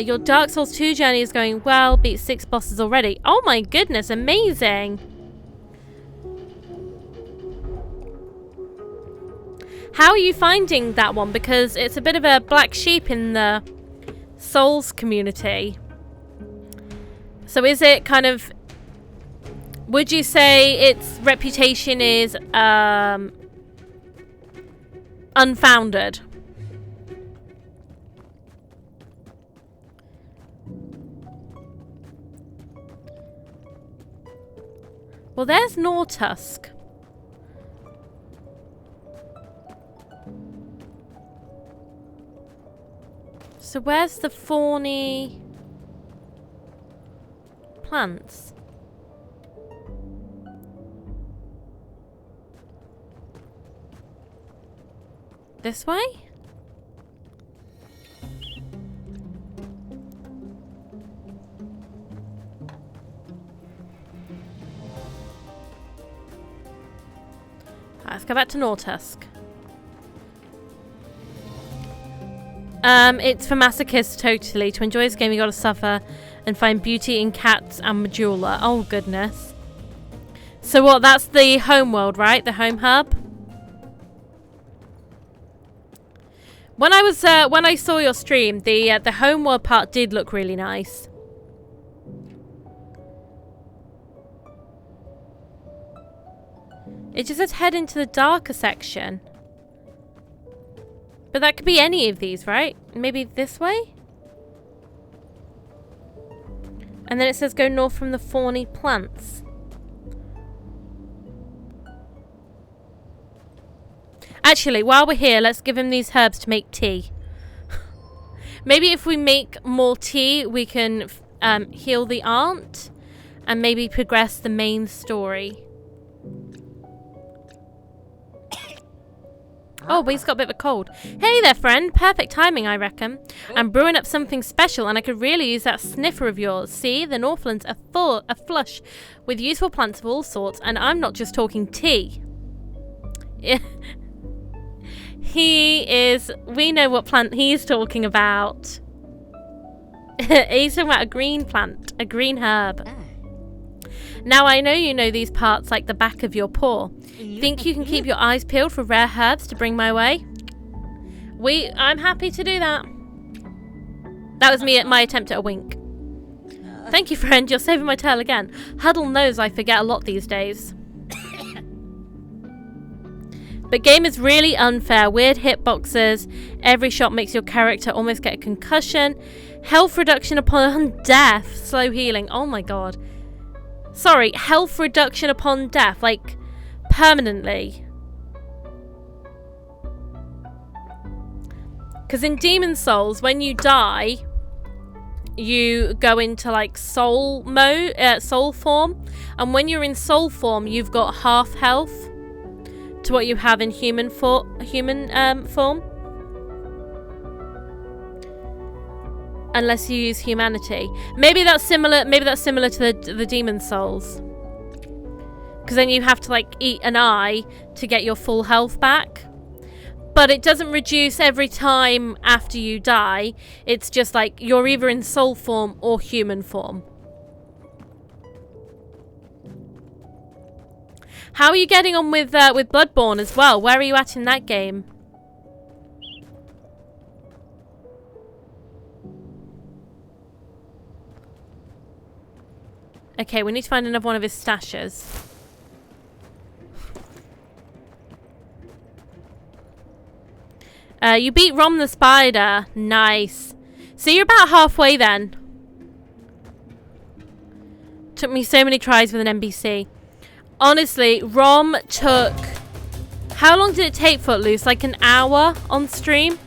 Your Dark Souls 2 journey is going well. Beat 6 bosses already. Oh my goodness, amazing. How are you finding that one? Because it's a bit of a black sheep in the Souls community. So is it kind of... Would you say its reputation is unfounded? Well, there's Nortusk. So where's the thorny plants? This way? Let's go back to Nortusk. It's for masochists, totally. To enjoy this game, you gotta suffer and find beauty in cats and Majula. Oh, goodness. So what, that's the home world, right? The home hub? When I saw your stream, the home world part did look really nice. It just says head into the darker section. But that could be any of these, right? Maybe this way? And then it says go north from the thorny plants. Actually, while we're here, let's give him these herbs to make tea. Maybe if we make more tea, we can heal the aunt and maybe progress the main story. Oh, but he's got a bit of a cold. Hey there, friend. Perfect timing, I reckon. I'm brewing up something special, and I could really use that sniffer of yours. See, the Northlands are flush with useful plants of all sorts, and I'm not just talking tea. We know what plant he's talking about. He's talking about a green plant, a green herb. Now I know you know these parts like the back of your paw. Think you can keep your eyes peeled for rare herbs to bring my way? I'm happy to do that. That was my attempt at a wink. Thank you, friend. You're saving my tail again. Huddle knows I forget a lot these days. But game is really unfair. Weird hitboxes. Every shot makes your character almost get a concussion. Health reduction upon death. Slow healing. Oh my god. Sorry, health reduction upon death. Like, permanently. Because in Demon Souls, when you die, you go into like soul mode, soul form. And when you're in soul form, you've got half health to what you have in human form. Unless you use humanity. Maybe that's similar to the Demon Souls. Because then you have to like eat an eye to get your full health back. But it doesn't reduce every time after you die. It's just like you're either in soul form or human form. How are you getting on with Bloodborne as well? Where are you at in that game? Okay, we need to find another one of his stashes. You beat Rom the Spider. Nice. So you're about halfway then. Took me so many tries with an NPC. Honestly, Rom took... How long did it take, Footloose? Like an hour on stream?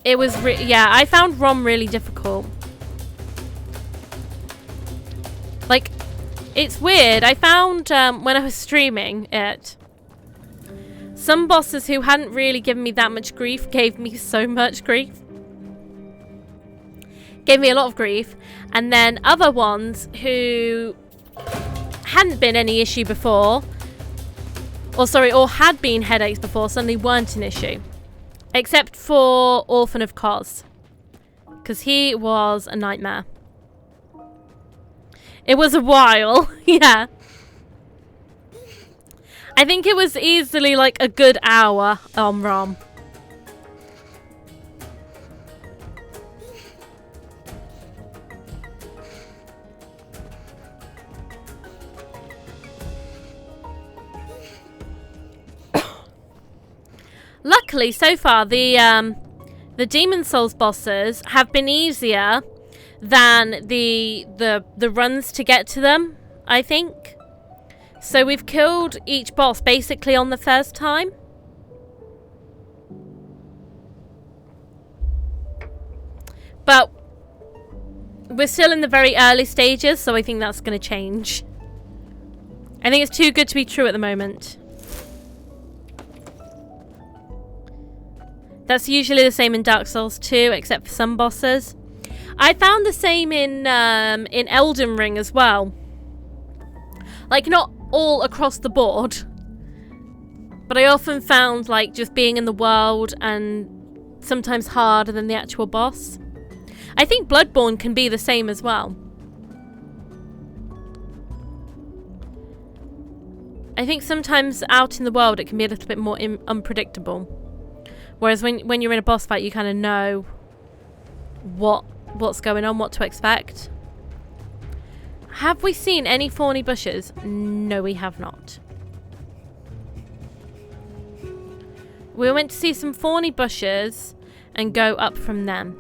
It was... yeah, I found Rom really difficult. Like... It's weird. I found when I was streaming it, some bosses who hadn't really given me that much grief gave me so much grief. Gave me a lot of grief. And then other ones who hadn't been any issue before, or had been headaches before, suddenly weren't an issue. Except for Orphan of Kos. Because he was a nightmare. It was a while, yeah. I think it was easily like a good hour on ROM. Luckily, so far, the Demon Souls bosses have been easier than the runs to get to them, I think. So we've killed each boss basically on the first time. But we're still in the very early stages, so I think that's going to change. I think it's too good to be true at the moment. That's usually the same in Dark Souls 2, except for some bosses. I found the same in Elden Ring as well. Like, not all across the board. But I often found, like, just being in the world and sometimes harder than the actual boss. I think Bloodborne can be the same as well. I think sometimes out in the world it can be a little bit more unpredictable. Whereas when you're in a boss fight, you kind of know what's going on, what to expect. Have we seen any thorny bushes? No, we have not. We were meant to see some thorny bushes and go up from them.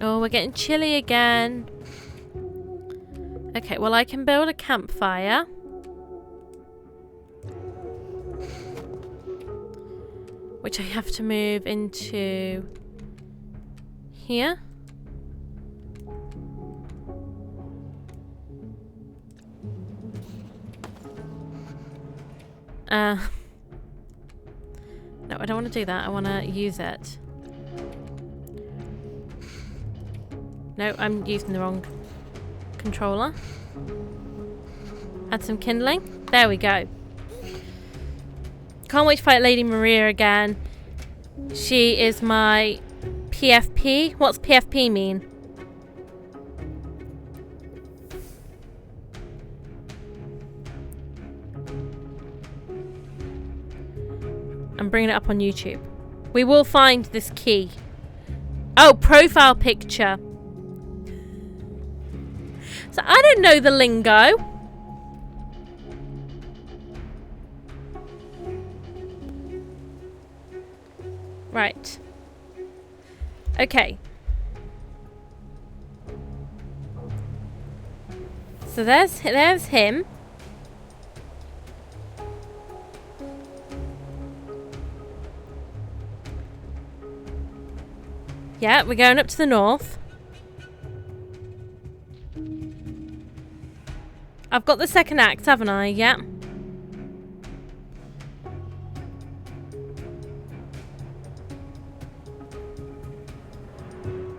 Oh, we're getting chilly again. Okay, well, I can build a campfire. Which I have to move into here. No, I don't want to do that. I want to use it. No, I'm using the wrong controller. Add some kindling. There we go. can't wait to fight Lady Maria again. She is my PFP. What's PFP mean? I'm bringing it up on YouTube. We will find this key. Oh, profile picture. So I don't know the lingo. Right. Okay. So there's him. Yeah, we're going up to the north. I've got the second act, haven't I? Yeah.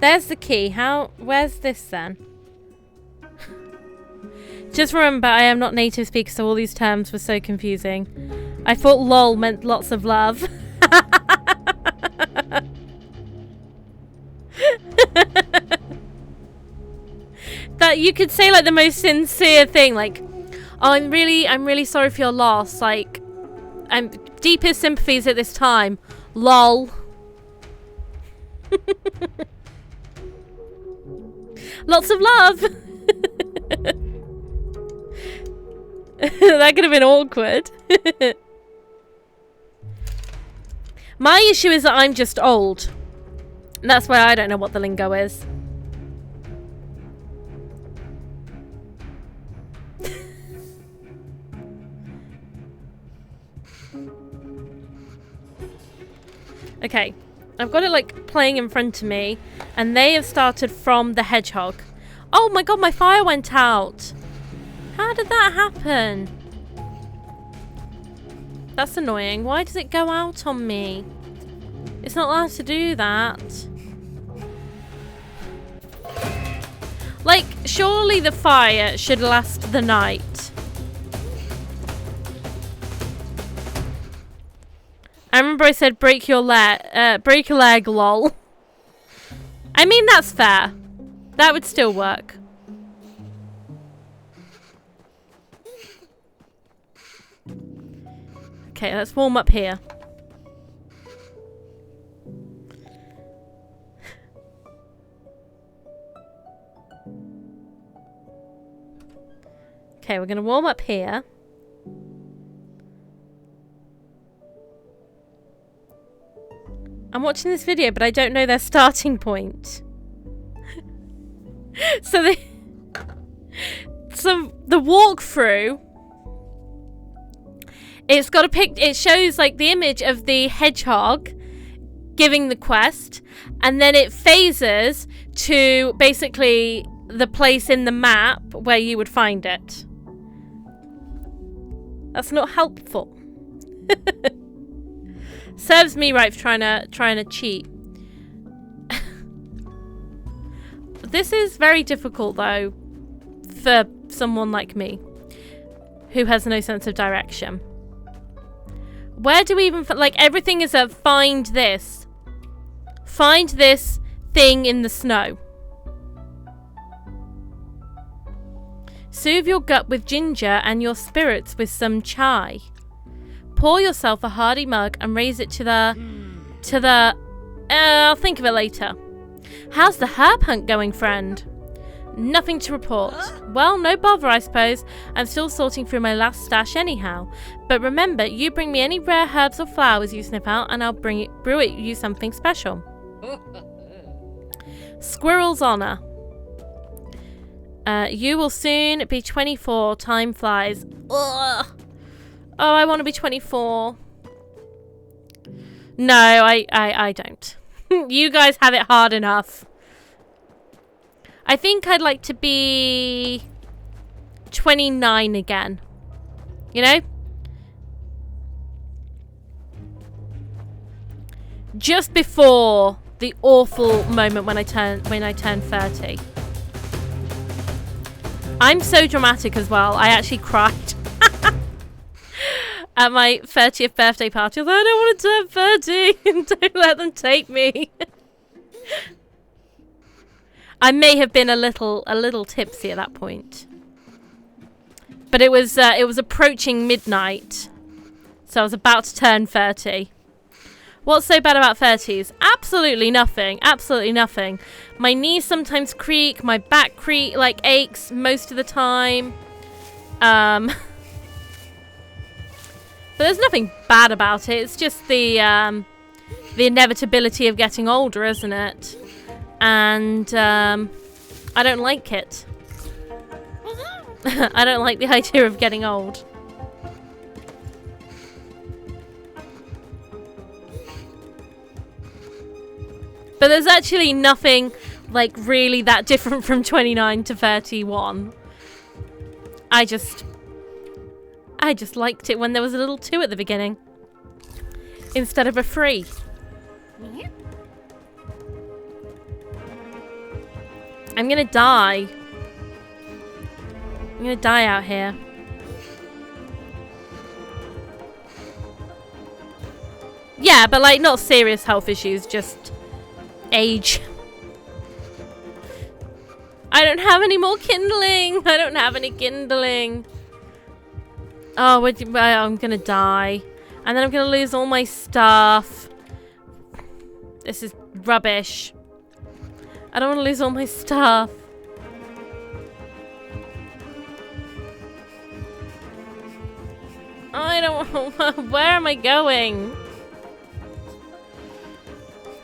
There's the key. Where's this then? Just remember, I am not native speaker, so all these terms were so confusing. I thought lol meant lots of love. That you could say like the most sincere thing, like, oh, I'm really sorry for your loss. Like, I'm deepest sympathies at this time. Lol. Lots of love. That could have been awkward. My issue is that I'm just old. That's why I don't know what the lingo is. Okay, I've got it like playing in front of me, and they have started from the hedgehog. Oh my god, my fire went out. How did that happen? That's annoying. Why does it go out on me? It's not allowed to do that. Like, surely the fire should last the night. I remember I said break your leg, lol. I mean, that's fair. That would still work. Okay, let's warm up here. Okay, we're going to warm up here. I'm watching this video, but I don't know their starting point. So the walkthrough, it's got a pic. It shows like the image of the hedgehog giving the quest, and then it phases to basically the place in the map where you would find it. That's not helpful. Serves me right for trying to cheat. This is very difficult though for someone like me who has no sense of direction. Where do we even like everything is a find this thing in the snow. Soothe your gut with ginger and your spirits with some chai. Pour yourself a hearty mug and raise it to the I'll think of it later. How's the herb hunt going, friend? Nothing to report. Well, no bother, I suppose. I'm still sorting through my last stash anyhow. But remember, you bring me any rare herbs or flowers you sniff out and I'll brew you something special. Squirrel's honor. You will soon be 24. Time flies. Ugh. Oh, I want to be 24. No, I don't. You guys have it hard enough. I think I'd like to be 29 again. You know? Just before the awful moment when I turn 30. I'm so dramatic as well. I actually cried. At my 30th birthday party, I was like, I don't want to turn 30. Don't let them take me. I may have been a little tipsy at that point. But it was approaching midnight. So I was about to turn 30. What's so bad about 30s? Absolutely nothing. Absolutely nothing. My knees sometimes creak. My back aches most of the time. But there's nothing bad about it. It's just the inevitability of getting older, isn't it? And I don't like it. I don't like the idea of getting old. But there's actually nothing like really that different from 29 to 31. I just liked it when there was a little 2 at the beginning instead of a 3. I'm gonna die. I'm gonna die out here. Yeah, but like not serious health issues, just age. I don't have any more kindling. I don't have any kindling. Oh, I'm gonna die. And then I'm gonna lose all my stuff. This is rubbish. I don't want to lose all my stuff. I don't. Where am I going?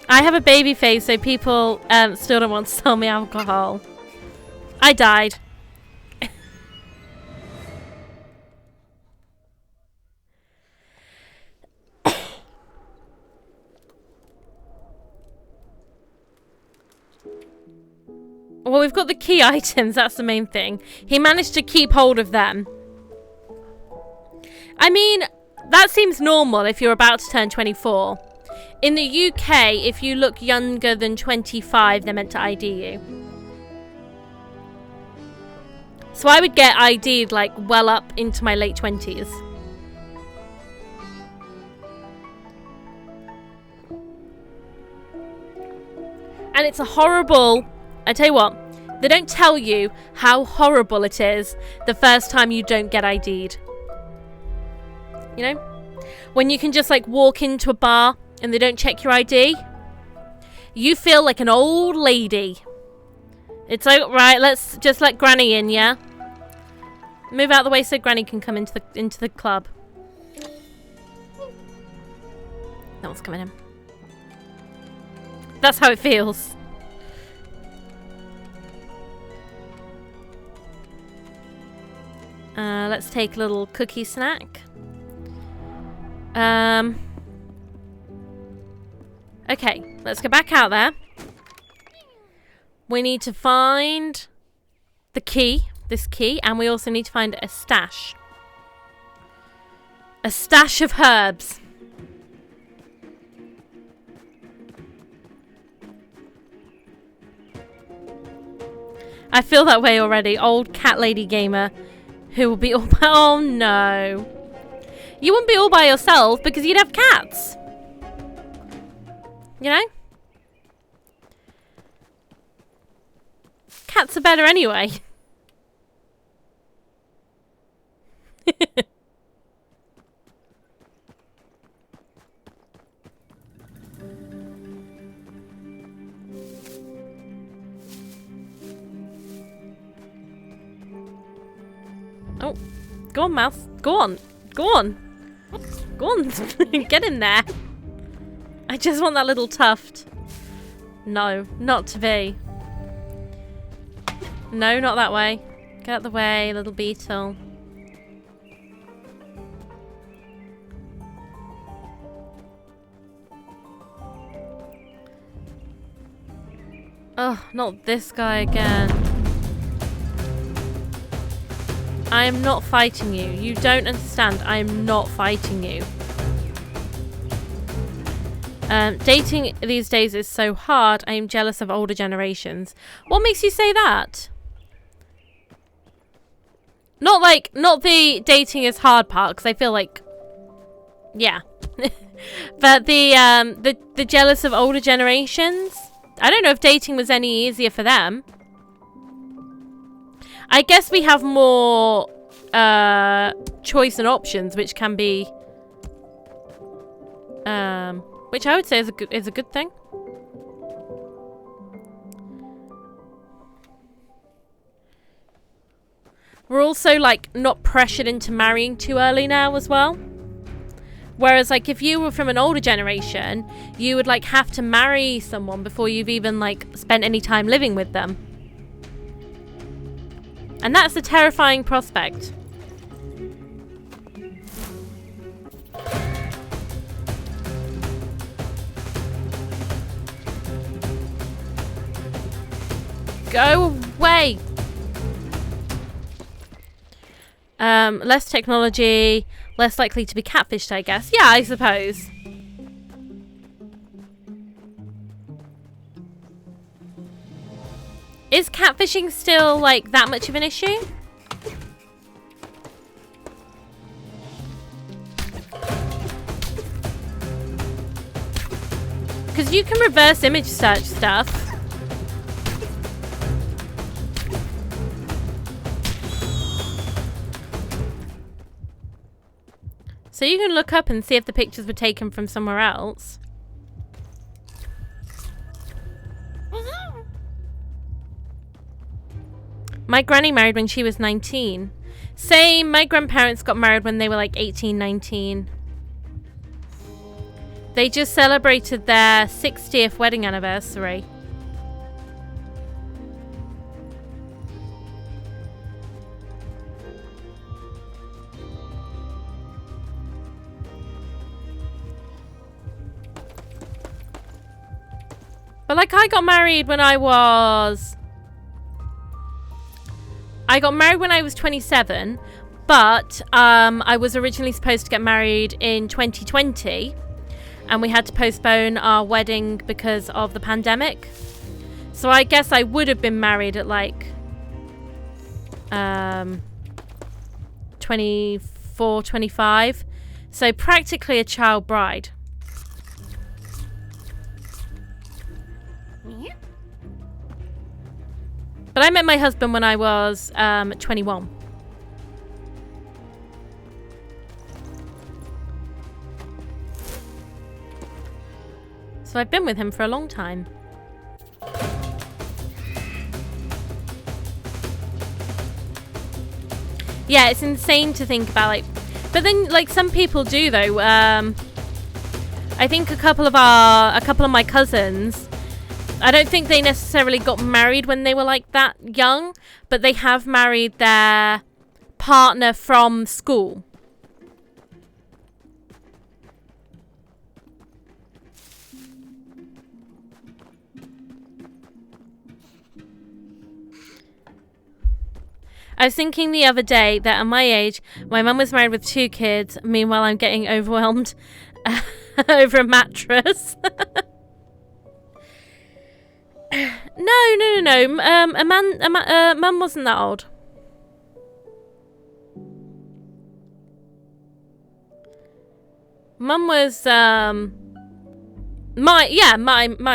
I have a baby face, so people still don't want to sell me alcohol. I died. Well, we've got the key items, that's the main thing. He managed to keep hold of them. I mean, that seems normal if you're about to turn 24. In the UK, if you look younger than 25, they're meant to ID you. So I would get ID'd like well up into my late 20s. And it's a horrible... I tell you what, they don't tell you how horrible it is the first time you don't get ID'd. You know? When you can just like walk into a bar and they don't check your ID. You feel like an old lady. It's like, right, let's just let Granny in, yeah? Move out of the way so Granny can come into the club. No one's coming in. That's how it feels. Let's take a little cookie snack. Okay, let's go back out there. We need to find the key, this key, and we also need to find a stash. A stash of herbs. I feel that way already. Old cat lady gamer who will be all by... Oh no. You wouldn't be all by yourself because you'd have cats. You know? Cats are better anyway. Oh, go on, mouse. Go on. Go on. Go on. Get in there. I just want that little tuft. No, not to be. No, not that way. Get out the way, little beetle. Oh, not this guy again. I am not fighting you. You don't understand. I am not fighting you. Dating these days is so hard. I am jealous of older generations. What makes you say that? Not the dating is hard part, because I feel like Yeah. But the jealous of older generations, I don't know if dating was any easier for them. I guess we have more choice and options, which can be which I would say is a good thing. We're also like not pressured into marrying too early now as well. Whereas like if you were from an older generation, you would like have to marry someone before you've even like spent any time living with them. And that's a terrifying prospect. Go away. Less technology, less likely to be catfished, I guess. Yeah, I suppose. Is catfishing still, like, that much of an issue? Because you can reverse image search stuff. So you can look up and see if the pictures were taken from somewhere else. My granny married when she was 19. Same, my grandparents got married when they were like 18, 19. They just celebrated their 60th wedding anniversary. But like I got married when I was 27, but I was originally supposed to get married in 2020, and we had to postpone our wedding because of the pandemic. So I guess I would have been married at like 24, 25. So practically a child bride. But I met my husband when I was 21. So I've been with him for a long time. Yeah, it's insane to think about, like, but then like some people do though. I think a couple of my cousins, I don't think they necessarily got married when they were like that young, but they have married their partner from school. I was thinking the other day that at my age, my mum was married with 2 kids. Meanwhile, I'm getting overwhelmed over a mattress. No. Mum wasn't that old. Mum was my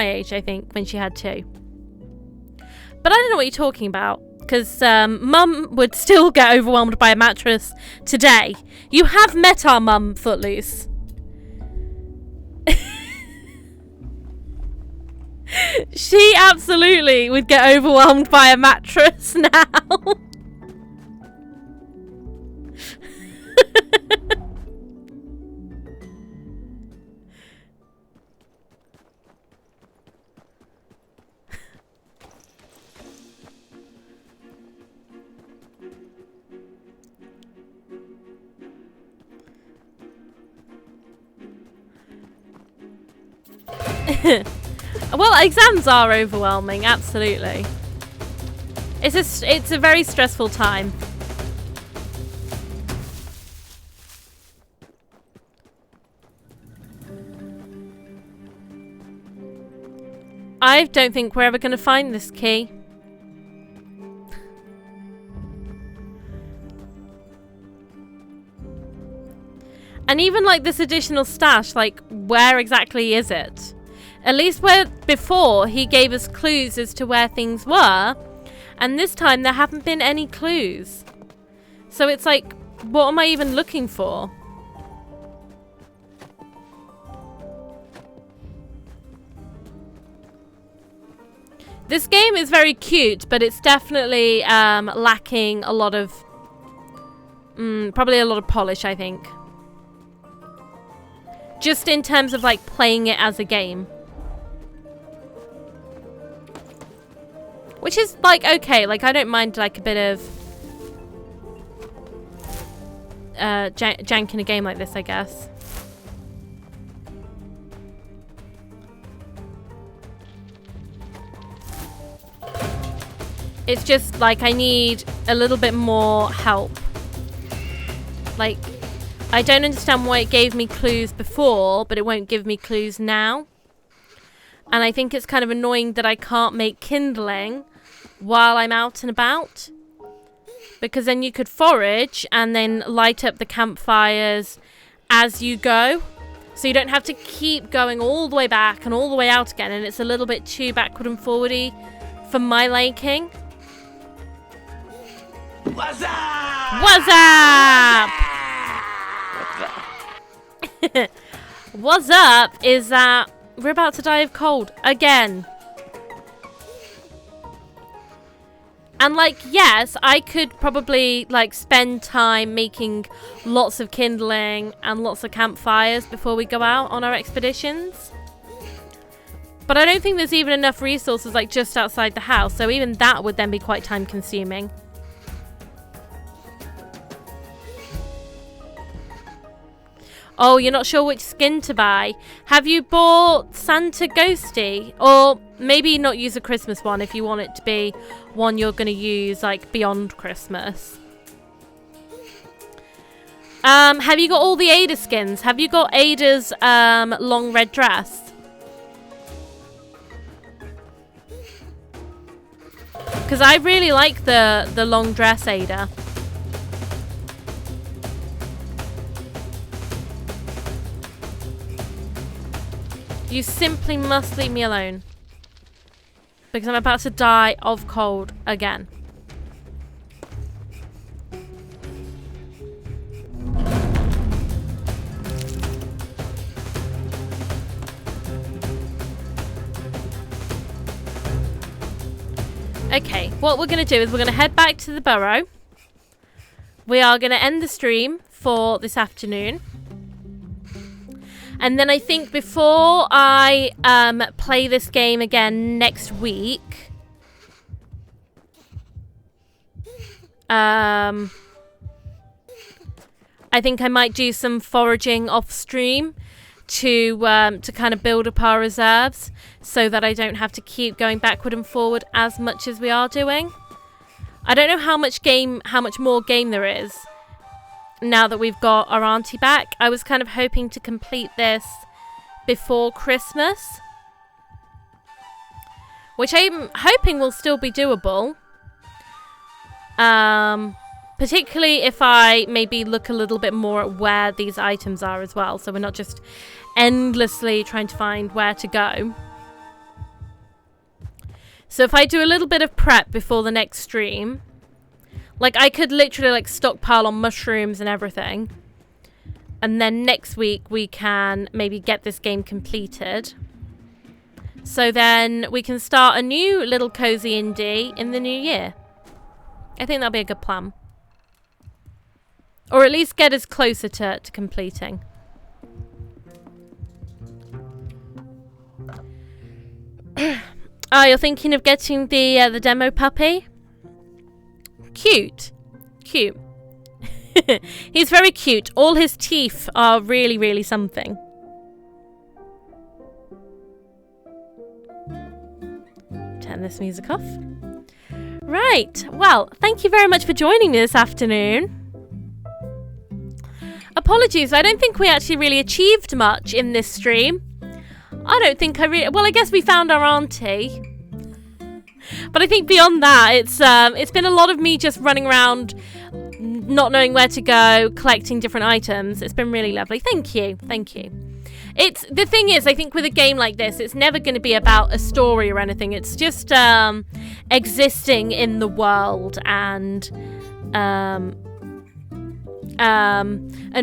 age, I think, when she had 2. But I don't know what you're talking about, because Mum would still get overwhelmed by a mattress today. You have met our mum, Footloose. She absolutely would get overwhelmed by a mattress now. Well, exams are overwhelming, absolutely. It's a very stressful time. I don't think we're ever going to find this key. And even like this additional stash, like where exactly is it? At least where before he gave us clues as to where things were. And this time there haven't been any clues. So it's like, what am I even looking for? This game is very cute, but it's definitely lacking a lot of... probably a lot of polish, I think. Just in terms of like playing it as a game. Which is like okay, like I don't mind like a bit of jank in a game like this, I guess. It's just like I need a little bit more help. Like, I don't understand why it gave me clues before, but it won't give me clues now. And I think it's kind of annoying that I can't make kindling while I'm out and about. Because then you could forage and then light up the campfires as you go. So you don't have to keep going all the way back and all the way out again. And it's a little bit too backward and forwardy for my liking. What's up? What's up? What's up is that we're about to die of cold again. And like, yes, I could probably like spend time making lots of kindling and lots of campfires before we go out on our expeditions. But I don't think there's even enough resources like just outside the house. So even that would then be quite time consuming. Oh, you're not sure which skin to buy. Have you bought Santa Ghosty? Or maybe not use a Christmas one if you want it to be one you're going to use like beyond Christmas. Have you got all the Ada skins? Have you got Ada's long red dress? Because I really like the long dress Ada. You simply must leave me alone. Because I'm about to die of cold again. Okay, what we're going to do is we're going to head back to the Burrow. We are going to end the stream for this afternoon. And then I think before I play this game again next week, I think I might do some foraging off stream to kind of build up our reserves so that I don't have to keep going backward and forward as much as we are doing. I don't know how much more game there is. Now that we've got our auntie back, I was kind of hoping to complete this before Christmas, which I'm hoping will still be doable. Particularly if I maybe look a little bit more at where these items are as well, so we're not just endlessly trying to find where to go. So if I do a little bit of prep before the next stream, like I could literally like stockpile on mushrooms and everything. And then next week we can maybe get this game completed. So then we can start a new little cozy indie in the new year. I think that'll be a good plan. Or at least get us closer to completing. Oh, you're thinking of getting the demo puppy? Cute. Cute. He's very cute. All his teeth are really, really something. Turn this music off. Right. Well, thank you very much for joining me this afternoon. Apologies, I don't think we actually really achieved much in this stream. I don't think I really... Well, I guess we found our auntie. But I think beyond that, it's been a lot of me just running around not knowing where to go, collecting different items. It's been really lovely. Thank you. It's the thing is, I think with a game like this, it's never going to be about a story or anything. It's just existing in the world and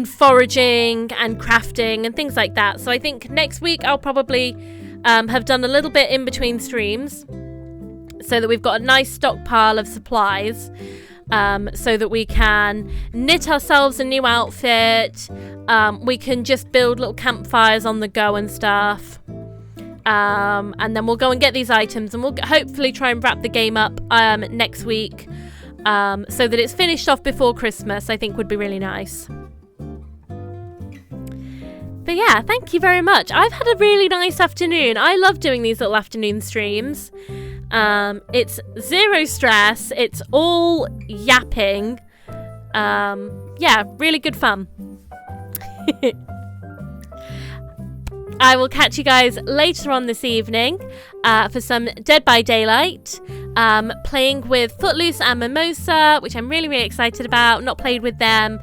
foraging and crafting and things like that. So I think next week I'll probably have done a little bit in between streams so that we've got a nice stockpile of supplies. So that we can knit ourselves a new outfit. We can just build little campfires on the go and stuff. And then we'll go and get these items, and we'll hopefully try and wrap the game up next week, so that it's finished off before Christmas. I think would be really nice. But yeah, thank you very much. I've had a really nice afternoon. I love doing these little afternoon streams. It's zero stress. It's all yapping. Yeah, really good fun. I will catch you guys later on this evening for some Dead by Daylight. Playing with Footloose and Mimosa, which I'm really, really excited about. Not played with them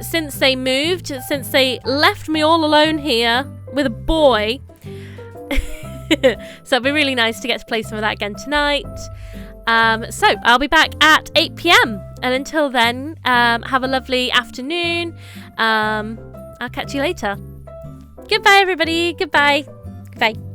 since they moved, since they left me all alone here with a boy. So it'll be really nice to get to play some of that again tonight. So I'll be back at 8 p.m. And until then, have a lovely afternoon. I'll catch you later. Goodbye, everybody. Goodbye. Goodbye.